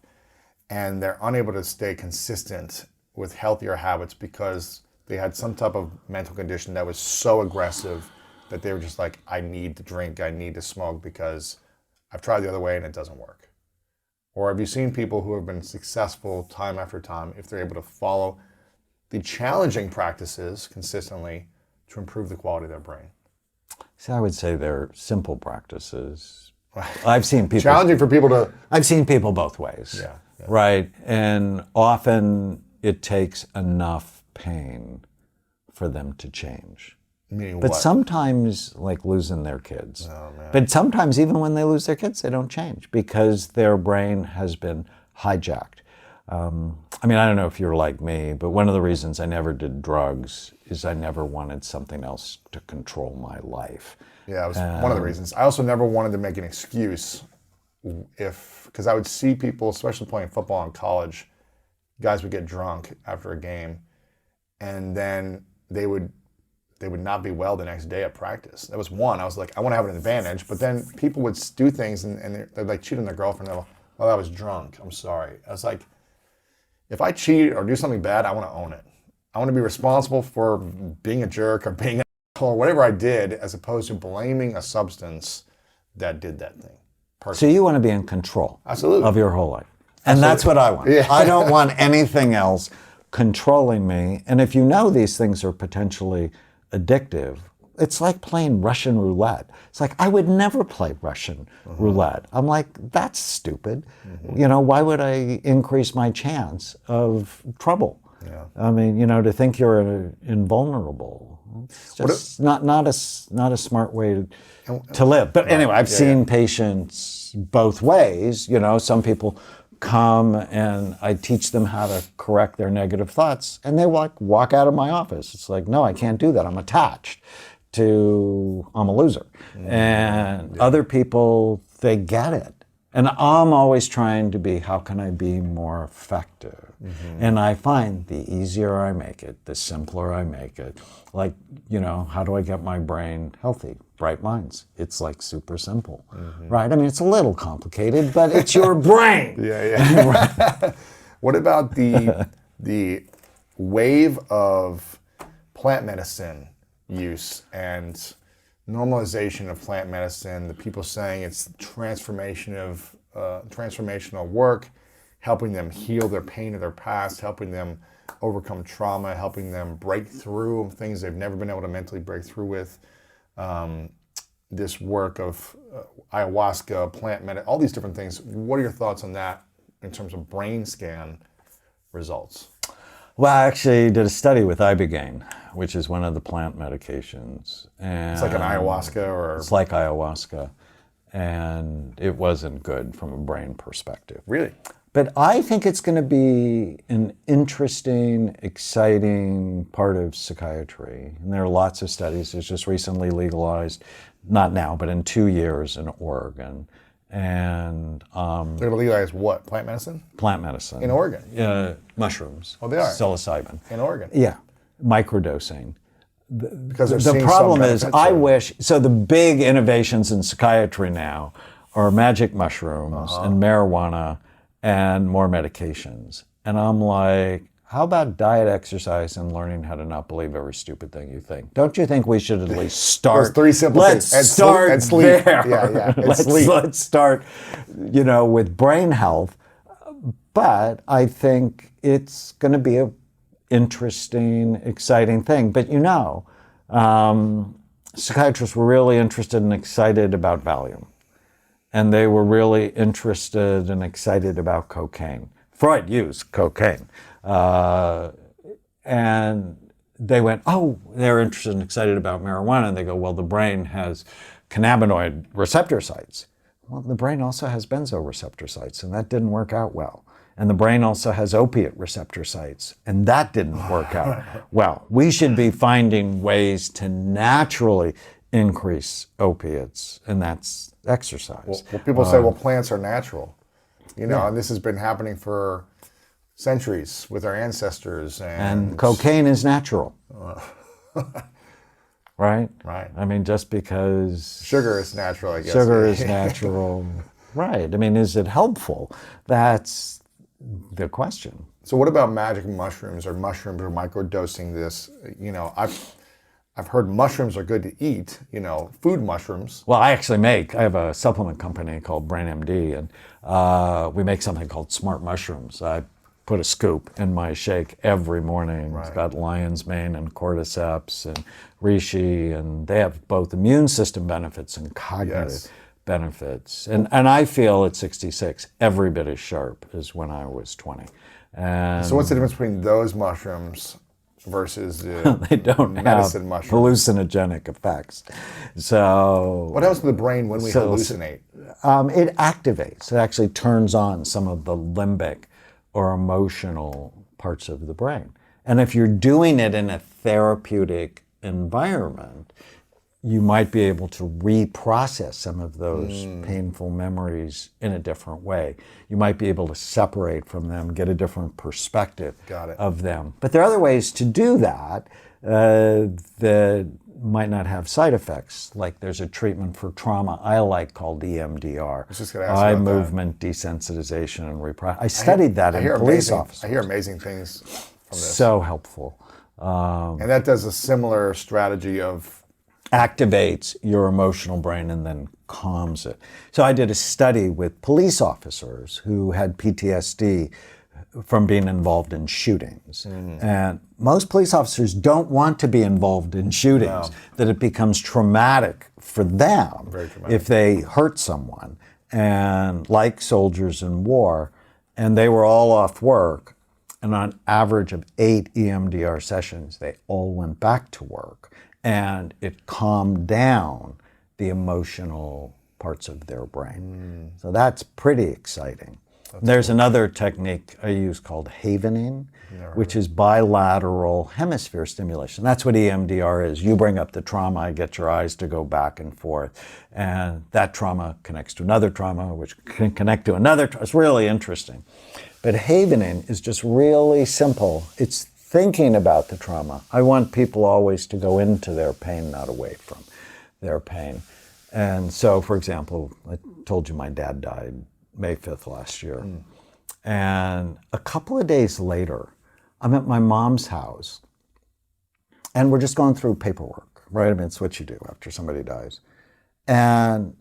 and they're unable to stay consistent with healthier habits because they had some type of mental condition that was so aggressive that they were just like, I need to drink, I need to smoke because I've tried the other way and it doesn't work? Or have you seen people who have been successful time after time if they're able to follow the challenging practices consistently to improve the quality of their brain? See, I would say they're simple practices. I've seen people... Challenging for people to... I've seen people both ways. Yeah. Right. And often it takes enough pain for them to change. Meaning but what? Sometimes, like losing their kids. Oh, man. But sometimes even when they lose their kids, they don't change because their brain has been hijacked. I don't know if you're like me, but one of the reasons I never did drugs is I never wanted something else to control my life. Yeah, it was one of the reasons. I also never wanted to make an excuse because I would see people, especially playing football in college, guys would get drunk after a game, and then they would not be well the next day at practice. That was one. I was like, I want to have an advantage, but then people would do things and they'd like cheat on their girlfriend. They're like, well, I was drunk. I'm sorry. I was like, if I cheat or do something bad, I want to own it. I want to be responsible for being a jerk or being an asshole or whatever I did, as opposed to blaming a substance that did that thing. So you want to be in control Absolutely. of your whole life. And Absolutely. That's what I want. Yeah. I don't want anything else controlling me. And if you know these things are potentially addictive, it's like playing Russian roulette. It's like, I would never play Russian roulette. I'm like, that's stupid. Why would I increase my chance of trouble? Yeah. To think you're invulnerable. It's just not a smart way to live. But anyway, I've seen patients both ways. Some people come and I teach them how to correct their negative thoughts, and they walk out of my office. It's like, no, I can't do that. I'm attached to, I'm a loser. And other people, they get it. And I'm always trying to be, how can I be more effective? And I find the easier I make it, the simpler I make it. Like, how do I get my brain healthy? Bright minds. It's like super simple, right? It's a little complicated, but it's your brain. Yeah. What about the wave of plant medicine use and normalization of plant medicine, the people saying it's transformational work, helping them heal their pain of their past, helping them overcome trauma, helping them break through things they've never been able to mentally break through with. This work of ayahuasca, plant medicine, all these different things. What are your thoughts on that in terms of brain scan results? Well, I actually did a study with ibogaine, which is one of the plant medications. And it's like an ayahuasca, or it's like ayahuasca, and it wasn't good from a brain perspective. Really? But I think it's going to be an interesting, exciting part of psychiatry. And there are lots of studies. It's just recently legalized, not now, but in 2 years in Oregon. And They're going to legalize what? Plant medicine? plant medicine. In Oregon? Mushrooms. Oh, they are? Psilocybin. In Oregon? Yeah. Microdosing. Because they're The seeing problem some is, benefits, I or- wish, so the big innovations in psychiatry now are magic mushrooms and marijuana and more medications. And I'm like, how about diet, exercise, and learning how to not believe every stupid thing you think? Don't you think we should at least start? Those three simple Let's things. start And sleep. there. Yeah. And sleep. Let's start, with brain health. But I think it's going to be a interesting, exciting thing. But psychiatrists were really interested and excited about Valium. And they were really interested and excited about cocaine. Freud used cocaine. And they went, they're interested and excited about marijuana. And they go, well, the brain has cannabinoid receptor sites. Well, the brain also has benzo receptor sites, and that didn't work out well. And the brain also has opiate receptor sites, and that didn't work out well. We should be finding ways to naturally increase opiates, and that's exercise. Well, people say, plants are natural. And this has been happening for centuries with our ancestors. And cocaine is natural. Right? Right. I mean, just because Sugar is natural, I guess. sugar is natural. Right. I mean, is it helpful? That's the question. So what about magic mushrooms or microdosing this? I've heard mushrooms are good to eat, food mushrooms. Well, I have a supplement company called BrainMD, and we make something called Smart Mushrooms. I put a scoop in my shake every morning. Right. It's got lion's mane and cordyceps and reishi, and they have both immune system benefits and cognitive benefits. And I feel at 66, every bit as sharp as when I was 20. And so what's the difference between those mushrooms versus the they don't medicine have mushrooms? Hallucinogenic effects. So what happens to the brain when we hallucinate? It activates. It actually turns on some of the limbic or emotional parts of the brain. And if you're doing it in a therapeutic environment, you might be able to reprocess some of those painful memories in a different way. You might be able to separate from them, get a different perspective of them. But there are other ways to do that that might not have side effects. Like there's a treatment for trauma I like called EMDR, eye movement desensitization and reprocessing. I studied that in police officers. I hear amazing things from this. So helpful. And that does a similar strategy of activates your emotional brain and then calms it. So I did a study with police officers who had PTSD from being involved in shootings. And most police officers don't want to be involved in shootings, that it becomes traumatic for them if they hurt someone. And like soldiers in war, and they were all off work, and on average of 8 EMDR sessions, they all went back to work. And it calmed down the emotional parts of their brain. So that's pretty exciting. There's another technique I use called havening, which is bilateral hemisphere stimulation. That's what EMDR is. You bring up the trauma, I get your eyes to go back and forth. And that trauma connects to another trauma, which can connect to another trauma. It's really interesting. But havening is just really simple. It's thinking about the trauma. I want people always to go into their pain, not away from their pain. And so, for example, I told you my dad died May 5th last year. And a couple of days later, I'm at my mom's house, and we're just going through paperwork, right? I mean, it's what you do after somebody dies. And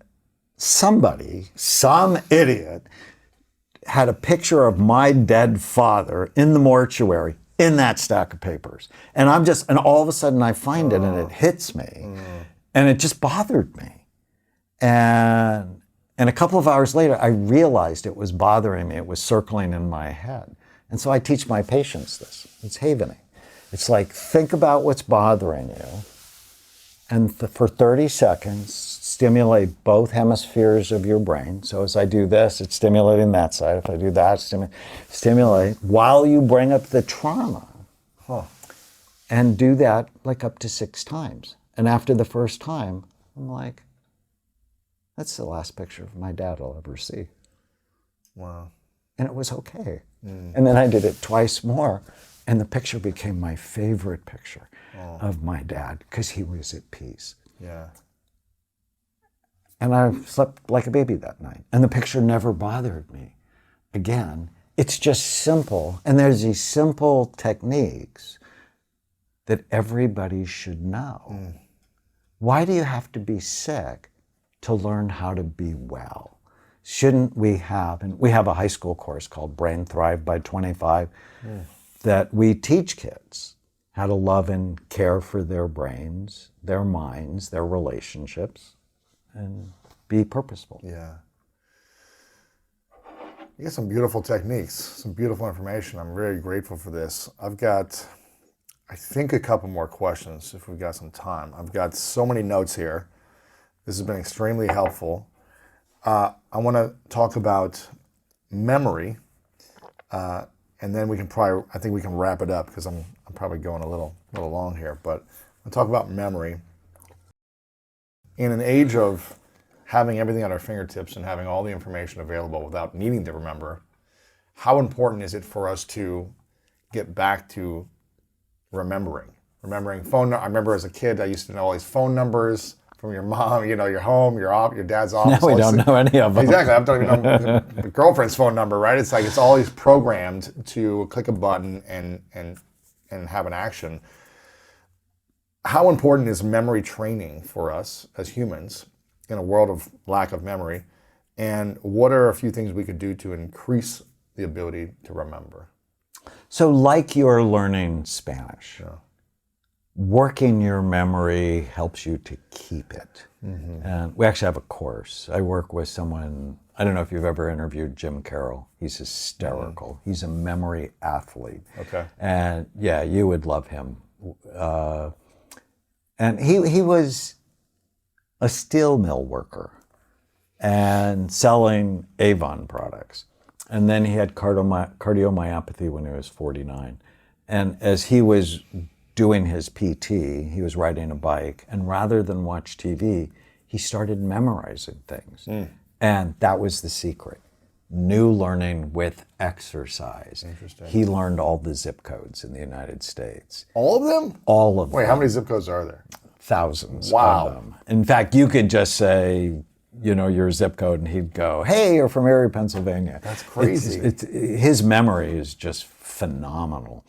some idiot, had a picture of my dead father in the mortuary in that stack of papers. And and all of a sudden I find it and it hits me. And it just bothered me. And a couple of hours later, I realized it was bothering me. It was circling in my head. And so I teach my patients this. It's havening. It's like, think about what's bothering you. And for 30 seconds, stimulate both hemispheres of your brain. So as I do this, it's stimulating that side. If I do that, stimulate while you bring up the trauma. And do that like up to 6 times. And after the first time, I'm like, that's the last picture of my dad I'll ever see. Wow. And it was okay. And then I did it twice more, and the picture became my favorite picture of my dad because he was at peace. Yeah. And I slept like a baby that night. And the picture never bothered me again. It's just simple. And there's these simple techniques that everybody should know. Why do you have to be sick to learn how to be well? Shouldn't we have, and we have a high school course called Brain Thrive by 25, that we teach kids how to love and care for their brains, their minds, their relationships, and be purposeful. Yeah. You get some beautiful techniques, some beautiful information. I'm very grateful for this. I've got, I think, a couple more questions if we've got some time. I've got so many notes here. This has been extremely helpful. I want to talk about memory, and then we can probably, I think we can wrap it up because I'm probably going a little long here. But I'll talk about memory. In an age of having everything at our fingertips and having all the information available without needing to remember, how important is it for us to get back to remembering phone. I remember as a kid, I used to know all these phone numbers from your mom, your home, your dad's office. Now we don't know any of them. Exactly. I don't even know my girlfriend's phone number, right? It's like it's always programmed to click a button and have an action. How important is memory training for us as humans in a world of lack of memory? And what are a few things we could do to increase the ability to remember? So like you're learning Spanish, working your memory helps you to keep it. And we actually have a course. I work with someone, I don't know if you've ever interviewed Jim Carroll. He's hysterical. He's a memory athlete. Okay. And yeah, you would love him. And he was a steel mill worker and selling Avon products. And then he had cardiomyopathy when he was 49. And as he was doing his PT, he was riding a bike, and rather than watch TV, he started memorizing things. And that was the secret. New learning with exercise. Interesting. He learned all the zip codes in the United States. All of them? All of them. Wait, how many zip codes are there? Thousands Wow. of them. In fact, you could just say, your zip code, and he'd go, "Hey, you're from Erie, Pennsylvania." That's crazy. His memory is just phenomenal.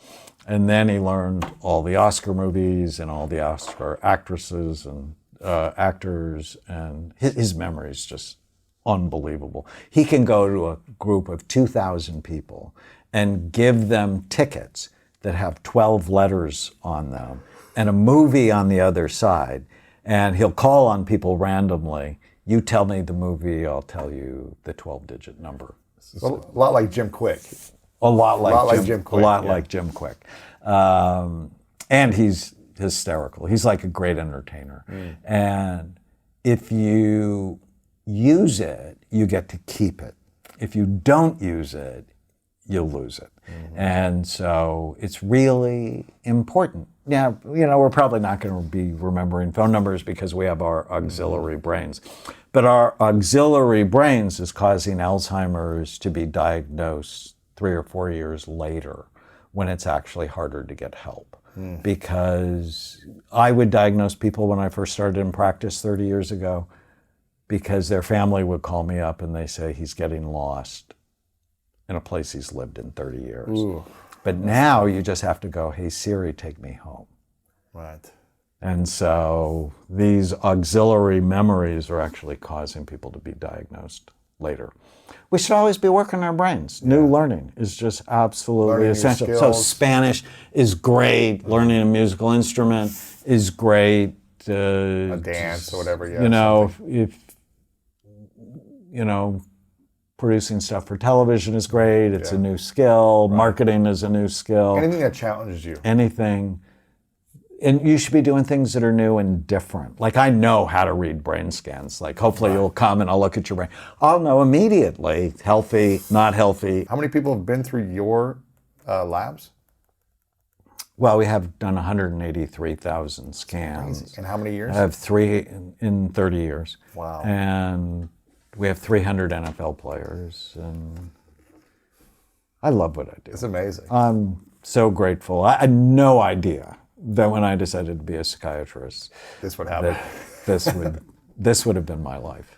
And then he learned all the Oscar movies and all the Oscar actresses and actors, and his memory is just unbelievable. He can go to a group of 2,000 people and give them tickets that have 12 letters on them and a movie on the other side, and he'll call on people randomly. You tell me the movie, I'll tell you the 12-digit number. A lot like Jim Quick. A lot like Jim Quick. A lot like Jim Quick. And he's hysterical. He's like a great entertainer. And if you use it, you get to keep it. If you don't use it, you'll lose it. And so it's really important. Yeah, we're probably not going to be remembering phone numbers because we have our auxiliary brains. But our auxiliary brains is causing Alzheimer's to be diagnosed 3 or 4 years later when it's actually harder to get help. Because I would diagnose people when I first started in practice 30 years ago because their family would call me up and they say he's getting lost in a place he's lived in 30 years. Ooh. But now you just have to go, "Hey Siri, take me home." Right. And so these auxiliary memories are actually causing people to be diagnosed later. We should always be working our brains. New learning is just absolutely Learning new essential. So skills. Spanish is great. Learning a musical instrument is great. A dance or whatever, producing stuff for television is great. It's a new skill. Right. Marketing is a new skill. Anything that challenges you. Anything. And you should be doing things that are new and different. Like I know how to read brain scans. Like hopefully you'll come and I'll look at your brain. I'll know immediately, healthy, not healthy. How many people have been through your labs? Well, we have done 183,000 scans. In how many years? I have 3 in 30 years. Wow. And we have 300 NFL players. And I love what I do. It's amazing. I'm so grateful. I had no idea that when I decided to be a psychiatrist, This would happen. that this would have been my life.